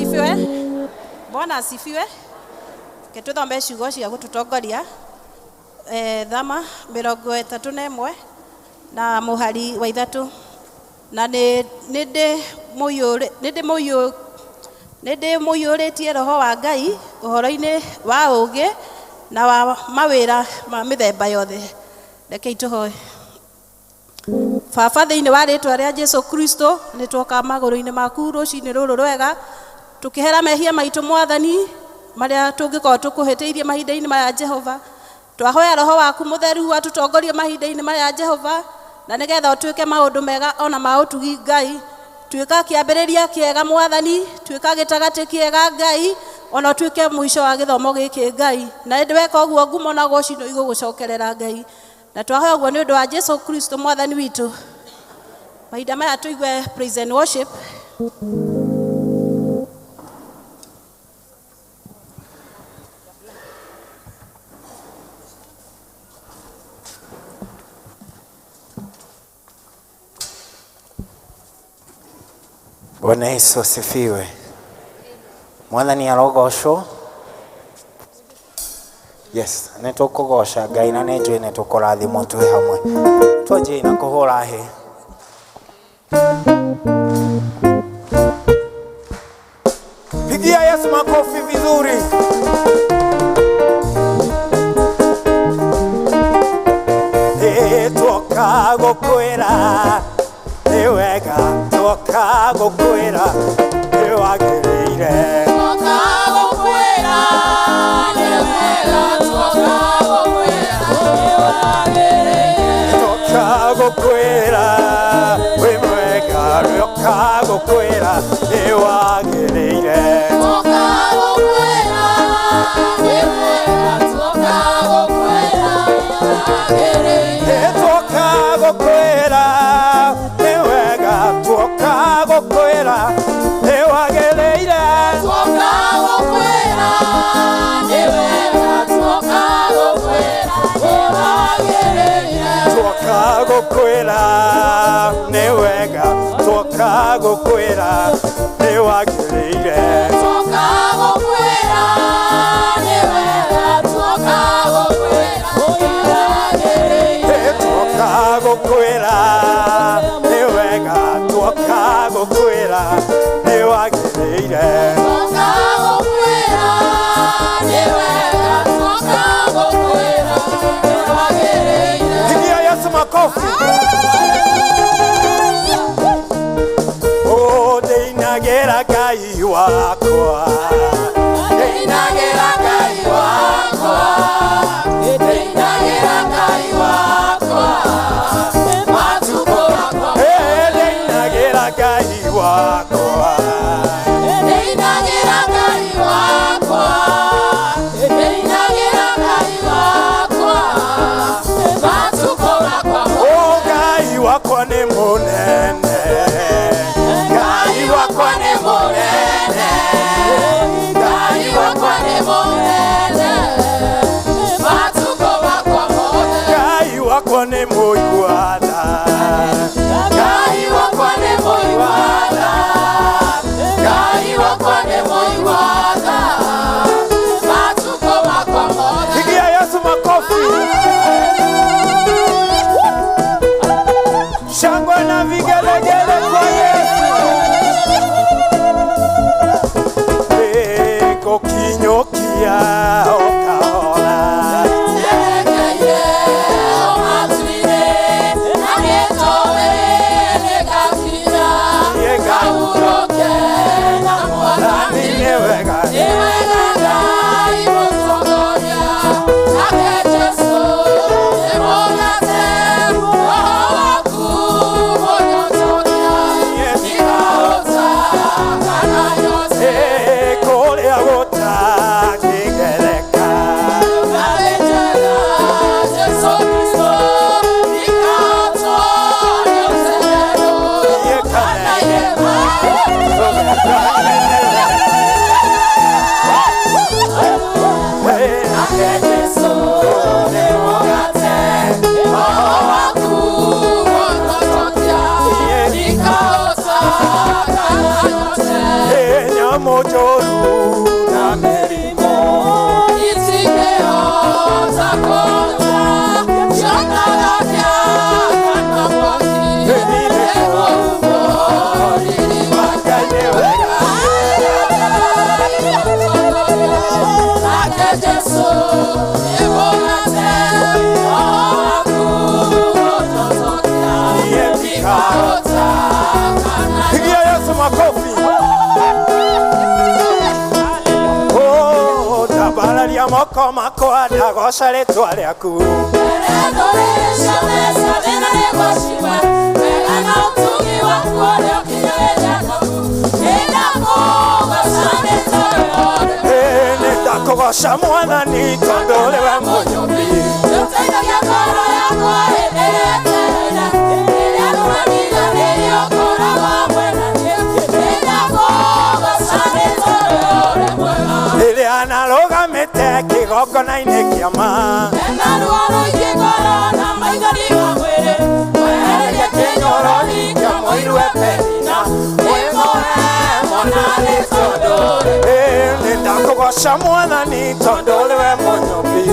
asifiwe. Bwana asifiwe. Ketũthome ciugo cia gũtũtongoria Thama 31 na mũhari wa 3 na nĩndĩmũiyũrĩtie Roho wa Ngai ũhoro-inĩ wa ũũgĩ na wa mawĩra ma mĩthemba yothe. Rekei tũhoe. Baba, thĩinĩ wa rĩĩtwa rĩa Jesũ Kristo nĩ twoka magũrũ-inĩ maku rũcinĩ rũrũ rwega tũkĩhera mehia maitũ Mwathani marĩa tũngĩkorwo tũkũhĩtĩirie mahinda-inĩ maya Jehova. Twahoya Roho waku mũtheru atũtongorie mahinda-inĩ maya Jehova, na nĩgetha ũtuĩke maũndũ mega ona ma ũtugi Ngai. Tuĩka kĩambĩrĩria kĩega Mwathani, tuĩka gĩtagatĩ kĩega Ngai, ona tuĩke mũico wa gĩthomo gĩkĩ Ngai. Na ĩndĩ weka ũguo ngumo na gũcinwo igũgũcokerera Ngai. Na twahoya ũguo nĩ ũndũ wa Jesũ Kristo Mwathani witũ. Mahinda maya tũigue praise and worship. Bwana Yesu asifiwe. Mwathani arogocwo. Yes, nĩtũkũgoca Ngai na nĩnjũĩ nĩtũkũrathimwo twĩ hamwe. Twanjie na kũhũra hĩ. Pigia Yesu makofi vizuri. Nĩtwoka gũkwĩra nĩ wega, twoka gũkwĩra nĩ wagĩrĩire. Twoka gũkwĩra nĩ wega, twoka gũkwĩra nĩ wagĩrĩire. Twoka gũkwĩra wĩ mwega, twoka gũkwĩra nĩ wagĩrĩire. Twoka gũkwĩra nĩ wega, twoka gũkwĩra nĩ wagĩrĩire. Twoka gũkwĩra nĩ wega, twoka gũkwĩra nĩ wagĩrĩire. Twoka gũkwĩra nĩ wega, twoka gũkwĩra nĩ wagĩrĩire. Twoka gũkwĩra nĩ wega, twoka gũkwĩra nĩ wagĩrĩire. Twoka gũkwĩra nĩ wega, twoka gũkwĩra nĩ wagĩrĩire. Twoka gũkwĩra nĩ wega, twoka gũkwĩra nĩ wagĩrĩire. Twoka gũkwĩra nĩ wega, twoka gũkwĩra nĩ wagĩrĩire. Pigia Yesu makofi. Ndĩinagĩra Ngai wakwa, ndĩinagĩra Ngai wakwa, ndĩinagĩra Ngai wakwa, matukũ makwa. Ndĩinagĩra Ngai wakwa, ndĩinagĩra Ngai wakwa, ndĩinagĩra Ngai wakwa, matukũ makwa. Ngai wakwa nĩ mũnene, Ngai wakwa nĩ mũnene, moru na mĩrimũ itingĩhota kũnja cionaga kĩagana gwaki nĩgũmũriri wa Ngai nĩ wega nake Jesũ nĩmũgate waku ũtotokia ndikahota kana pigia Yesu makofi. Oh, tabararia moko makwa ndagoca rĩtwa rĩaku nĩndakũgoca Mwathani tondũ ũrĩwe mũnyũmbi rĩrĩa narũgamĩte kĩgongona-inĩ kĩa ma nĩndakũgoca Mwathani tondũ ũrĩwe mũnyũmbi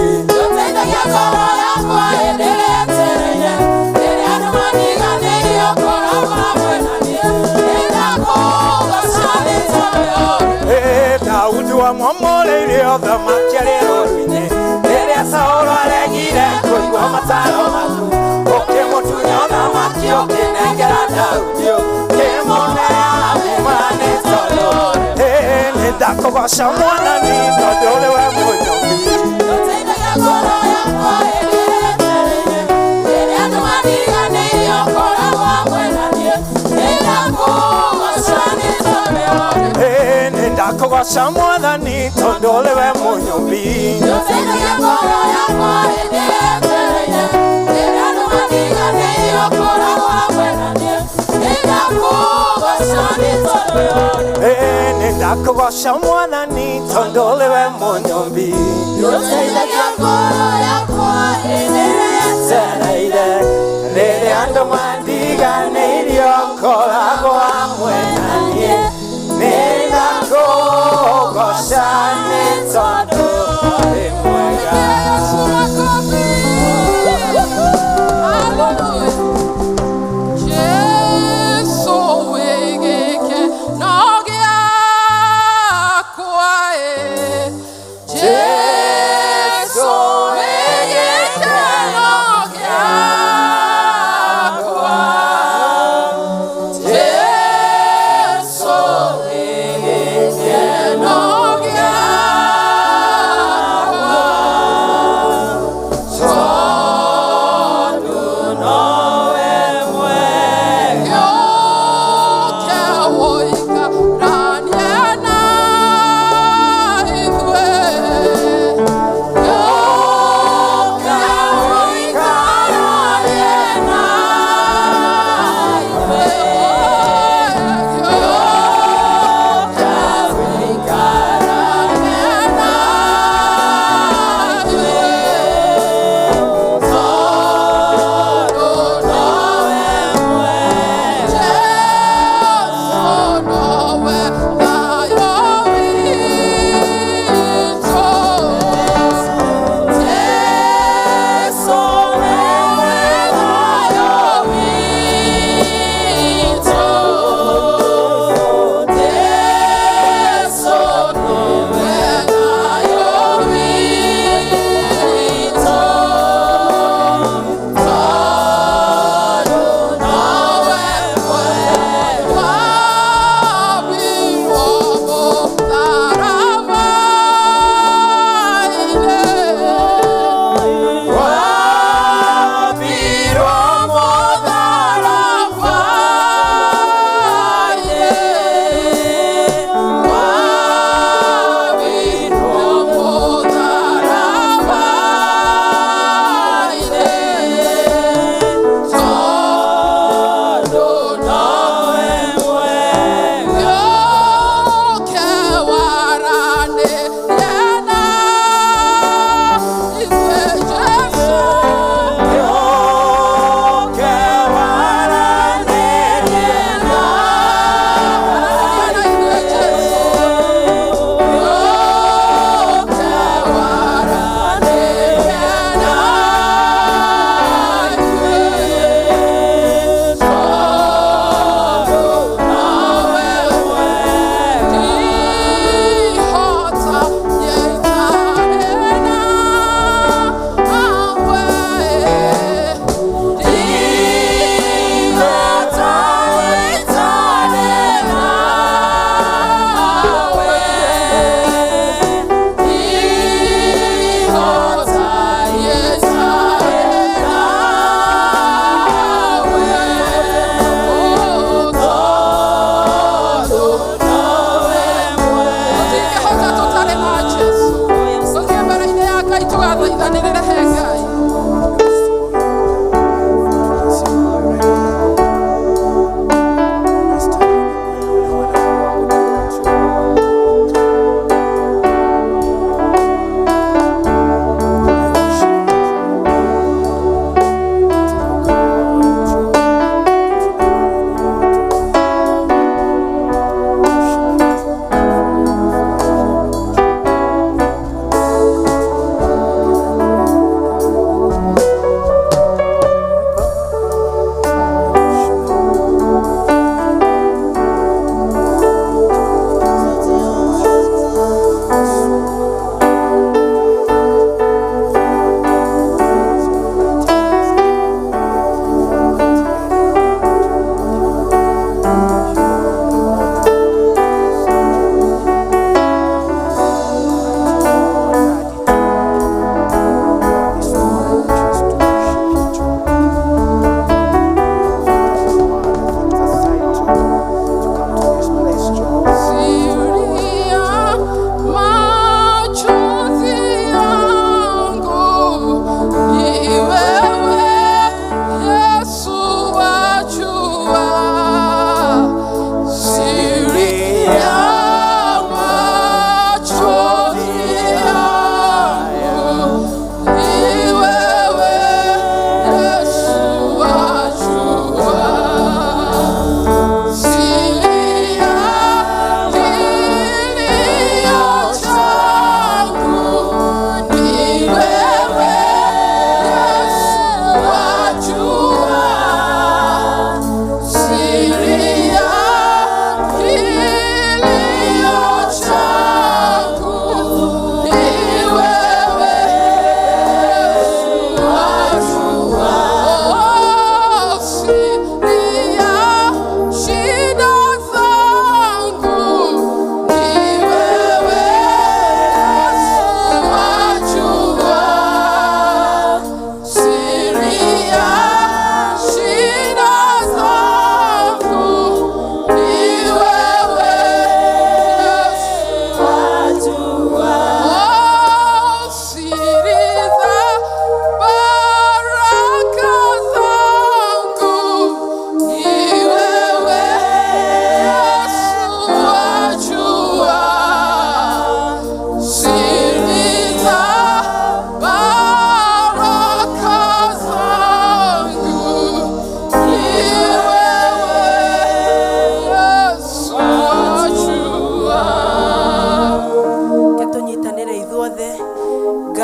Daudi wamwamũrĩire ũthamaki arĩ rũũru-inĩ rĩrĩa Saũlũ aregire kũigua mataro maku ũkĩmũtunya ũthamaki ũkĩnengera Daudi ũkĩmũneana mumane tondũ nĩndakũgoca Mwathani tondũ ũrĩwe mũnyũmbi nĩndakũgoca Mwathani tondũ ũrĩwe mũnyũmbi nĩndakũgoca Mwathani tondũ ũrĩwe mũnyũmbi rĩrĩa andũ mandiganĩirie ũkoragwo hamwe na niĩ nĩndakũgoca nĩ tondũ ũrĩ mwega Yeah.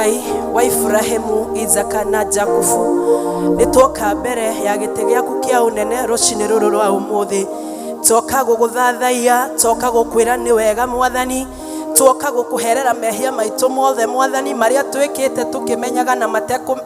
Ngai wa Ibrahimu, Izaka na Jakubu, nĩtwoka mbere ya gĩtĩ gĩaku kĩa ũnene rũcinĩ rũrũ rwa ũmũthĩ. Twoka gũgũthathaiya, twoka gũkwĩra nĩ wega Mwathani, twoka gũkũherera mehia maitũ mothe Mwathani, marĩa twĩkĩte tũkĩmenyaga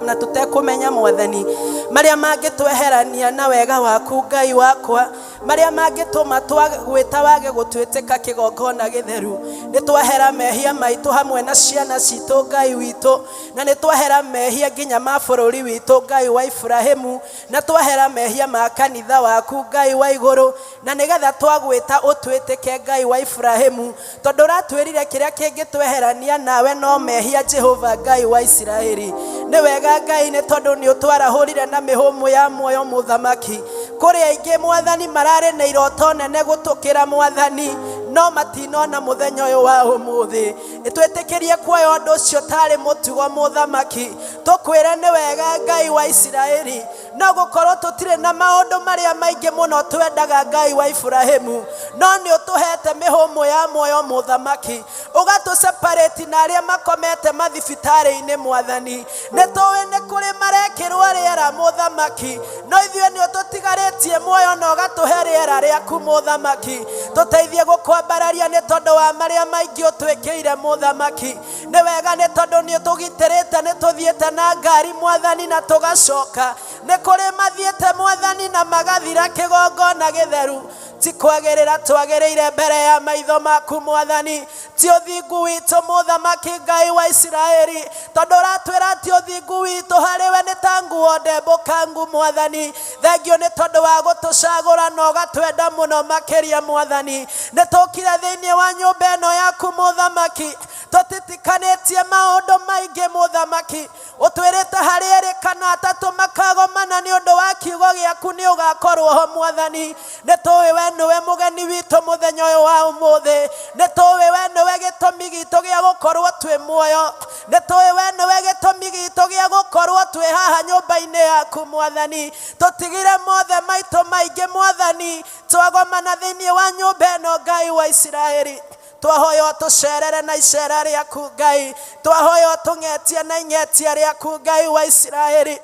na tũtekũmenya Mwathani, marĩa mangĩtweherania na wega waku Ngai wakwa, marĩa mangĩtũma twagwĩta wage gũtwĩtĩka kĩgongona gĩtheru. Nĩtwahera mehia maitũ hamwe na ciana citũ Ngai witũ, na nĩtwahera mehia nginya ma bũrũri witũ Ngai wa Ibrahimu, na twahera mehia ma kanitha waku Ngai wa igũrũ, na nĩgetha twagwĩta ũtwĩtĩke Ngai wa Ibrahimu, tondũ ũratwĩrire kĩrĩa kĩngĩtweherania nawe no mehia Jehova Ngai wa Isiraeli. Nĩ wega Ngai, nĩ tondũ nĩ ũtwarahũrire na mĩhũmũ ya muoyo Mũthamaki. Kũrĩ aingĩ Mwathani mararĩ na iroto nene gũtũkĩra Mwathani, no matinona mũthenya ũyũ wa ũmũthĩ. Twĩtĩkĩrie kuoya ũndũ ũcio tarĩ mũtugo Mũthamaki, tũkwĩre nĩ wega Ngai wa Isiraeli, no gũkorwo tũtirĩ na maũndũ marĩa maingĩ mũno twendaga Ngai wa Ibrahimu, no nĩ ũtũhete mĩhũmũ ya muoyo Mũthamaki, ũgatũ-separate na arĩa makomete mathibitarĩ-inĩ Mwathani. Nĩtũĩ nĩ kũrĩ marekĩrwo rĩera Mũthamaki, no ithuĩ nĩ ũtũtigarĩtie muoyo na ũgatũhe rĩera rĩaku Mũthamaki. Tũteithie gũkwambararia nĩ tondũ wa marĩa maingĩ ũtwĩkĩire Mũthamaki. Nĩ wega nĩ tondũ nĩ ũtũgitĩrĩte, nĩ tũthiĩte na ngari Mwathani na tũgacoka. Nĩ kũrĩ mathiĩte Mwathani na magathira kĩgongona gĩtheru. Ti kwagĩrĩra twagĩrĩire mbere ya maitho maku Mwathani, ti ũthingu witũ Mũthamaki Ngai wa Isiraeli, tondũ ũratwĩra atĩ ũthingu witũ harĩwe nĩ ta nguo ndembũkangu Mwathani. Thengio nĩ tondũ wa gũtũcagũra na ũgatwenda mũno makĩria Mwathani. Nĩtũkire thĩinĩ wa nyũmba ĩno yaku Mũthamaki, tũtitikanĩtie maũndũ maingĩ Mũthamaki. Ũtwĩrĩte harĩ erĩ kana atatũ makagomana nĩ ũndũ wa kiugo gĩaku nĩ ũgakorwo ho Mwathani. Nĩtũĩ we nĩwe mũgeni witũ mũthenya ũyũ wa ũmũthĩ. Nĩtũĩ we nĩwe gĩtũmi gitũ gĩa gũkorwo twĩ muoyo. Nĩtũĩ we nĩwe gĩtũmi gitũ gĩa gũkorwo twĩ haha nyũmba-inĩ yaku Mwathani. Tũtigire mothe maitũ maingĩ Mwathani, twagomana thĩinĩ wa nyũmba ĩno Ngai wa Isiraeli. Twahoya tũcerere na icera rĩaku Ngai, twahoya tũng'etie na ing'etia rĩaku Ngai wa Isiraeli.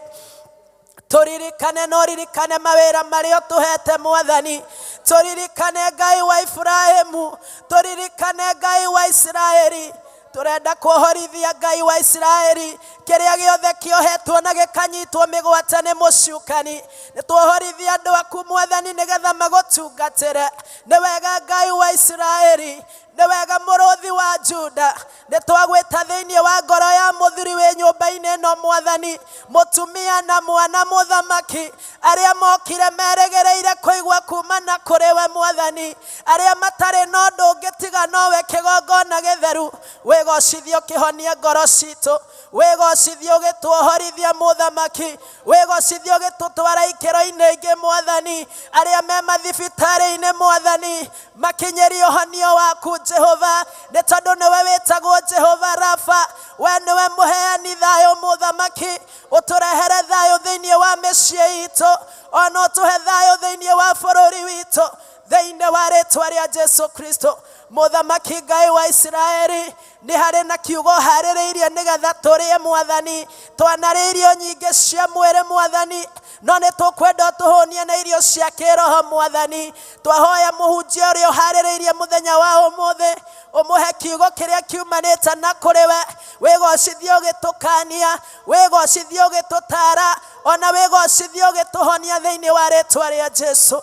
Tũririkane na ũririkane mawĩra marĩa ũtũhete Mwathani. Tũririkane Ngai wa Ibrahimu, tũririkane Ngai wa Isiraeli. Tũrenda kuohorithia Ngai wa Isiraeli kĩrĩa gĩothe kĩohetwo na gĩkanyitwo mĩgwate nĩ mũcukani. Nĩtuohorithia andũ aku Mwathani nĩgetha magũtungatĩre. Nĩ wega Ngai wa Isiraeli, nĩ wega mũrũthi wa Juda. Nĩtwagwĩta thĩinĩ wa ngoro ya mũthuri wĩ nyũmba-inĩ ĩno Mwathani, mũtumia na mwana Mũthamaki, arĩa mokire merĩgĩrĩire kũigua kumana kũrĩ we Mwathani, arĩa matarĩ na ũndũ ũngĩ tiga nowe kĩgongona gĩtheru. Wĩgocithio kĩhonie ngoro citũ, wĩgocithio gĩtuohorithia Mũthamaki, wĩgocithio gĩtũtwara ikĩro-inĩ ingĩ Mwathani. Arĩa me mathibitarĩ-inĩ Mwathani, makinyĩrie ũhonio waku Jehova, nĩ tondũ nĩwe wĩtagwo Jehova Rafa. We nĩwe mũheani thayũ Mũthamaki, ũtũrehere thayũ thĩinĩ wa mĩciĩ itũ, ona ũtũhe thayũ thĩinĩ wa bũrũri witũ, thĩinĩ wa rĩtwa rĩa Jesu Kristo. Mũthamaki Ngai wa Isiraeli, nĩ harĩ na kiugo harĩrĩirie nĩgetha tũrĩe Mwathani. Twanarĩa irio nyingĩ cia mwĩrĩ Mwathani, no nĩ tũkwenda tũhũnie na irio cia kĩroho Mwathani. Twahoya mũhunjia ũrĩa ũharĩrĩirie mũthenya wa ũmũthĩ, ũmũhe kiugo kĩrĩa kiumanĩte na kũrĩ we. Wĩgocithio gĩtũkania, wĩgocithio gĩtũtara, ona wĩgocithio gĩtũhonia thĩinĩ wa rĩtwa rĩa Jesu.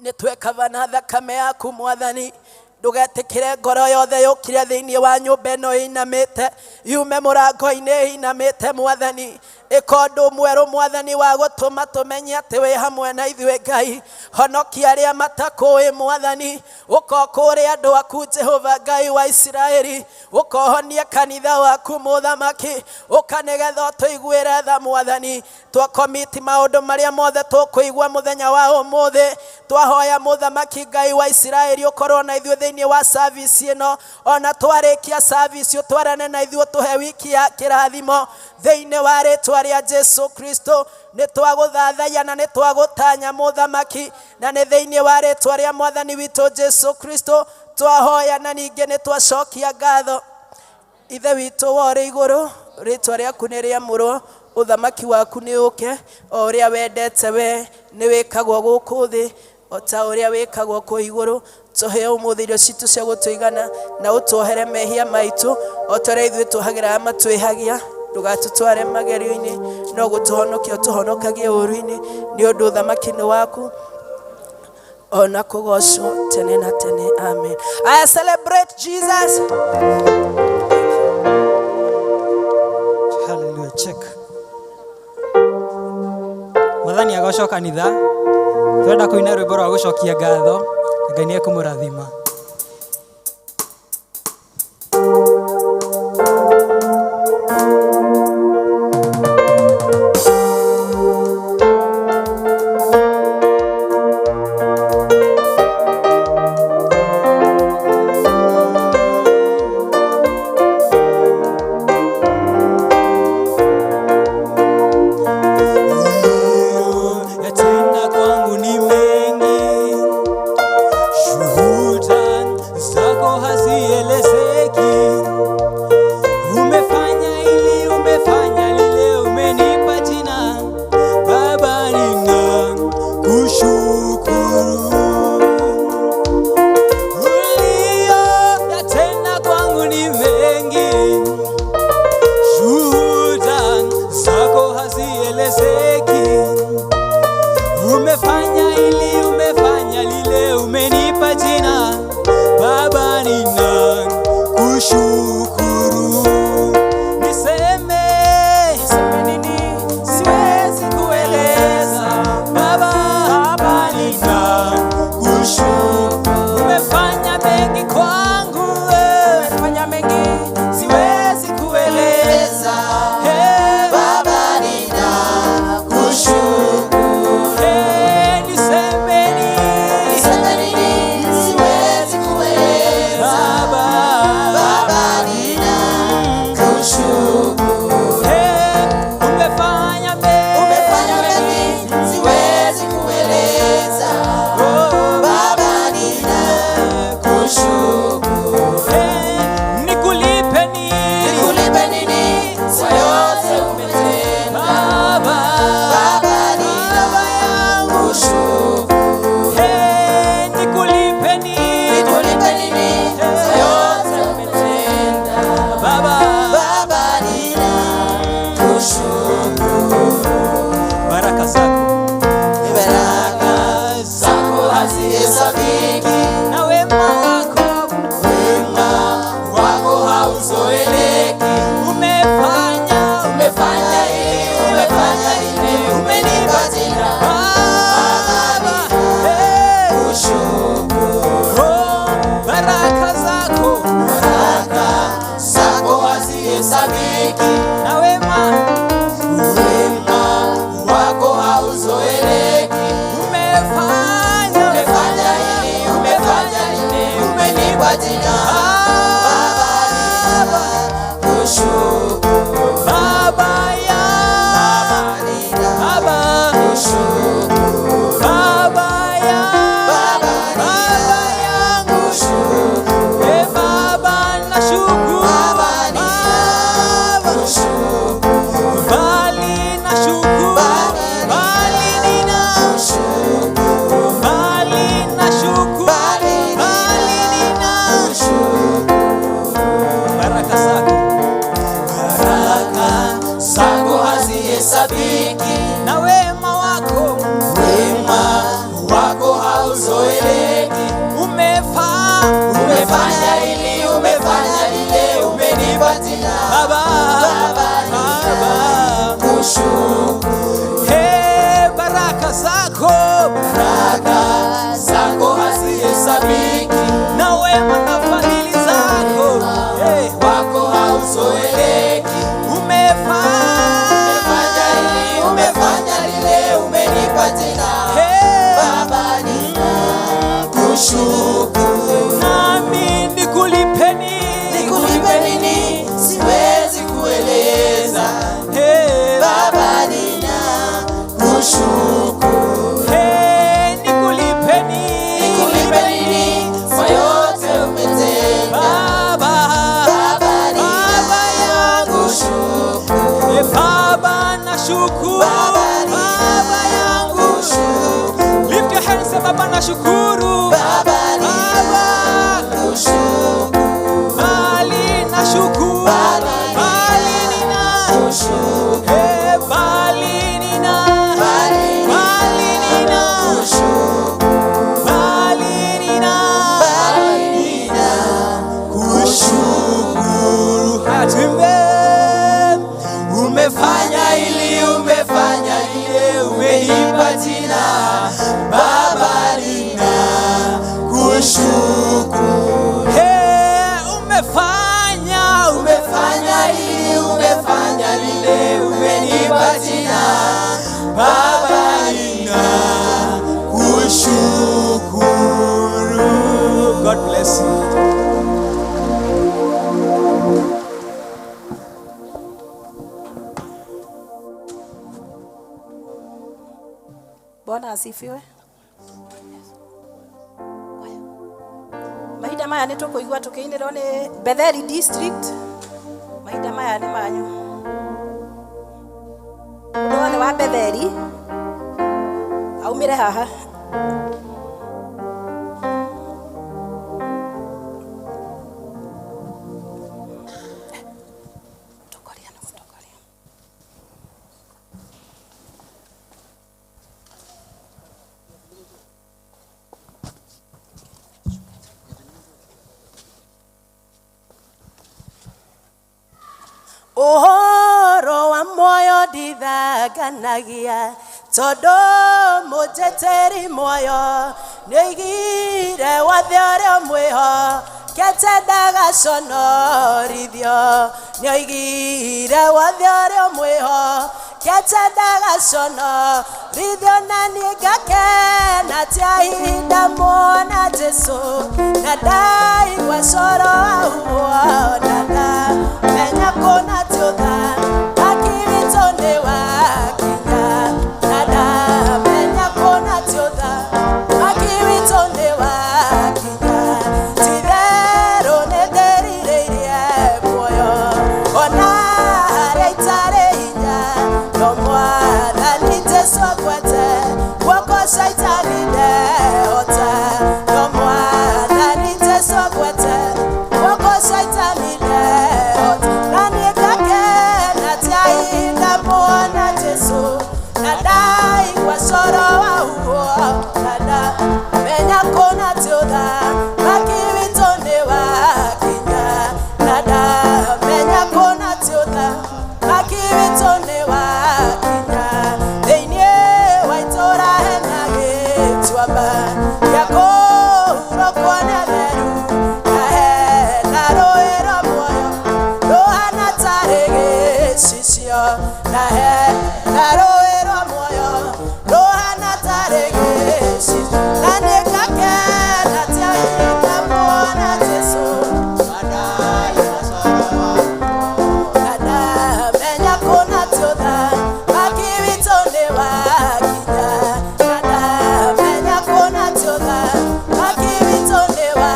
Nĩtwekava na thakame yaku Mwathani. Ndũgetĩkĩre ngoro yothe yũkire thĩinĩ wa nyũmba ĩno ĩinamĩte, yume mũrango-inĩ ĩinamĩte Mwathani. Ĩka ũndũ mwerũ Mwathani wa gũtũma tũmenye atĩ wĩ hamwe na ithuĩ Ngai. Honokia arĩa matakũĩ Mwathani, ũkokũũria andũ aku Jehova Ngai wa Isiraeli, ũkohonia kanitha waku Mũthamaki, ũkanĩgetha ũtũiguĩre tha Mwathani. Twakomiti maũndũ marĩa mothe tũkũigua mũthenya wa ũmũthĩ. Twahoya Mũthamaki Ngai wa Isiraeli ũkorwo na ithuĩ thĩinĩ wa service ĩno, ona twarĩkia service ũtwarane na ithuĩ ũtũhe wiki ya kĩrathimo thĩinĩ wa rĩtwa rĩa Jesu Kristo. Nĩtwagũthathaiya na nĩtwagũtanya Mũthamaki, na nĩ thĩinĩ wa rĩtwa rĩa Mwathani witũ Jesu Kristo twahoya na ningĩ nĩtwacokia ngatho. ithe witũ wa ũrĩ igũrũ, rĩtwa rĩaku nĩ rĩamũrwo, ũthamaki waku nĩ ũke, o ũrĩa wendete we nĩ wĩkagwo gũkũ thĩ, o ta ũrĩa wĩkagwo kũ igũrũ. Tũhe ũmũthĩ irio citũ cia gũtũigana, na ũtwohere mehia maitũ, o ta ũrĩa ithuĩ twĩhagĩra matwĩhagia. Ndũgatũtware magerio-inĩ, no gũtũhonokia ũtũhonokagie ũũru-inĩ, nĩ ũndũ ũthamaki nĩ waku, ona kũgocwo tene na tene. Amen. I celebrate Jesus. Hallelujah. Check. Mwathani agocwo kanitha. Twenda kũina rwĩmbo rwa gũcokia ngatho. Ngai nĩ ekũmũrathima. Nikulipeni kwa yote shukuru Baba yangu. Lift your hands, say Baba na shukuru Baba shukuru Bali na shukuru Bali nina shukuru Bali nina shukuru Bali nina kushukuru. Hatimbe umefanya ili umefanya ile umeipa jina Baba nina kushukuru. Umefanya ili umefanya lile umenipa jina Baba nina kushukuru. God bless you. Bwana asifiwe. Mahinda maya nĩ tũkũigua tũkĩinĩrwo nĩ Bethel district. Mahinda maya nĩ manyu. Mũndũ wothe wa Bethel aumĩre haha. Ũhoro wa muoyo ndithanganagia tondũ mũnjeteri muoyo nĩoigire wothe ũrĩa mwĩhokete ndagaconorithio. Nĩoigire wothe ũrĩa mwĩhokete ndagaconorithio. Na niĩ ngakena tia ihinda muona Jesũ na ndaigua coro wahuona ndamenya kũna tiũtha akĩwĩtwo nĩ wakinya na ndamenya kũna tiũtha akĩwĩtwo nĩ wakinya. Ti-therũ nĩndĩrirĩirie muoyo ona harĩa itarĩ hinya no Mwathani Jesũ akwete guoko caitani ndehota no Mwathani Jesũ akwete guoko caitani ndehota. Na niĩ ngakena tia ihinda muona Jesũ na ndaigua coro wahuo na ndamenya kũna tiũtha akĩwĩtwo nĩ wakinya na ndamenya kũna tiũtha akĩwĩtwo nĩ wakinya. Thĩinĩ wa itũũra hena gĩtuamba gĩa kũhurũkwo nĩ theru na hena rũĩ rwa muoyo rũhana tarĩ gĩcicio na hena rũĩ rwa muoyo rũhana tarĩ gĩcicio. Na niĩ ngakena tia ihinda muona Jesũ na ndaigua coro wahuo na ndamenya kũna tiũtha akĩwĩtwo nĩ wakinya na ndamenya kũna tiũtha akĩwĩtwo nĩ wa.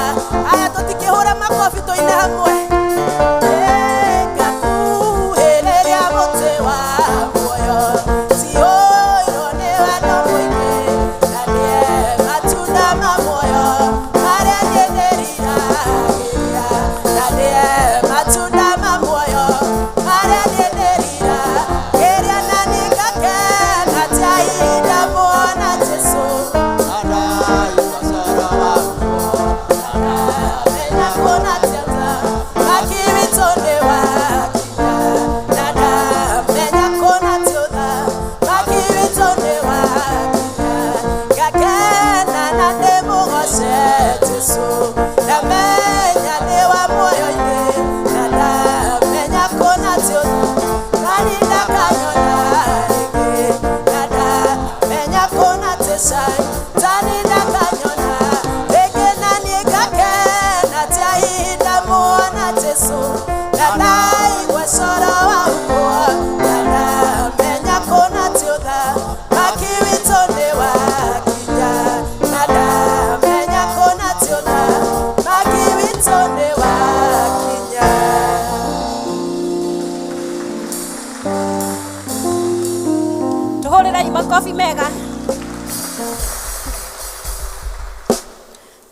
Aya tũtikĩhũra makobi tũine hamwe. Ngakuhĩrĩria mũtĩ wa muoyo tiũirwo nĩ wendo mũingĩ na niĩ matunda ma muoyo marĩa niĩ ndĩriragĩria na niĩ matunda ma muoyo marĩa niĩ ndĩriragĩria. Na niĩ ngakena tia ihinda muona Jesũ na ndaigua coro wahuo na ndamenya kũna tiũtha akĩwĩtwo nĩ wakinya na ndamenya kũna tiũtha akĩwĩtwo nĩ wakinya. Ngakena na ndĩmũgoce Jesũ ndamenya nĩ wa muoyo-inĩ na ndamenya kũna tiũtha na niĩ ndakanyona rĩngĩ na ndamenya kũna tĩcai tani ndakanyona rĩngĩ. Na niĩ ngakena tia ihinda muona Jesũ na ndaigua coro wahuo na ndamenya kũna tiũtha akĩwĩtwo nĩ wakinya na ndamenya kũna tiũtha akĩwĩtwo nĩ wakinya. makofi mega.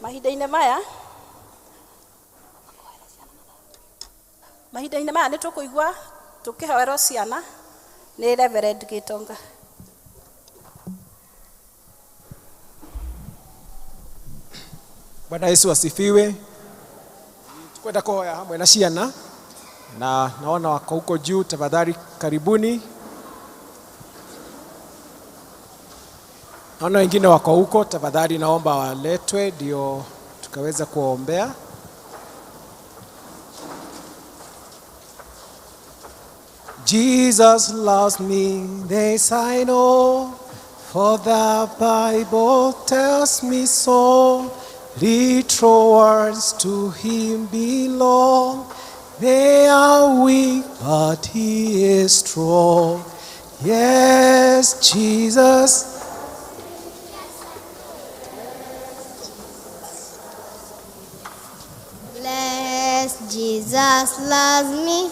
Mahinda-inĩ maya nĩ tũkũigua tũkĩhoerwo ciana nĩ Reverend Gitonga. Bwana Yesu asifiwe. Tukwenda kuhoya hamwe na ciana na naona wako huko juu, tafadhali karibuni. Naona wengine wako huko, tafadhali naomba waletwe ndio tukaweza kuombea. Jesus loves me, this I know, for the Bible tells me so. Little words to him belong. They are weak, but he is strong. Yes, Jesus. Bless Jesus loves me.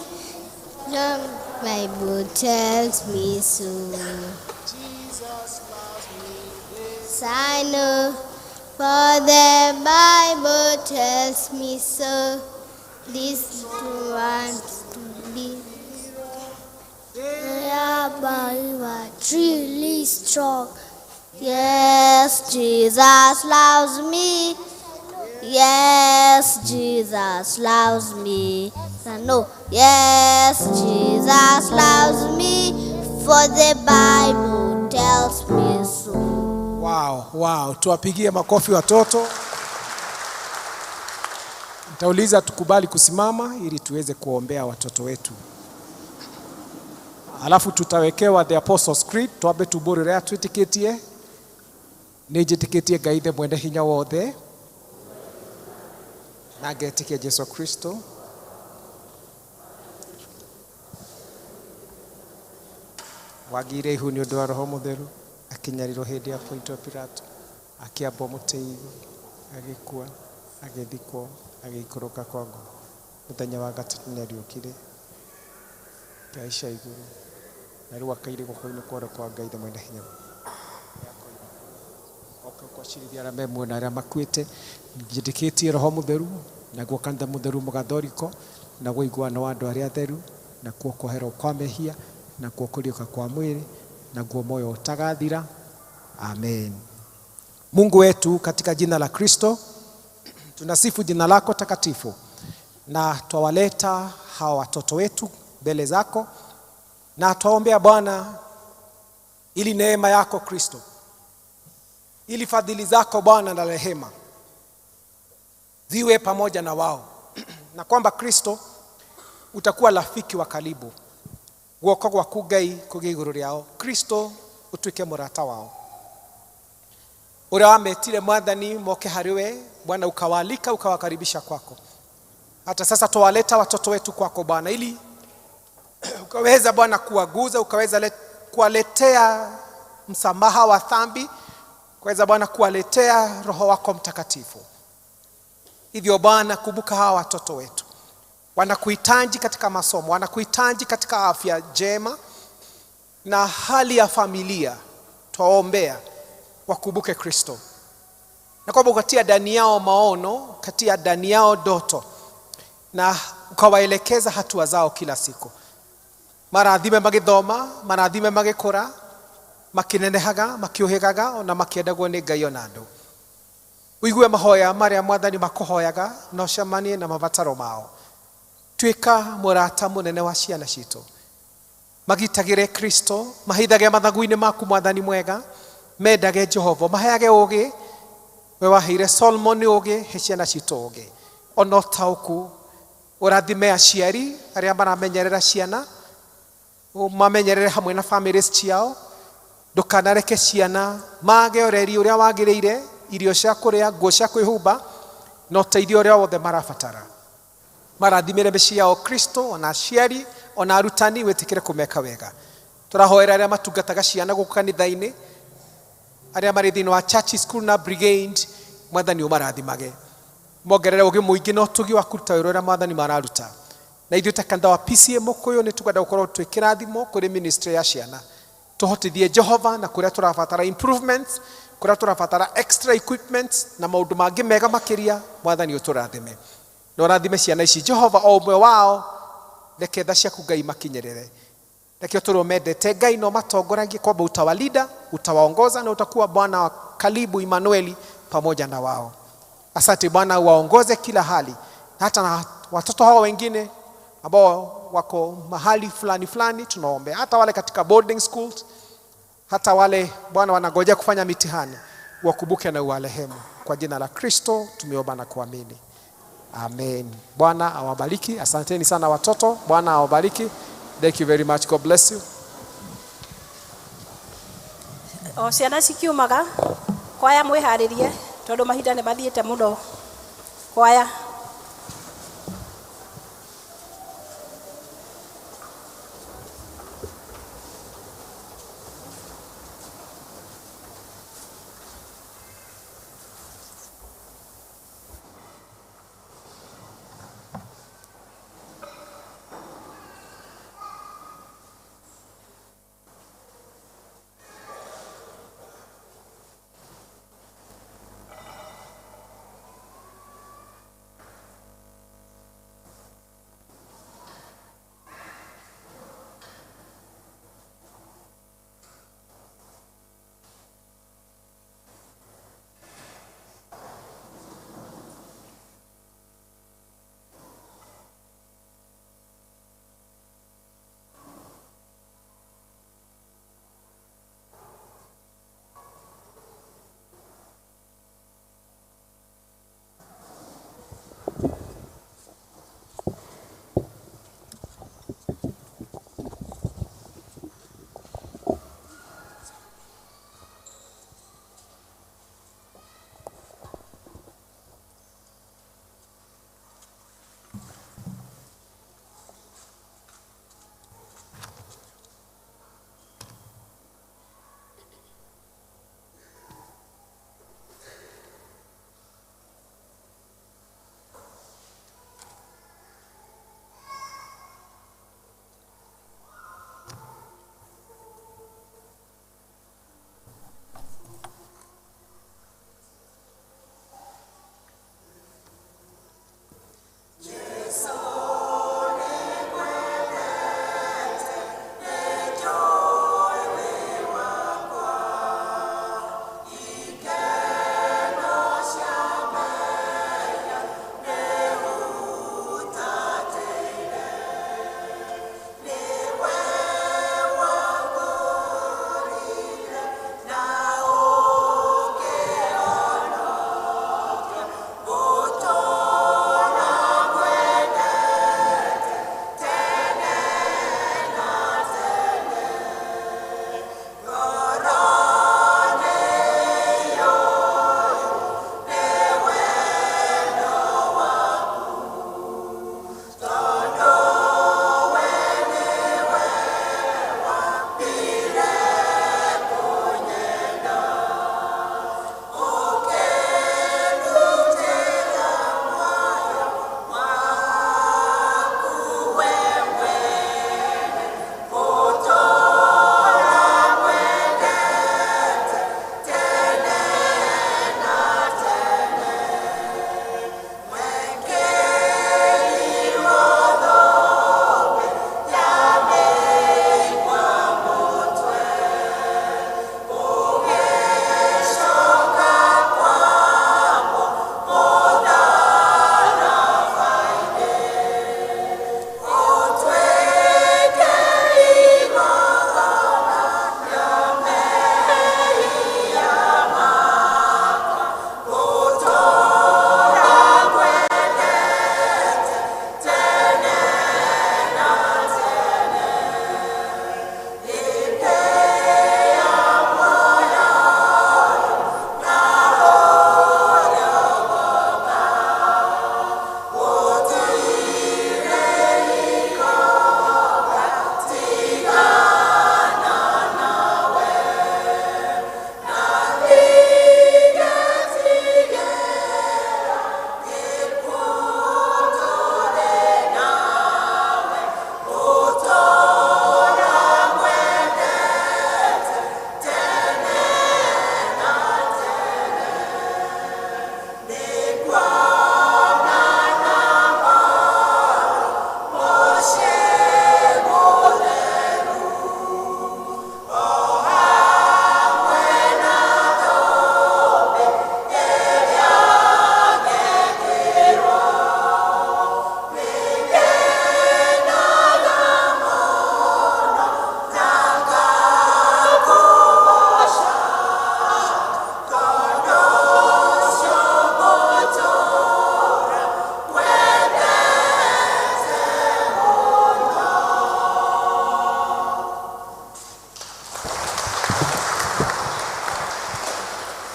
The Bible tells me so. Jesus loves me. Yes, I know, for the Bible tells me so. This wants to be. They are truly strong. Yes, Jesus loves me. Yes, Jesus loves me. No, yes, Jesus loves me, for the Bible tells me so. Wow. Tuwapigie makofi watoto. Nitauliza tukubali kusimama ili tuweze kuombea watoto wetu. Alafu tutawekewa the Apostles' Creed, tuambe tuburire twitikitie. Nĩnjĩtĩkĩtie Ngai the mwene hinya wothe na ngetĩkia Jesu Kristo wagire ihu nĩ ũndũ wa Roho Mũtheru, akinyarirwo hĩndĩ ya Pontio Pilato, akĩambwo mũtĩ-igũrũ, agĩkua, agĩthikwo, agĩikũrũka kwa ngoma. Mũthenya wa gatatũ nĩariũkire ngaica igũrũ, na rĩu akaire guoko-inĩ kwa ũrĩo kwa Ngai the mwene hinya. Kwacirithia arĩa memuona arĩa makuĩte. Njĩtĩkĩtie Roho Mũtheru, naguo kanitha mũtheru mũgathoriko, naguo iguano wa andũ arĩa atheru, nakuo kũherwo kwa mehia, nakuo kũriũka kwa mwĩrĩ, naguo moyo utagathira. Amen. Mungu wetu, katika jina la Kristo tunasifu jina lako takatifu, na twawaleta hawa watoto wetu mbele zako, na twaombea Bwana ili neema yako Kristo, ili fadhili zako Bwana na rehema ziwe pamoja na wao, na kwamba Kristo utakuwa rafiki wa karibu, guoko gwaku Ngai kũgĩe igũrũ rĩao. Kristo utuike mũrata wao, ũrĩa wametire Mwathani moke harĩ we Bwana, ukawalika ukawakaribisha kwako. Hata sasa tuwaleta watoto wetu kwako Bwana, ili ukaweza Bwana kuwaguza, ukaweza kuwaletea msamaha wa dhambi, ukaweza Bwana kuwaletea Roho wako Mtakatifu. Hivyo Bwana, kumbuka hawa watoto wetu, wanakuhitaji katika masomo, wanakuhitaji katika afya njema na hali ya familia. Twaombea wakumbuke Kristo, na kwamba ukatia ndani yao maono, katia ndani yao ndoto, na ukawaelekeza hatua zao kila siku. Marathime magĩthoma, marathime magĩkũra, makinenehaga, makiũhĩgaga, na makiendagwo nĩ Ngai ona andũ. Uigue mahoya marĩa Mwathani makuhoyaga, na ũcemanie na mabataro mao. Tuĩka mũrata mũnene wa ciana citũ, magitagĩre Kristo, mahithage mathagu-inĩ maku Mwathani mwega, mendage Jehova, maheage ũũgĩ. We waheire Solomon ũũgĩ, he ciana citũ ũũgĩ. Ona ũtaũku, ũrathime aciari arĩa maramenyerera ciana, mamenyerere hamwe na families ciao. Ndukanareke ciana mage ũreri ũrĩa wagĩrĩire, irio cia kũrĩa, nguo cia kwĩhumba, na ũteithio ũrĩa wothe marabatara. Marathimĩre mĩciĩ yao Kristo, ona aciari, ona arutani, wĩtĩkĩre kũmeka wega. Tũrahoera arĩa matungataga ciana gũkũ kanitha-inĩ, arĩa marĩ thĩinĩ wa church, school na brigade, Mwathani ũmarathimage. Mongerere ũũgĩ mũingĩ na ũtugi wa kũruta wĩra ũrĩa Mwathani mararuta. Na ithuĩ ta kanitha wa PCA Mũkũyũ nĩ tũkwenda gũkorwo twĩ kĩrathimo kũrĩ ministry ya ciana. tuhotithie Jehova na kuria turabatara improvements, kuria turabatara extra equipment na maundu mangi mega makiria. Mwathani uturathime na urathime ciana ici Jehova, o umwe wao reke tha ciaku Ngai makinyerere. Reke turomendete Ngai no matongoragie kwamba utawalida, utawaongoza na utakuwa Bwana wa karibu Emmanueli pamoja na wao. Asante Bwana, waongoze kila hali, hata na watoto hao wengine ambao wako mahali fulani fulani, tunaombe hata wale katika boarding schools, hata wale Bwana wanangojea kufanya mitihani, wakumbuke na uwarehemu. Kwa jina la Kristo tumeomba na kuamini, amen. Bwana awabariki. Asanteni sana watoto, Bwana awabariki. Thank you very much. God bless you. O ciana cikiumaga kwaya mwiharirie tondu mahinda ni mathiete muno. Kwaya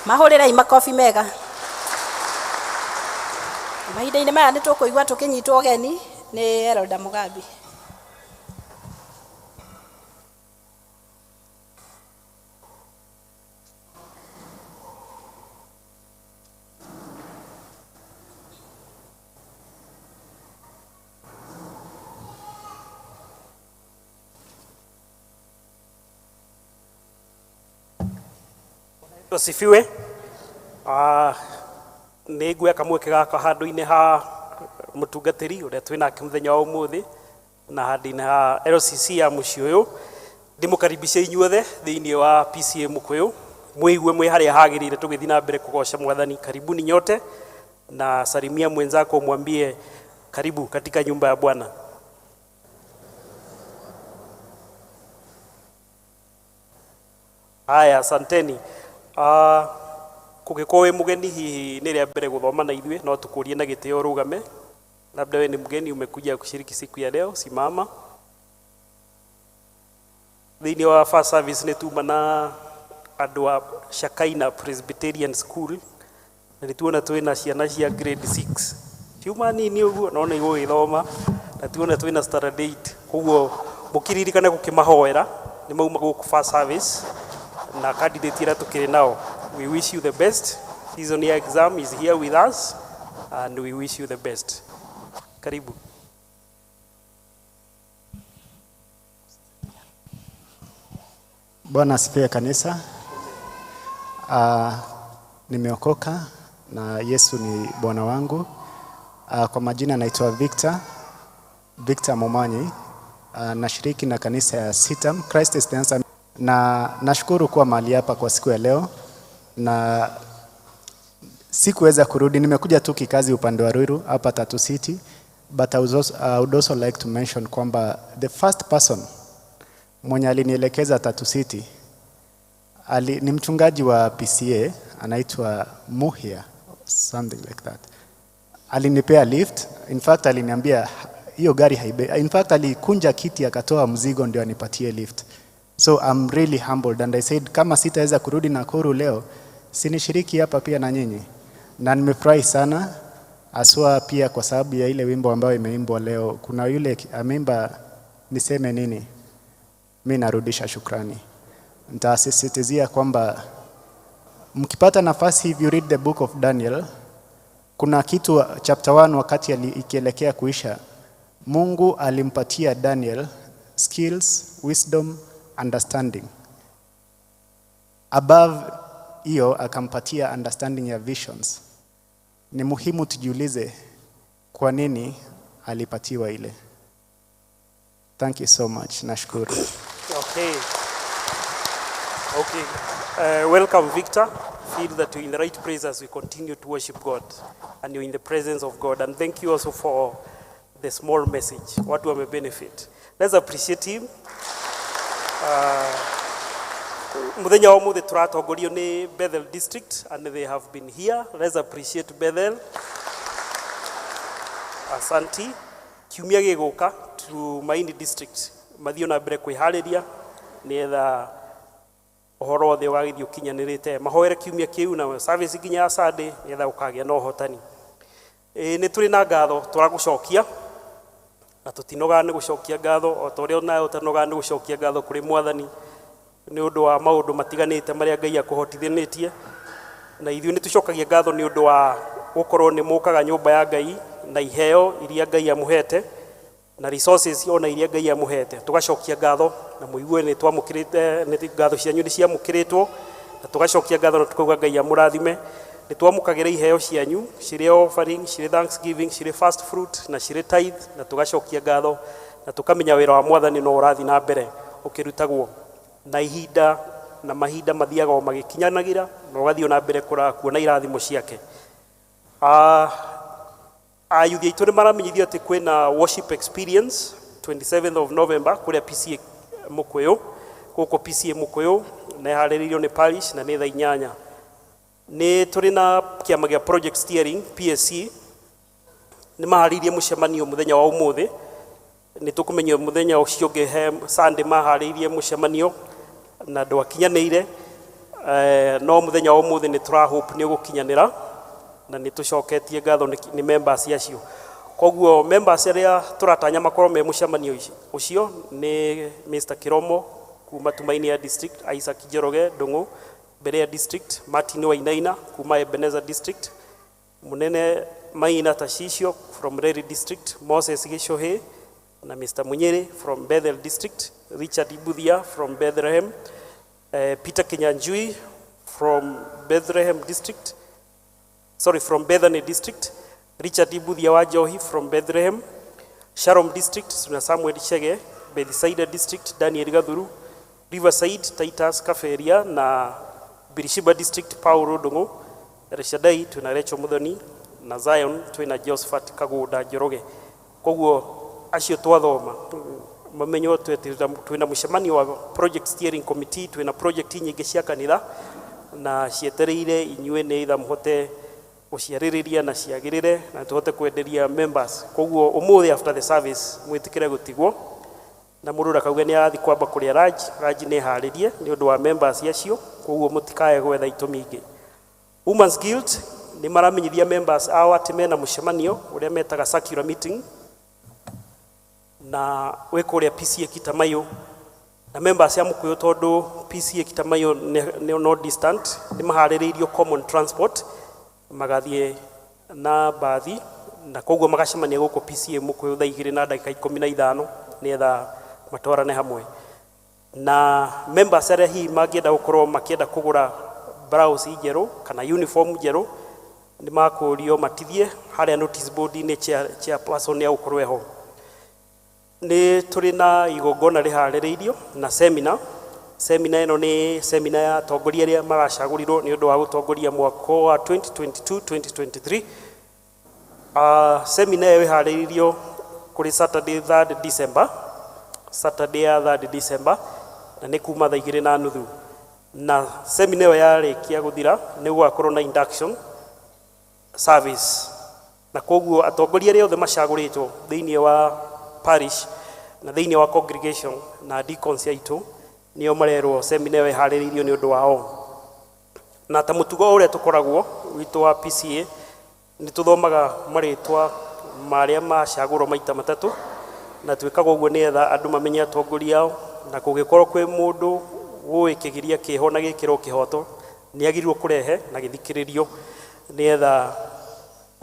mahũrĩrei makobi mega. Mahinda-inĩ maya nĩ tũkũigua tũkĩnyitwo ũgeni nĩ Elda Mugambi. Tusifiwe. Nĩ ngweka kamweke gaka handũ-inĩ ha mũtungatĩri ũrĩa twĩnake mũthenya wa ũmũthĩ na handũ-inĩ ha LCC ya mũciĩ ũyũ. Ndĩmũkaribishe inyuothe thĩinĩ wa PCA Mũkũyũ, mwĩigue mwĩ harĩa hagĩrĩire tũgĩthiĩ na mbere kũgoca Mwathani. Karibuni nyote na salimia mwenzako, mwambie karibu katika nyumba ya Bwana. Haya, asanteni. Kũgĩkorwo wĩ mũgeni hihi nĩ rĩa mbere gũthoma na ithuĩ, no tũkũrie na gĩtĩo rũgame. Labda wewe ni mgeni umekuja kushiriki siku ya leo, simama. Thĩinĩ wa first service nĩ tuma na andũ a Shakaina Presbyterian School, na nĩ tuona twĩna ciana cia grade 6. Tiuma nini ũguo, no nĩ gũgĩthoma, na tuona twĩna standard 8. Koguo mũkiririkane gũkĩmahoera nĩ mauma gũkũ first service na candidate ĩrĩa tũkĩrĩ nao. We wish you the best. Season year exam is here with us and we wish you the best. Karibu. Bwana asifiwe kanisa. Nimeokoka na Yesu ni Bwana wangu. Kwa majina naitwa Victor Momanyi. Nashiriki na kanisa ya Sitam, Christ is the Answer. Na nashukuru kuwa mahali hapa kwa siku ya leo. Na sikuweza kurudi, nimekuja tu kikazi upande wa Ruiru hapa Tatu City, but I would also like to mention kwamba the first person mwenye alinielekeza Tatu City ni mchungaji wa PCA anaitwa Muhia, something like that. Alinipea lift, in fact aliniambia hiyo gari haibe, in fact alikunja kiti akatoa mzigo ndio anipatie lift. So I'm really humbled and I said kama sitaweza kurudi Nakuru leo, sinishiriki hapa pia na nyinyi. Na nimefurahi sana aswa pia kwa sababu ya ile wimbo ambao imeimbwa leo. Kuna yule ameimba niseme nini? Mimi narudisha shukrani. Nitasisitizia kwamba mkipata nafasi, if you read the book of Daniel, kuna kitu chapter 1 wakati ikielekea kuisha, Mungu alimpatia Daniel skills, wisdom, understanding. Above hiyo akampatia understanding ya visions. Ni muhimu tujiulize kwa nini alipatiwa ile. Thank you so much. Nashukuru. Okay. Welcome Victor. Feel that you're in the right place as we continue to worship God and you're in the presence of God. And thank you also for the small message. What do we benefit? Let's appreciate him. Muthenya wa mũthĩ tũratongorio nĩ Bethel District and they have been here. Let's appreciate Bethel. Asanti. Kiumia gĩgũka to Maini District mathiĩ na mbere kwĩharĩria nĩgetha ũhoro wothe wagĩthiĩ ũkinyanĩrĩte. Mahoere kiumia kĩu na service nginya ya Sunday nĩgetha gũkagĩa na ũhotani. Nĩ tũrĩ na ngatho tũragũcokia na tũtinoga nĩ gũcokia ngatho o ta ũrĩa nayo ũtanoga nĩ gũcokia ngatho kũrĩ Mwathani nĩ ũndũ wa maũndũ matiganĩte marĩa Ngai akũhotithĩtie, na ithuĩ nĩ tũcokagia ngatho nĩ ũndũ wa gũkorwo nĩ mũkaga nyũmba ya Ngai na iheo iria Ngai amũhete na resources ona iria Ngai amũhete. Tũgacokia ngatho na mũigue nĩ twamũkĩrĩte, nĩ ngatho cianyu nĩ ciamũkĩrĩtwo na tũgacokia ngatho na tũkauga Ngai amũrathime. Nĩ twamũkagĩra iheo cianyu cirĩ offering, cirĩ thanksgiving, cirĩ first fruit na cirĩ tithe, na tũgacokia ngatho na tũkamenya wĩra wa Mwathani no ũrathi na mbere ũkĩrutagwo na ihinda na mahinda mathiaga o magĩkinyanagĩra na ũgathiĩ na mbere kuona irathimo ciake. Ayuthi aitũ nĩ maramenyithio atĩ kwĩna worship experience 27th of November kũrĩa PCA Mũkũyũ, gũkũ PCA Mũkũyũ na ĩharĩrĩirio nĩ parish na nĩ thaa 8. Nĩ tũrĩ na kĩama gĩa project steering PSC nĩ maharĩirie mũcemanio mũthenya wa ũmũthĩ. Nĩ tũkũmenya mũthenya ũcio ũngĩ he Sunday maharĩirie mũcemanio na andũ akinyanĩire no muthenya wa umuthi ni tura hope ni ugukinyanira na ni tucoketie ngatho ni members acio. Koguo members aria turatanya makorwo me mucemanio ucio ni Mr. Kiromo kuma Tumainia district, Isaac Jeroge Ndungu Berea district, Martin Wainaina kuma Ebenezer district, Munene Maina Tashisho from Reri district, Moses Gishohe na Mr. Munyere from Bethel district, Richard Ibuthia from Bethlehem, Peter Kinyanjui from Bethlehem district, from Bethany district, Richard Ibuthia Wajohi from Bethlehem, Sharon district, Suna Samuel Chege, Bethsaida district, Daniel Gadhuru, Riverside, Titus Kaferia na Birishiba district, Paulo Ndungu, Reshadai tuna Recho Muthoni na Zion twina Josephat Kaguda Njoroge. Koguo acio twathoma mamenyo twina mucemanio wa project steering committee, twina project nyingi cia kanitha na cietereire inyue ni itha muhote guciaririria na ciagirire na tuhote kwenderia members. Koguo umuthi after the service mwitikire gutigwo na murura kauga ni arathi kwamba kuria raji ni haririe ni undu wa members acio. Koguo mutikae gwetha itumi ingi. Women's Guild ni maramenyithia members ao ati mena mucemanio uria metaga circular meeting na wekuria PCA Kitamayo na members ya mukuyu tondu PCA Kitamayo no distant ni mahaririirio common transport magathie na bathi na koguo magacemania guko PCA mukuyu thaa 2 na dakika 15 nietha matwarane hamwe na members aria hi magienda gukorwo makienda kugura blouse njeru kana uniform njeru ni makurio matithie haria notice board ni chairperson ya gukorwo ho. Ni turi na igongona rihaririirio na seminar ino ni seminar ya atongoria aria magacagurirwo ni undu wa gutongoria mwaka wa 2022-2023. Seminar ĩyo ĩharĩrĩirio kuri Saturday 3rd December, Saturday ya 3rd December na ni kuma thaa 2:30 na seminar ĩyo yarĩkia guthira ni gwakorwo na induction service na koguo atongoria aria othe macaguritwo thiini wa parish na thiini wa congregation na deacons aitu nio marerwo seminar ĩyo ĩharĩrĩirio ni undu wao na ta mutugo uria tukoragwo witu wa PCA ni tuthomaga maritwa maria macagurwo maita matatu na twikaga uguo nietha andu mamenye atongoria ao na kugikorwo kwi mundu wikigiria kiho na gikiro kihoto ni agirirwo kurehe na githikiririo nietha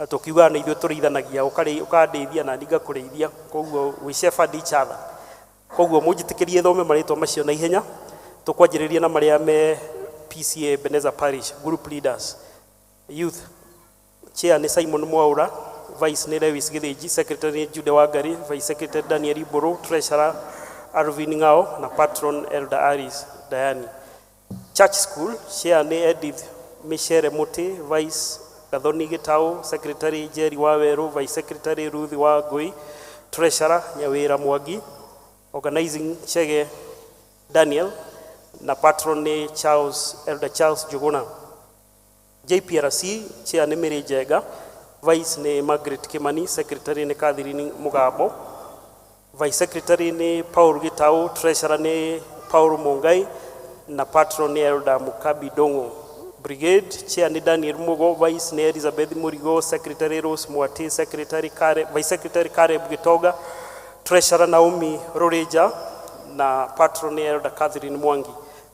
tukiuga na ithuĩ tũrĩithanagia ũkandeithia na ndinga kũrĩithia. Koguo we shepherd each other. Koguo mũnjĩtĩkĩrie thome marĩtwa macio na ihenya tũkwanjĩrĩria na marĩa me PCA Ebenezer Parish group leaders. Youth chair ni Simon Mwaura, vice ni Lewis Githĩnji, secretary Jude Wangari, vice secretary Daniel Iboro, treasurer Alvin Ngao na patron Elder Aris Dayani. Church school chair ni Edith Michere Muti, vice Gathoni Gitau, secretary Jerry Waweru, vice secretary Ruth Wangui, treasurer Nyawira Mwangi, organizing Chege Daniel na patron ni Elder Charles Juguna. JPRC chair ni Mary Jega, vice ni Margaret Kimani, secretary ni Catherine Mugabo, vice secretary ni Paul Gitau, treasurer ni Paul Mongai na patron ni Elder Mukabi Dongo. Brigade chair ni Daniel Mugo, vice ni Elizabeth Murigo, secretary Rose Mwati, vice secretary Kare Gitoga, treasurer Naomi Roreja na patron ni Elder Catherine Mwangi.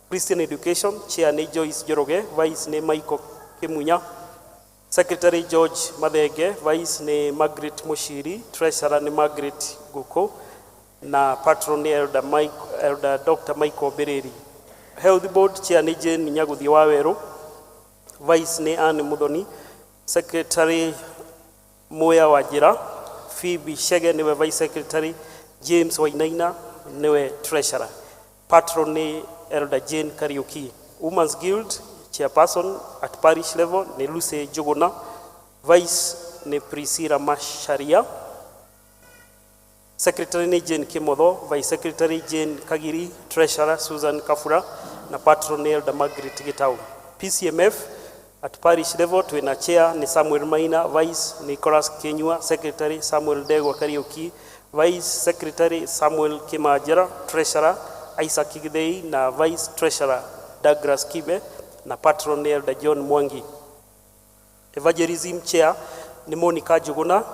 Christian education chair ni Joyce Joroge, vice ni Michael Kimunya, secretary George Madege, vice ni Margaret Mushiri, treasurer ni Margaret Guko na patron ni Elder Dr. Michael Bereri. Health board chair ni Jane Nyaguthi Waweru, vice ni Anne Muthoni, secretary Moya Wajira, Phoebe Shege niwe vice secretary, James Wainaina niwe treasurer, patron ni Elder Jane Kariuki. Women's Guild chairperson at parish level ni Lucy Juguna, vice ni Priscilla Masharia, secretary ni Jane Kimotho, vice secretary Jane Kagiri, treasurer Susan Kafura na patron ni Elder Margaret Gitau. PCMF at parish level twina chair ni Samuel Maina, vice Nicholas Kenyua, secretary Samuel Degwa Kariuki, vice secretary Samuel Kimajera, treasurer Isaac Githei na vice treasurer Douglas Kibe na patron nĩ Elder John Mwangi. Evangelism chair nĩ Monica Njuguna,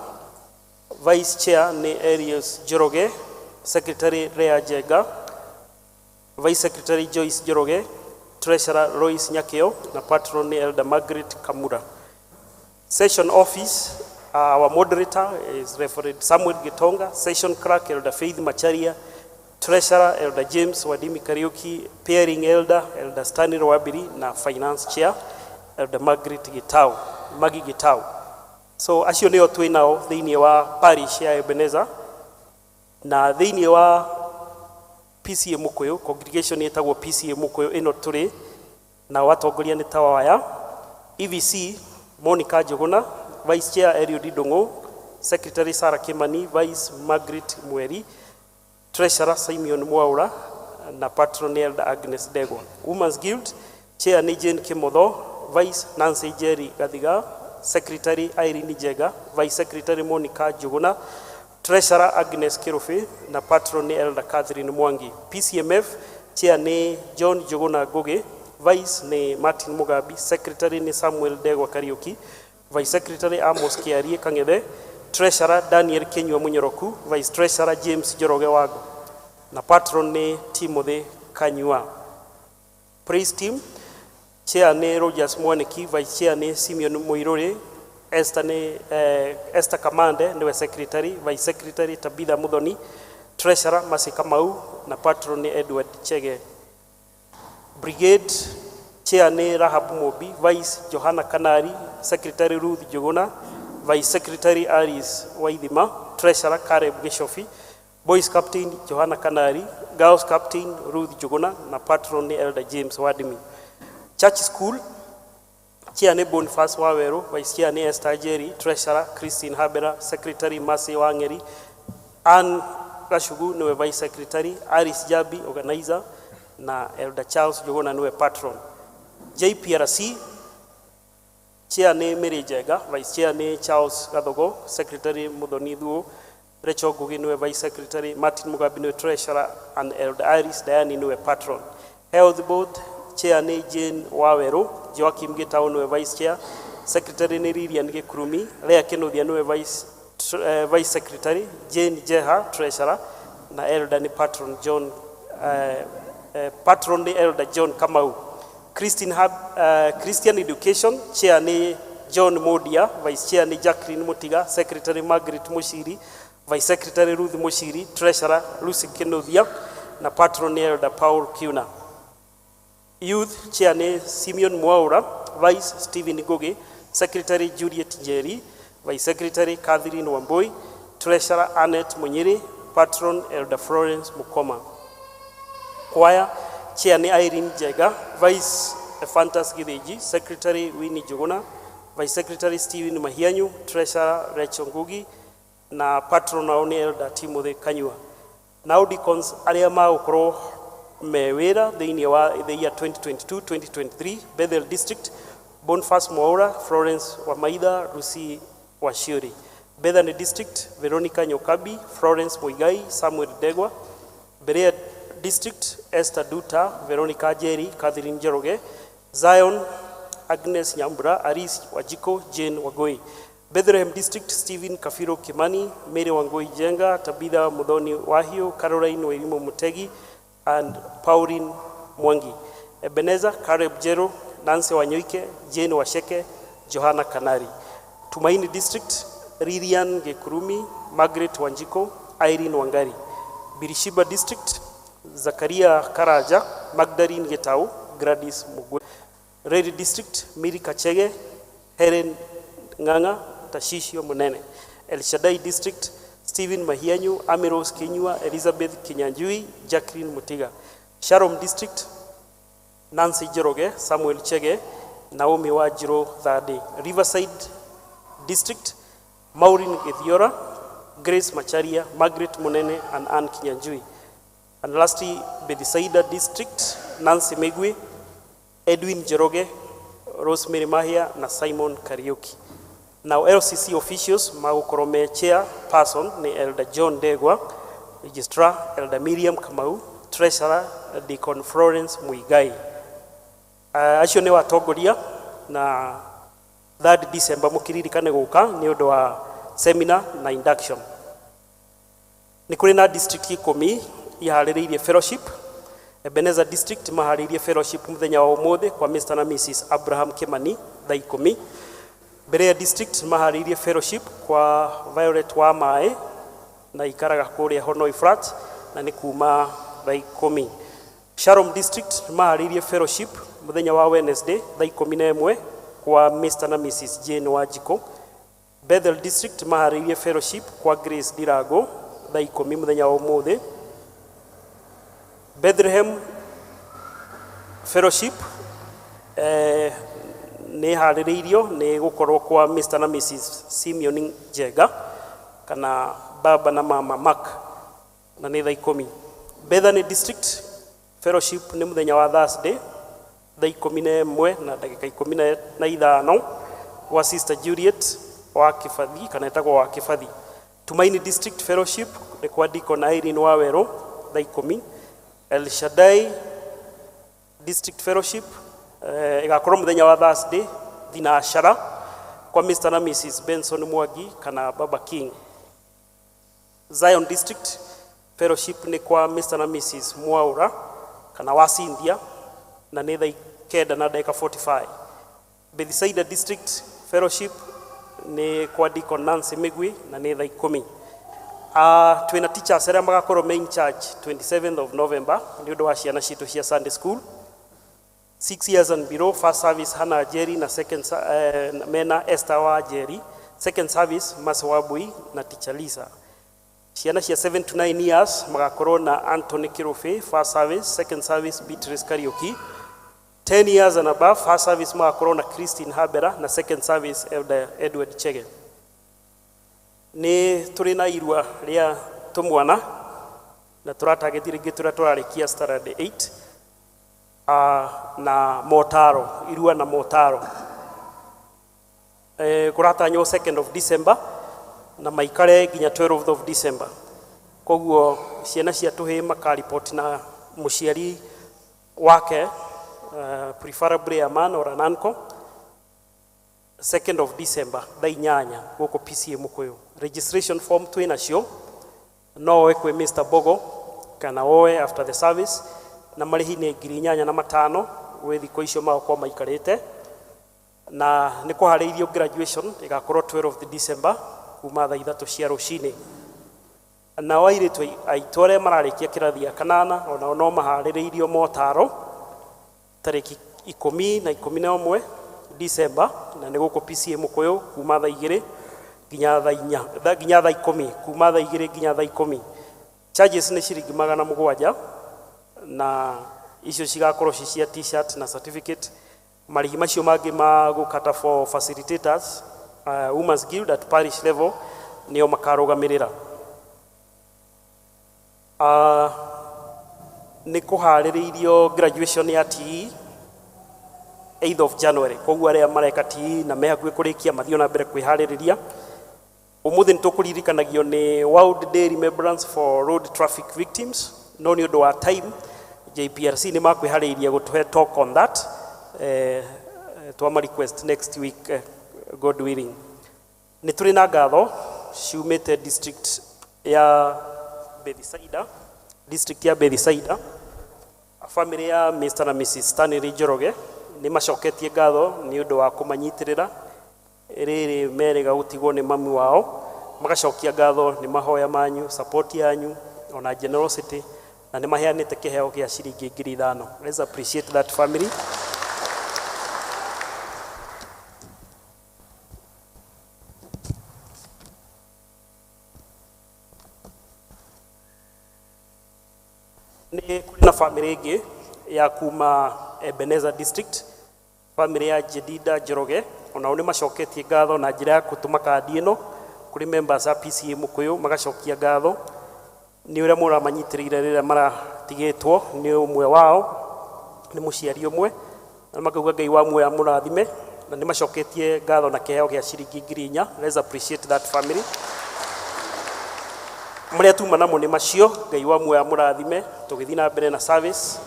vice chair nĩ Elias Njoroge, secretary Rea Jenga, vice secretary Joyce Njoroge, treasurer Lois Nyakeo na patron nĩ Elder Margaret Kamura. Session office, our moderator is Reverend Samuel Gitonga, session clerk Elder Faith Macharia, treasurer Elder James Wadimi Kariuki, pairing elder Elder Stanley Wabiri na finance chair Elder Margaret Magi Gitau. So acio nĩo twĩ nao thĩinĩ wa parish ya Ebenezer, na thĩinĩ wa PCA Mukuyu, congregation ĩtagwo PCA Mukuyu ĩno tũrĩ na watongoria nĩ ta waya: EVC Monica Njuguna, vice chair Eliud Ndung'u, secretary Sarah Kimani, vice Margaret Mweri, treasurer Simeon Mwaura na patron Elder Agnes Degwa. Women's Guild chair ni Jane Kimotho, vice Nancy Jerry Gathiga, secretary Irene Jega, vice secretary Monica Njuguna, treasurer Agnes Kirufi na patron Elder Catherine Mwangi. PCMF chair ni John Njuguna Ngugi, vice ni Martin Mugabi, secretary ni Samuel Degwa Kariuki, vice secretary Amos Kiarie Kang'ethe, treasurer Daniel Kenywa Munyoroku, vice treasurer James Njoroge Wago na patron ni Timothy Kanyua. Praise team chair ni Rogers Mwaniki, vice chair ni Simeon Muiruri, Esther Kamande niwe secretary, vice secretary Tabitha Muthoni, treasurer Masi Kamau na patron ni Edward Chege. Brigade chair ni Rahab Mobi, vice Johanna Kanari, secretary Ruth Njuguna, vice secretary Alice Waithima, treasurer Caleb Gishofi, boys captain Johanna Kanari, girls captain Ruth Njuguna na patron ni Elder James Wadimi. Church school chair ni Boniface Waweru, vice chair ni Esther Jerry, treasurer Christine Habera, secretary Masi Wangeri, Ann Gashugu niwe vice secretary, Aris Jabi organizer na Elder Charles Njuguna niwe patron. JPRC chair ni Mary Jega, vice chair ni Charles Gathogo, secretary Muthoni Thuo, Rachel Ngugi niwe vice secretary, Martin Mugabi niwe treasurer and Elder Iris Diani niwe patron. Health board chair ni Jane Waweru, Joakim Gitau niwe vice chair, secretary ni Lilian Gikurumi, Lea Kinuthia niwe vice secretary, Jane Jeha treasurer na Elder ni patron John patron ni Elder John Kamau. Christian education chair ni John Modia, vice chair ni Jacqueline Mutiga, secretary Margaret Mushiri, vice secretary Ruth Mushiri, treasurer Lucy Kinuthia na patron ni Elder Paul Kiuna. Youth chair ni Simeon Mwaura, vice Stephen Ngugi, secretary Juliet Njeri, vice secretary Catherine Wambui, treasurer Annette Munyiri, patron Elder Florence Mukoma. Choir chair ni Irene Jega, vice Fantas Gideji, secretary Winnie Njuguna, vice secretary Stephen Mahianyu, treasurer Rachel Ngugi na patron nao ni Elder Timothy Kanyua. Now deacons aria magũkorwo me wĩra thĩinĩ wa the year 2022-2023 Bethel district: Boniface Mwaura, Florence Wamaitha, Lucy Washiuri. Bethany district: Veronica Nyokabi, Florence Muigai, Samuel Degwa. Berea district: Esther Duta, Veronica Jerry, Catherine Njoroge. Zion: Agnes Nyambura, Aris Wajiko, Jane Wagoi. Bethlehem district: Stephen Kafiro Kimani, Mary Wangoi Jenga, Tabitha Muthoni Wahio, Caroline Wairimo Mutegi and Pauline Mwangi. Ebenezer: Caleb Jero, Nancy Wanyoike, Jane Washeke, Johanna Kanari. Tumaini district: Lilian Gekurumi, Margaret Wanjiko, Irene Wangari. Birishiba district: Zakaria Karaja, Magdalene Getau, Gladys Mugwe. Redi district: Miri Kachege, Helen Nganga, Tashishio Munene. El Shaddai district: Stephen Mahianyu, Amiros Kinyua, Elizabeth Kinyanjui, Jacqueline Mutiga. Sharom district: Nancy Jeroge, Samuel Chege, Naomi Wajiro Thade. Riverside district: Maureen Gethiora, Grace Macharia, Margaret Munene and Ann Kinyanjui. And lastly, Bethsaida district: Nancy Megwe, Edwin Jeroge, Rosemary Mahia na Simon Kariuki. Now LCC officials magũkorwo chair person ni Elder John Degwa, registrar Elder Miriam Kamau, treasurer Deacon Florence Muigai. Acio nĩ watongoria na 3 December mũkiririkane gũka nĩ ũndũ wa seminar na induction. Nĩ kũrĩ na district 10 iharĩrĩirie fellowship. Ebenezer district maharĩirie fellowship mũthenya wa ũmũthĩ kwa Mr. na Mrs. Abraham Kimani thaa 10. Berea district maharĩirie fellowship kwa Violet wa Mae na ikaraga kũrĩa Honoi Flat na nĩ kuma thaa 10. Shalom district maharĩirie fellowship mũthenya wa Wednesday thaa 11 kwa Mr. na Mrs. Jane Wajiko. Bethel district maharĩirie fellowship kwa Grace Dirago thaa 10 mũthenya wa ũmũthĩ. Bethlehem fellowship nĩ harĩrĩirio nĩ gũkorwo kwa Mr. na Mrs. Simeon Jega kana baba na mama Mark na nĩ thaa 10. Bethany district fellowship nĩ mũthenya wa Thursday thaa 11 na ndagĩka 15 wa Sister Juliet wa Kibathi kana etagwo wa Kibathi. Tumaini district fellowship nĩ kwa Deacon Irene wa Wero thaa 10. El Shaddai district fellowship igakorwo mũthenya wa Thursday thinacara kwa Mr. na Mrs. Benson Mwangi kana Baba King. Zion district fellowship nĩ kwa Mr. na Mrs. Mwaura kana Wasindia na nĩ thaa 9 na dakika 45. Bethsaida district fellowship nĩ kwa Deacon Nancy Migwi na nĩ thaa 10. Twina teachers arĩa magakorwo main charge 27th of November nĩ ũndũ wa ciana citũ cia Sunday school 6 years and below. First service Hannah Jerry na second Mena Esther wa Jerry. Second service Maswabui na Teacher Lisa. Ciana cia 7 to 9 years magakorwo na Anthony Kirofe. First service. Second service Beatrice Karaoke. 10 years and above first service magakorwo na Christine Habera na second service Elder Edward Chege. Nĩ tũrĩ na irua rĩa tũmwana na tũratagĩthia rĩngĩ tũrĩa tũrarĩkia standard 8 na motaro irua na motaro kũratanywo 2nd of December na maikare nginya 12th of December. Koguo ciana cia tũhĩ makaripoti na mũciari wake preferably a man or an uncle 2nd of December thaa 8 gũkũ PCA Mũkũyũ. Registration form twĩ nacio no oe kwĩ Mr. Bogo kana oe after the service na marĩhi nĩ 8,500 gwĩ thikũ icio magakorwo maikarĩte na nĩ kũharĩirio graduation ĩgakorwo 12th December kuma thaa 3 cia rũcinĩ. Nao airĩtu aitũ arĩa mararĩkia kĩrathi gĩa 8 onao no maharĩrĩirio motaro tarĩki 10 na 11 December na nĩ gũkũ PCA Mũkũyũ kuma thaa 2 nginya thaa 4 nginya thaa 10 kuma thaa 2 nginya thaa 10. Charges nĩ ciringi 700 na icio cigakorwo cia t-shirt na certificate. Marĩhi macio mangĩ ma gũkata for facilitators Women's Guild at parish level nĩo makarũgamĩrĩra. Nĩ kũharĩrĩirio graduation ya TE 8th of January. Koguo arĩa mareka TE na mehakuhĩ kũrĩkia mathiĩ na mbere kwĩharĩrĩria. Ũmũthĩ nĩ tũkũririkanagio nĩ World Day Remembrance for Road Traffic Victims. No nĩ ũndũ wa time JPRC nĩ makwĩharĩirie gũtũhe talk on that. Twama request next week God willing. Nĩ tũrĩ na ngatho ciumĩte district ya Bethsaida, district ya Bethsaida. Family ya Mr. na Mrs. Stanley Njoroge nĩ macoketie ngatho nĩ ũndũ wa kũmanyitĩrĩra rĩrĩ merĩga gũtigwo nĩ mami wao. Magacokia ngatho nĩ mahoya manyu, support yanyu ona generosity na nĩ maheanĩte kĩheo gĩa ciringi 5,000. Let's appreciate that family. Nĩ kũrĩ na family ĩngĩ ya kuma Ebenezer district, family ya Jedida Njoroge onao nĩ macoketie ngatho na njĩra ya gũtũma kandi ĩno kũrĩ members a PCA Mũkũyũ. Magacokia ngatho nĩ ũrĩa mũramanyitĩrĩire rĩrĩa maratigĩtwo nĩ ũmwe wao nĩ mũciari ũmwe na makauga Ngai wa muoya mũrathime na nĩ macoketie ngatho na kĩheo gĩa ciringi 4,000. Let's appreciate that family. Marĩa tuma namo nĩ macio. Ngai wa muoya mũrathime. Tũgĩthiĩ na mbere na service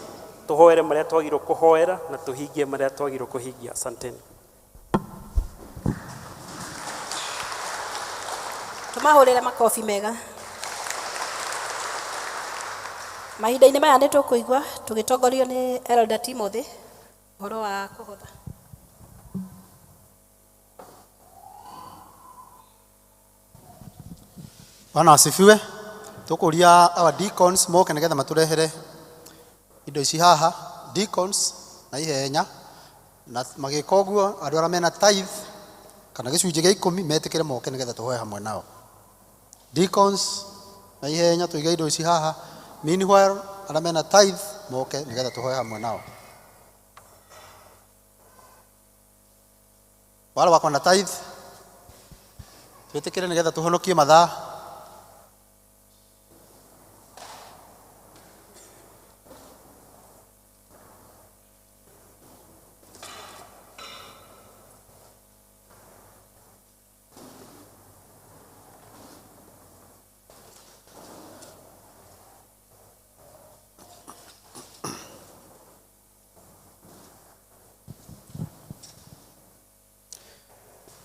tuhoere maria twagirwo kuhoera na tuhingie maria twagirwo kuhingia. Asanteni. Tumahurire makofi mega. Mahinda-inĩ maya nĩ tũkũigua tũgĩtongorio nĩ Elder Timothy ũhoro wa kũhotha. Bwana asifiwe. Tukuria our deacons moke nigetha maturehere indo ici haha. Deacons na ihenya na magika ũguo andũ arĩa mena tithe kana gĩcunjĩ gĩa 10 metĩkĩre moke nigetha tũhoe hamwe nao. Deacons na ihenya tuiga indo ici haha. Meanwhile arĩa mena tithe moke nigetha tũhoe hamwe nao. Wale wako na tithe twĩtĩkĩre nigetha tũhonokie mathaa.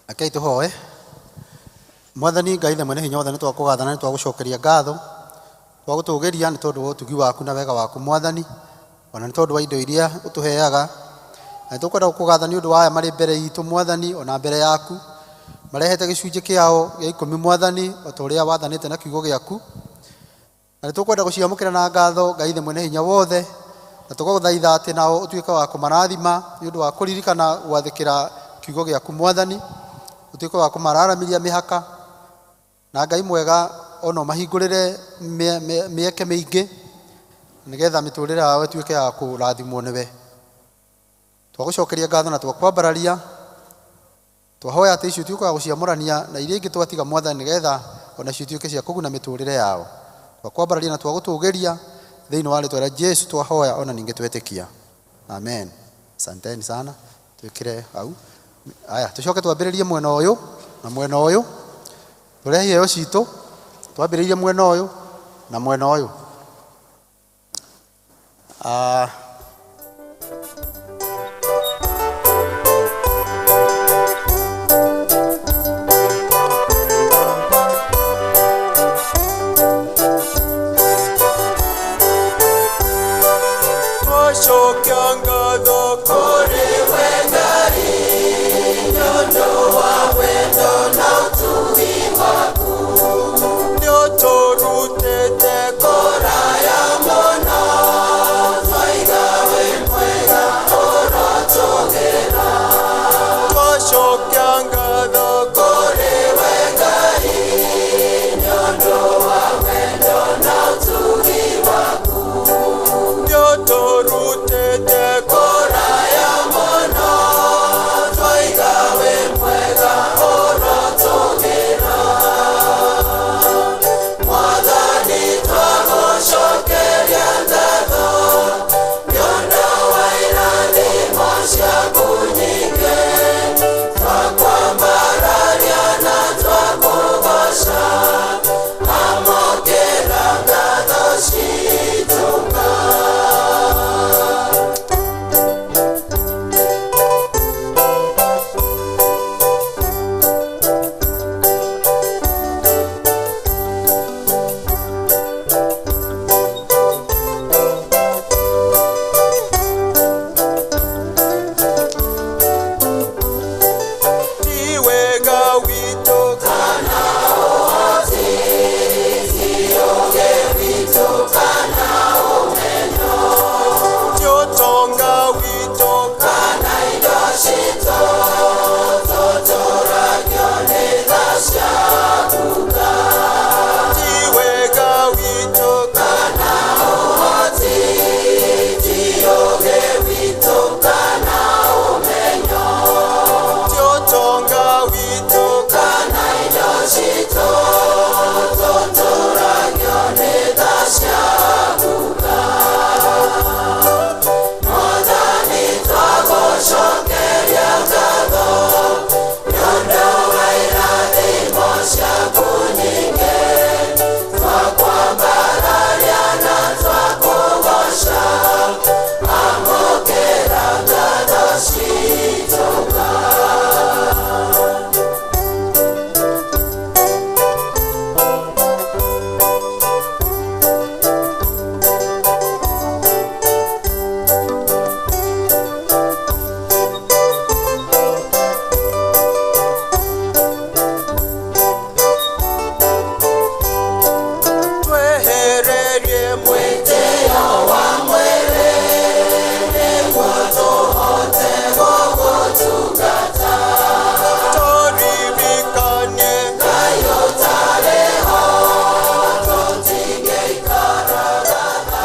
Akei tuhoe. Mwathani Ngai mwene hinya wothe nĩ twakũgathana nĩ twagũcokeria ngatho twagũtũũgĩria nĩ tondũ wa ũtugi waku na wega waku Mwathani, ona nĩ tondũ wa indo iria ũtũheaga, na tũkwenda gũkũgatha nĩ ũndũ wa aya marĩ mbere itũ Mwathani, ona mbere yaku marehete gĩcunjĩ kĩao gĩa 10 Mwathani, o ta ũrĩa wathanĩte na kiugo gĩaku, na nĩ tũkwenda gũciamũkĩra na ngatho Ngai mwene hinya wothe, na tũgagũthaitha atĩ nao ũtuĩke wa kũmarathima nĩ ũndũ wa kũririkana gwathĩkĩra kiugo gĩaku Mwathani, utuĩke wa kũmararamiria mĩhaka, na Ngai mwega ona mahingũrĩre mĩeke mĩingĩ nigetha mĩtũrĩre yao ĩtuĩke ya kũrathimwo nĩwe. Twagũcokeria ngatho na twakwambararia, twahoya atĩ icio tuĩke wa gũciamũrania na iria ingĩ twatiga Mwathani nigetha ona cio ituĩke cia kũguna mĩtũrĩre yao. Twakwambararia na twagũtũũgĩria thĩinĩ wa rĩĩtwa rĩa Jesu twahoya ona ningĩ twetĩkia. Amen. Asanteni sana. Twĩkĩre hau. Aya, tucoke twambĩrĩrie mwena ũyũ na mwena ũyũ. Tũrehe iheo citũ, twambĩrĩrie mwena ũyũ na mwena ũyũ. Twacokia ngatho kũrĩ we Ngai, nĩ ũndũ wa wendo na ũtugi waku. Nĩ ũtũrutĩte kũraya mũno, twaiga wĩ mwega ũrotũgĩra. Twacokia ngatho kũrĩ we Ngai, nĩ ũndũ wa wendo na ũtugi waku. Nĩ ũtũrutĩte kũraya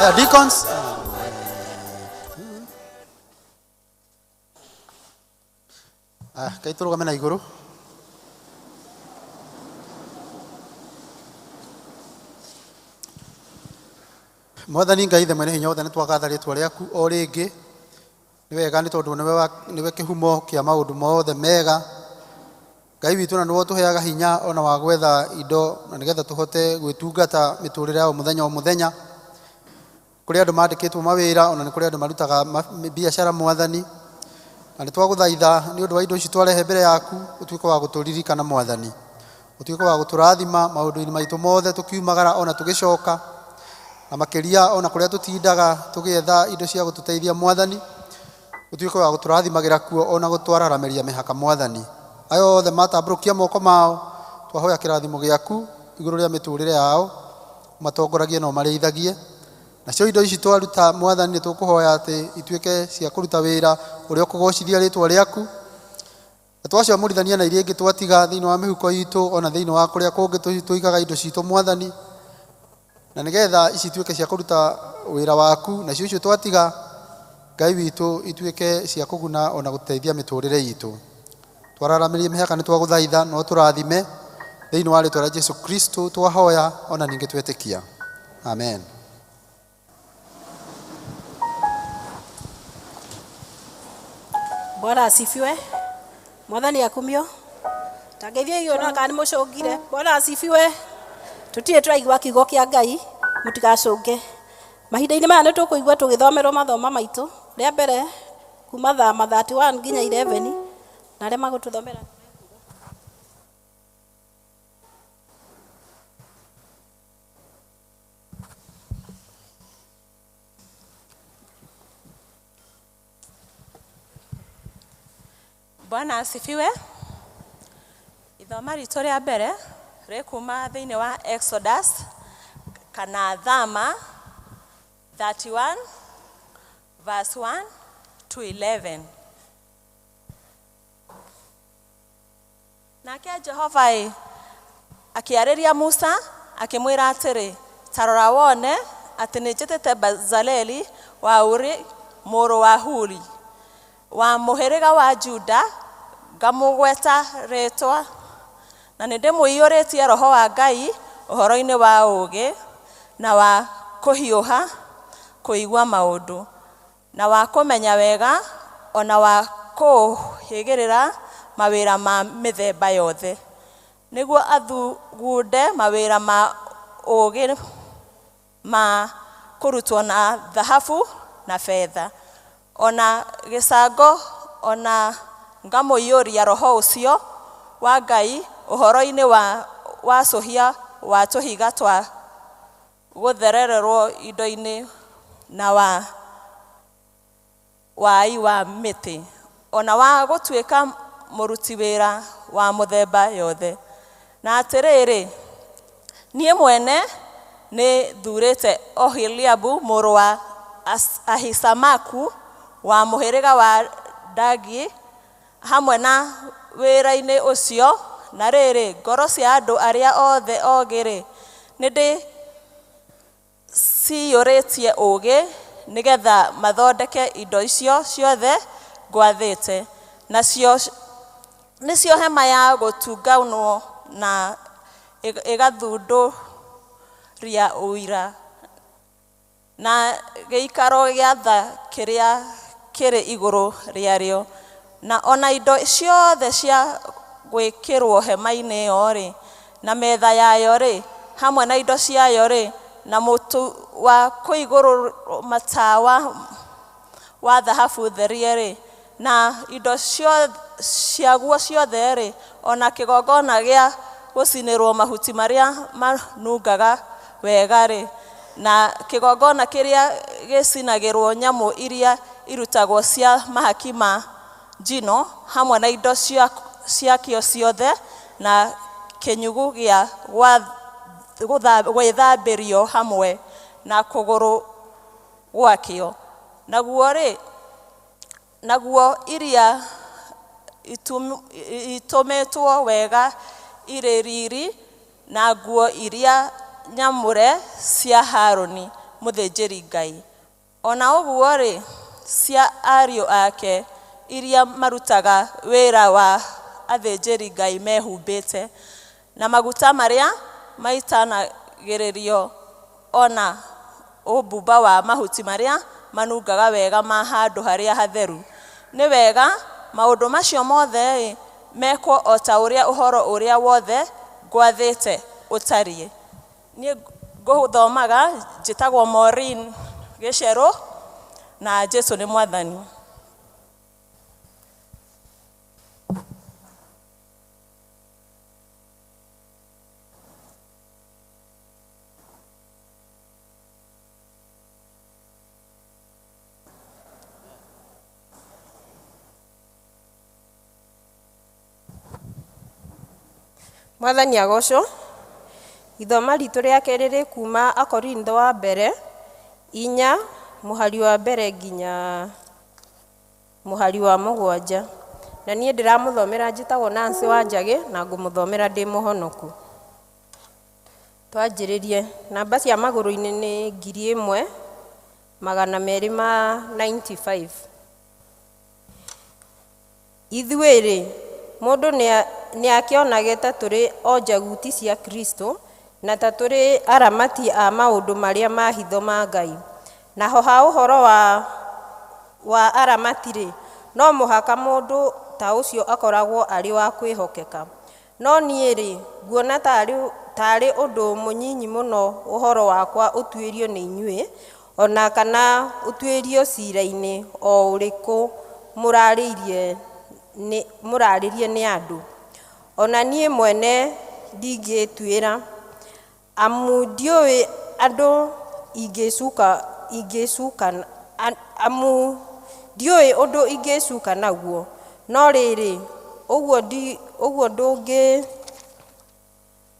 Deacons. Kai tũrũgame na igũrũ. Mwathani Ngai ithe mwene hinya wothe nĩ twagatha rĩĩtwa rĩaku o rĩngĩ. Nĩ wega nĩ tondũ nĩwe kĩhumo kĩa maũndũ mothe mega. Ngai witũ na nĩwe ũtũheaga hinya ona wa gwetha indo na nĩgetha tũhote gwĩtungata mĩtũrĩre ya o mũthenya. Kũrĩ andũ mandĩkĩtwo mawĩra ona nĩ kũrĩ andũ marutaga biacara Mwathani. Na nĩ twagũthaitha nĩ ũndũ wa indo ici twarehe mbere yaku ũtuĩke wa gũtũririkana Mwathani. Ũtuĩke wa gũtũrathima maũndũ-inĩ maitũ mothe tũkiumagara ona tũgĩcoka. Na makĩria ona kũrĩa tũtindaga tũgĩetha indo cia gũtũteithia Mwathani. Ũtuĩke wa gũtũrathimagĩra kuo ona gũtwararameria mĩhaka Mwathani. Ayo othe matambũrũkia moko mao twahoya kĩrathimo gĩaku igũrũ rĩa mĩtũrĩre yao matongoragie na ũmarĩithagie. Nacio indo ici twaruta Mwathani nĩ tũkũhoya atĩ ituĩke cia kũruta wĩra ũrĩa ũkũgocithia rĩĩtwa rĩaku. Na twacamũrithania na iria ingĩ twatiga thĩinĩ wa mĩhuko itũ ona thĩinĩ wa kũrĩa kũngĩ tũigaga indo citũ Mwathani. Na nĩgetha ici ituĩke cia kũruta wĩra waku nacio icio twatiga Ngai witũ ituĩke cia kũguna ona gũteithia mĩtũrĩre itũ. Twararamerie mĩhaka nĩ twagũthaitha no tũrathime thĩinĩ wa rĩĩtwa rĩa Jesũ Kristo twahoya ona ningĩ twetĩkia. Amen. Bwana asifiwe. Mwathani akumio. Tangeithia hiyo na kani mũcũngire. Bwana asifiwe. Tutirĩ tũraigua kiugo kĩa Ngai mũtigacũnge. Mahinda-inĩ maya nĩ tũkũigua tũgĩthomerwo mathoma maitũ. Rĩa mbere kuma Thama 31 nginya 11 na arĩa magũtũthomera. Bwana asifiwe. Ithoma ritũ rĩa mbere rĩkuma thĩinĩ wa Exodus kana Thama 31 verse 1 to 11. Nake Jehova akĩarĩria Musa akĩmwĩra atĩrĩ, ta rora wone atĩ nĩ njĩtĩte Bezaleli wa Uri mũrũ wa Huri wa mũhĩrĩga wa Juda ngamũgweta rĩĩtwa na nĩndĩmũiyũrĩtie Roho wa Ngai ũhoro-inĩ wa ũũgĩ na wa kũhiũha kũigua maũndũ na wa kũmenya wega ona wa kũhĩgĩrĩra mawĩra ma mĩthemba yothe nĩguo athugunde mawĩra ma ũũgĩ ma kũrutwo na thahabu na fedha ona gĩcango ona ngamũiyũria Roho ũcio wa Ngai ũhoro-inĩ wa cũhia wa tũhiga twa gũtherererwo indo-inĩ na wai wa mĩtĩ ona wa gũtuĩka mũruti wĩra wa mũthemba yothe. Na atĩrĩrĩ, niĩ mwene nĩ thurĩte Oholiabu mũrũ wa Ahisamaku wa mũhĩrĩga wa Dagi hamwe na wĩra-inĩ ũcio. Na rĩrĩ, ngoro cia andũ arĩa othe ogĩ-rĩ nĩndĩ ciyũrĩtie ũũgĩ nĩgetha mathondeke indo icio ciothe ngwathĩte. Nacio nĩcio hema ya gũtunganwo na ĩgathundũria ũira na gĩikaro gĩa tha kĩrĩa kĩrĩ igũrũ rĩarĩo na ona indo ciothe cia gwĩkĩrwo hema-inĩ ĩyo-rĩ na metha yayo-rĩ hamwe na indo ciayo-rĩ na mũtu wa kũigũrũ matawa wa thahabu therie-rĩ na indo ciaguo ciothe-rĩ ona kĩgongona gĩa gũcinĩrwo mahuti marĩa manungaga wega-rĩ na kĩgongona kĩrĩa gĩcinagĩrwo nyamũ iria irutagwo cia mahaki ma njino hamwe na indo ciakio ciothe na kĩnyugu gĩa gwĩthambĩrio hamwe na kũgũrũ gwakĩo. Naguo iria itũmĩtwo wega irĩ riri na nguo iria nyamũre cia Harũni mũthĩnjĩri Ngai. Ona ũguo rĩ, cia ariũ ake iria marutaga wĩra wa athĩnjĩri Ngai mehumbĩte na maguta marĩa maitanagĩrĩrio ona ũmbumba wa mahuti marĩa manungaga wega ma handũ harĩa hatheru. Nĩ wega maũndũ macio mothe mekwo o ta ũrĩa ũhoro ũrĩa wothe ngwathĩte ũtariĩ. Niĩ ngũthomaga njĩtagwo Maureen Gĩcerũ na Jesũ nĩ Mwathani. Mwathani agocwo. Ithoma ritũ rĩa kerĩ rĩ kuma Akorintho wa mbere 4 mũhari wa mbere nginya mũhari wa 7. Na niĩ ndĩramũthomera njĩtagwo Nancy wa Njagĩ na ngũmũthomera ndĩ mũhonoku. Twanjĩrĩrie. Namba cia magũrũ-inĩ nĩ 1295. Ithuĩ-rĩ, mũndũ nĩ akĩonage ta tũrĩ onjaguti cia Kristo na ta tũrĩ aramati a maũndũ marĩa ma hitho ma Ngai. Naho ha ũhoro wa aramati-rĩ, no mũhaka mũndũ ta ũcio akoragwo arĩ wa kwĩhokeka. No niĩ-rĩ, nguona tarĩ ũndũ mũnyinyi mũno ũhoro wakwa ũtuĩrio nĩ inyuĩ, ona kana ũtuĩrio cira-inĩ o ũrĩkũ mũrarĩrie nĩ andũ. Ona niĩ mwene ndingĩtuĩra, amu ndiũĩ andũ ndiũĩ ũndũ ingĩcuka naguo. No rĩrĩ, ũguo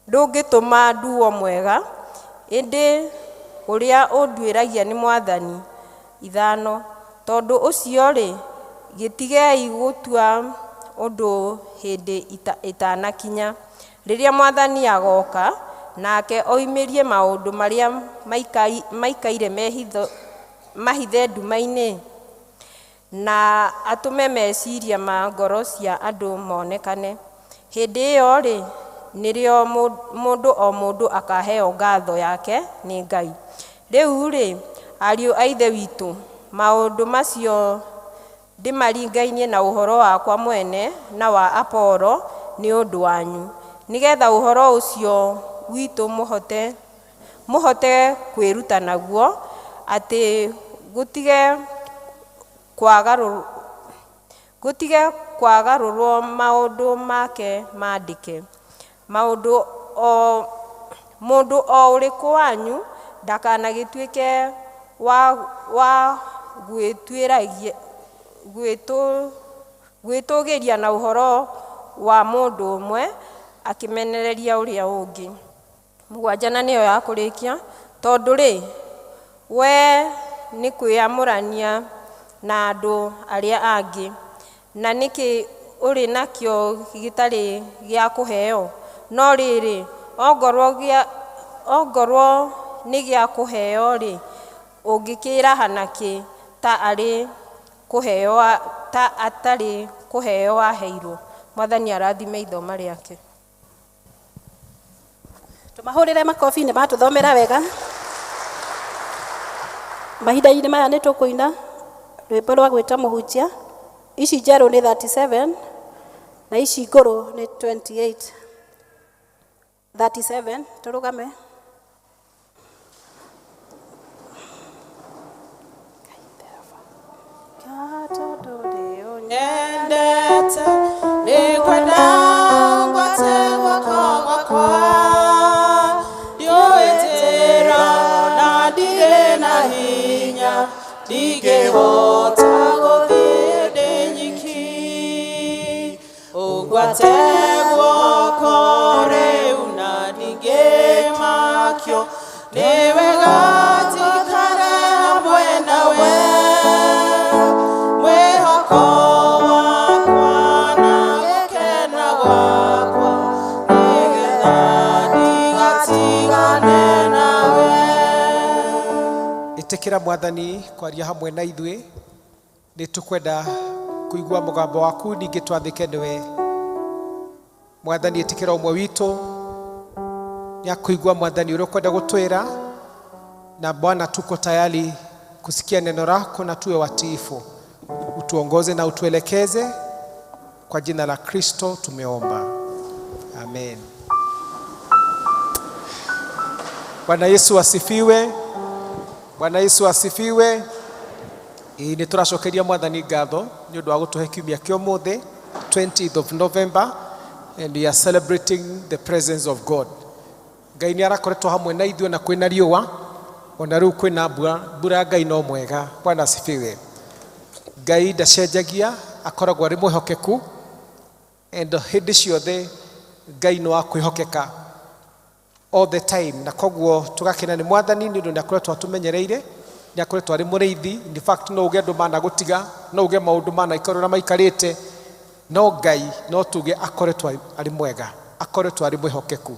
ndũngĩtũma nduo mwega, ĩndĩ ũrĩa ũnduĩragia nĩ Mwathani. 5. Tondũ ũcio-rĩ, gĩtigei gũtua ũndũ hĩndĩ ĩtanakinya, rĩrĩa Mwathani agoka nake oimĩrie maũndũ marĩa maikaire mahithe nduma-inĩ, na atũme meciria ma ngoro cia andũ monekane. Hĩndĩ ĩyo-rĩ, nĩrĩo mũndũ o mũndũ akaheo ngatho yake nĩ Ngai. Rĩu-rĩ, ariũ a Ithe witũ, maũndũ macio ndĩmaringainie na ũhoro wakwa mwene na wa Apolo nĩ ũndũ wanyu, nĩgetha ũhoro ũcio witũ mũhote kwĩruta naguo, atĩ gũtige kwagarũrwo maũndũ make mandĩke. Mũndũ o ũrĩkũ wanyu ndakanagĩtuĩke wa gwĩtũgĩria na ũhoro wa mũndũ ũmwe akĩmenereria ũrĩa ũngĩ. 7 na nĩyo ya kũrĩkia. Tondũ-rĩ, we nĩ kwĩyamũrania na andũ arĩa angĩ, na nĩkĩ ũrĩ nakĩo gĩtarĩ gĩa kũheo? No rĩrĩ, ongorwo nĩ gĩa kũheo-rĩ, ũngĩkĩraha nakĩ ta atarĩ kũheo waheirwo? Mwathani arathime ithoma rĩake. Tumahũrĩre makobi, nĩ matũthomera wega. Mahinda-inĩ maya nĩ tũkũina rwĩmbo rwa gwĩta mũhunjia. Ici njerũ nĩ 37 na ici ngũrũ nĩ 28. 37, tũrũgame. Nyendete nĩkwenda ngwate guoko gwakwa, ndiũĩtĩra na ndirĩ na hinya, ndingĩhota gũthiĩ ndĩ nyiki. Ũngwate guoko rĩu na ndingĩmakio, nĩ wega njikare hamwe nawe. Mwĩhoko wakwa na gĩkeno gwakwa, nĩgetha ndigatigane nawe. itikira mwathani kwaria hamwe na ithuĩ nĩ tũkwenda kuigua mũgambo waku ningĩ twathĩke nĩwe mwathani itikira ũmwe witũ ya kuigua mwathani ũrĩa kwenda gũtwĩra na Bwana tuko tayari kusikia neno lako na tuwe watiifu utuongoze na utuelekeze kwa jina la Kristo tumeomba amen. Bwana Yesu asifiwe. Bwana Yesu asifiwe. Ni turacokeria mwathani ngatho ni undu wa gutuhe kiumia kio muthe 20th of November and we are celebrating the presence of God. Ngai ni arakoretwo hamwe na ithuĩ na kwĩna riũa ona rĩu kwĩna mbura Ngai no mwega. Bwana asifiwe. Ngai ndacenjagia akoragwo arĩ mwĩhokeku and hĩndĩ ciothe Ngai no akwĩhokeka all the time na koguo tugakena ni mwathani ni undu ndakoretwo atumenyereire ni akoretwo ari mũrĩithi. In fact no uge andu mana gutiga no uge maundu mana ikorwo na maikarĩte no Ngai no tuge akoretwo ari mwega akoretwo ari mwĩhokeku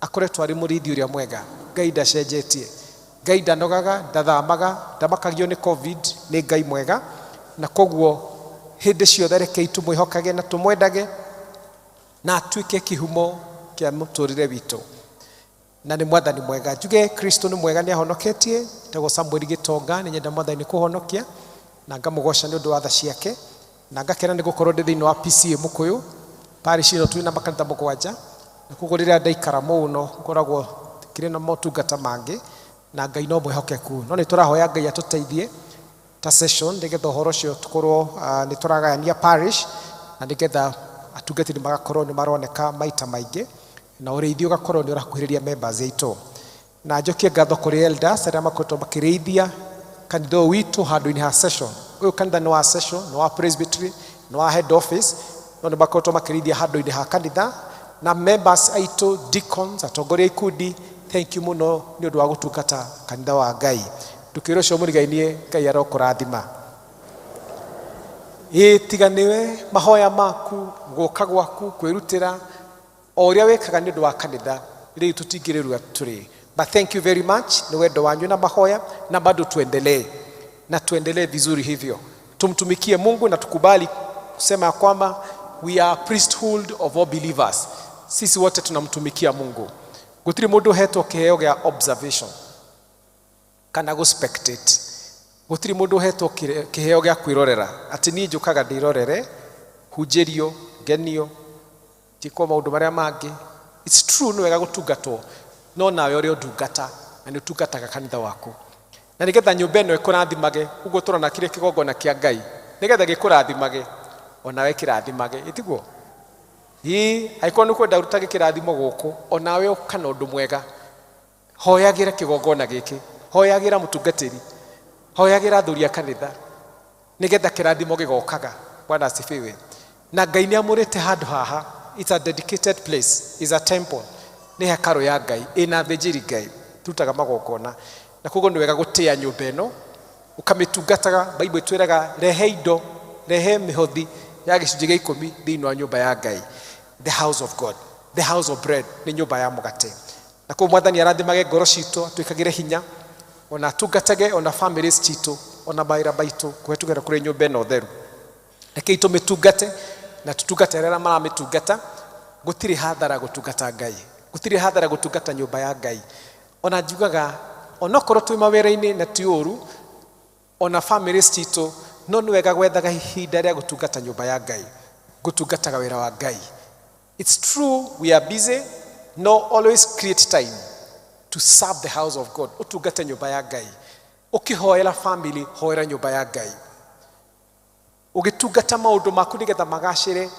akoretwo ari mũrĩithi ũrĩa mwega. Ngai ndacenjetie. Ngai ndanogaga ndathamaga ndamakagio ni covid ni Ngai mwega na koguo hĩndĩ ciothe rekei tumwĩhokage na tumwendage na atuĩke kihumo kia mũtũrĩre witũ na ni mwathani mwega. Njuge Kristo ni mwega ni ahonoketie tego Samuel Gitonga ni nyenda mwathani ni kuhonokia na ngamũgoca ni undu wa tha ciake na ngakena ni gukorwo ndi thiini wa PCA Mukuyu parish ino twina makanitha mũgwanja na koguo rĩrĩa ndaikara mũno ngoragwo kire na motungata mangĩ na Ngai no mwĩhokeku no ni tũrahoya Ngai atuteithie ta session nigetha ũhoro ũcio tukorwo ni tũragayania parish na nigetha atungatĩri magakorwo ni maroneka maita maingĩ na ũrĩithio gakorwo ni ũrakuhĩrĩria members aitũ na njokie ngatho kũrĩ elders arĩa makoretwo makĩrĩithia kanitha witũ handũ-inĩ ha session. Ũyũ kanitha nĩ wa session nĩ wa presbytery nĩ wa head office no nĩ makoretwo makĩrĩithia handũ-inĩ ha kanitha na members aitũ deacons atongoria ikundi thank you muno nĩ ũndũ wa gũtungata kanitha wa Ngai. Ndũkĩrwo cio mũrigainie Ngai arokũrathima. Tiganiwe mahoya maku gũka gwaku kwĩrutĩra o ũrĩa wĩkaga nĩ ũndũ wa kanitha rĩu tũtingĩrĩrua tũrĩ. But thank you very much ni wendo wanyu na mahoya na bado tuendelee vizuri hivyo tumtumikie Mungu na tukubali kusema kwamba we are priesthood of all believers. Sisi wote tunamtumikia Mungu. Gutiri mundu hetwo kiheo gya observation kana go spectate. Gutiri mundu hetwo kiheo gya kwirorera ati ni njukaga ndirorere hunjerio genio tiko maundu maria mangi. It's true no wega gutungatwo no nawe uri ndungata na ni utungataga kanitha waku na nigetha nyumba ino ikurathimage uguo turona kire kigongona kia Ngai nigetha gikurathimage onawe kirathimage itiguo haiko ni kwenda urutage kirathimo guku onawe ukana undu mwega hoyagira kigongona giki hoyagira mutungatiri hoyagira thuria kanitha nigetha kirathimo gigokaga. Bwana asifiwe. Na Ngai ni amurite handu haha. It's a dedicated place. It's a temple. Ni hekalu ya Ngai ina thĩnjĩri Ngai tutaga magongona na koguo ni wega gũtĩa nyũmba ĩno ũkamitungataga. Bible twĩraga rehe indo rehe mihothi ya gĩcunjĩ gĩa 10 thĩinĩ wa nyũmba ya Ngai. The house of God, the house of bread ni nyũmba ya mũgate na koguo mwathani arathimage ngoro citũ atwĩkagĩre hinya ona tungatage ona families citũ ona mawĩra maitũ kũhetũkĩra kũrĩ nyũmba ĩno theru. Rekei tũmitungate na tutungate arĩa maramitungata. Gũtirĩ hathara gũtungata Ngai. Gutiri hathara gutungata nyumba ya Ngai. Ona njugaga onokorwo twi mawĩra-inĩ na ti ũru ona families citũ no nĩ wega gwethaga ihinda rĩa gũtungata nyumba ya Ngai gũtungataga wĩra wa Ngai. It's true we are busy no always create time to serve the house of God. Utungate nyumba ya Ngai ukihoera family hoera nyumba ya Ngai ugitungata maundu maku nigetha magacĩre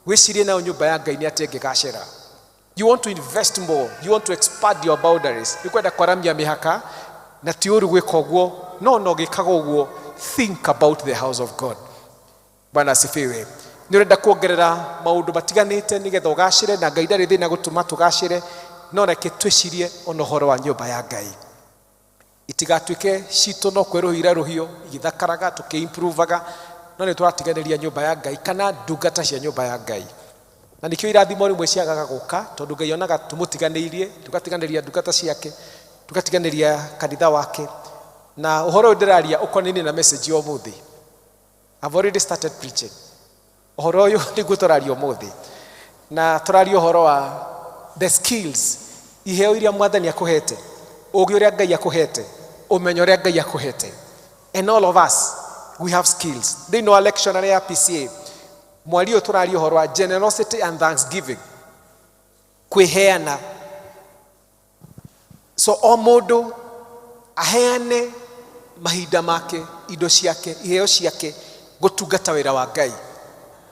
wĩcirie nayo nyumba ya Ngai nĩ atĩ ĩngĩgacĩra. You want to invest more. You want to expand your boundaries. You kwenda kwaramia mihaka na ti ũru gwĩka ũguo no gĩkaga ũguo. Think about the house of God. Bwana asifiwe. Nĩ ũrenda kuongerera maũndũ matiganĩte nigetha ũgacĩre na Ngai ndarĩ thĩna gũtũma tũgacĩre no reke twĩcirie ona ũhoro wa nyũmba ya Ngai. Itigatuĩke citũ no kwĩrũhia rũhiũ igĩthakaraga tũkĩimprovaga no nĩ tũratiganĩria nyũmba ya Ngai kana ndungata cia nyũmba ya Ngai. Na nikio irathimo rimwe ciagaga guka tondu Ngai onaga tumutiganĩirie tugatiganĩria ndungata ciake tugatiganĩria kanitha wake na uhoro ndiraria ukonini na message yo muthi. I've already started preaching. Uhoro uyu niguo turaria muthi. Na turaria uhoro wa the skills iheo iria mwathani akuhete, ũũgĩ ũrĩa Ngai akuhete, ũmenyo ũrĩa Ngai akuhete. And all of us, we have skills. Thĩinĩ wa lectionary ya PCA, mwari ũyũ tũraria ũhoro wa generosity and thanksgiving, kwĩheana. So o mũndũ aheane mahinda make, indo ciake, iheo ciake gũtungata wĩra wa Ngai,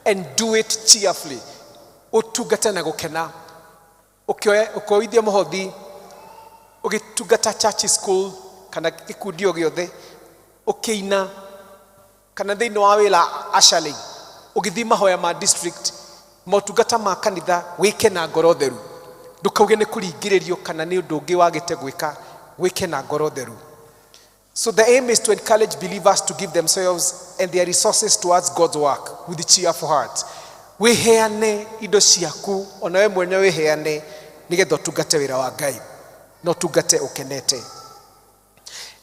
and do it cheerfully. Ũtungate na gũkena. Ũkoithia mũhothi ũgĩtungata church school kana gĩkundi o gĩothe, ũkĩina kana thĩinĩ wa wĩra actually ũgĩthiĩ mahoya ma district, motungata ma kanitha, wĩke na ngoro theru. Ndũkauge nĩ kũringĩrĩrio kana nĩ ũndũ ũngĩ wagĩte gwĩka, wĩke na ngoro theru. So the aim is to encourage believers to give themselves and their resources towards God's work with a cheerful heart. Wĩheane indo ciaku, ona we mwene wĩheane nĩgetha ũtungate wĩra wa Ngai, no tungate ũkenete.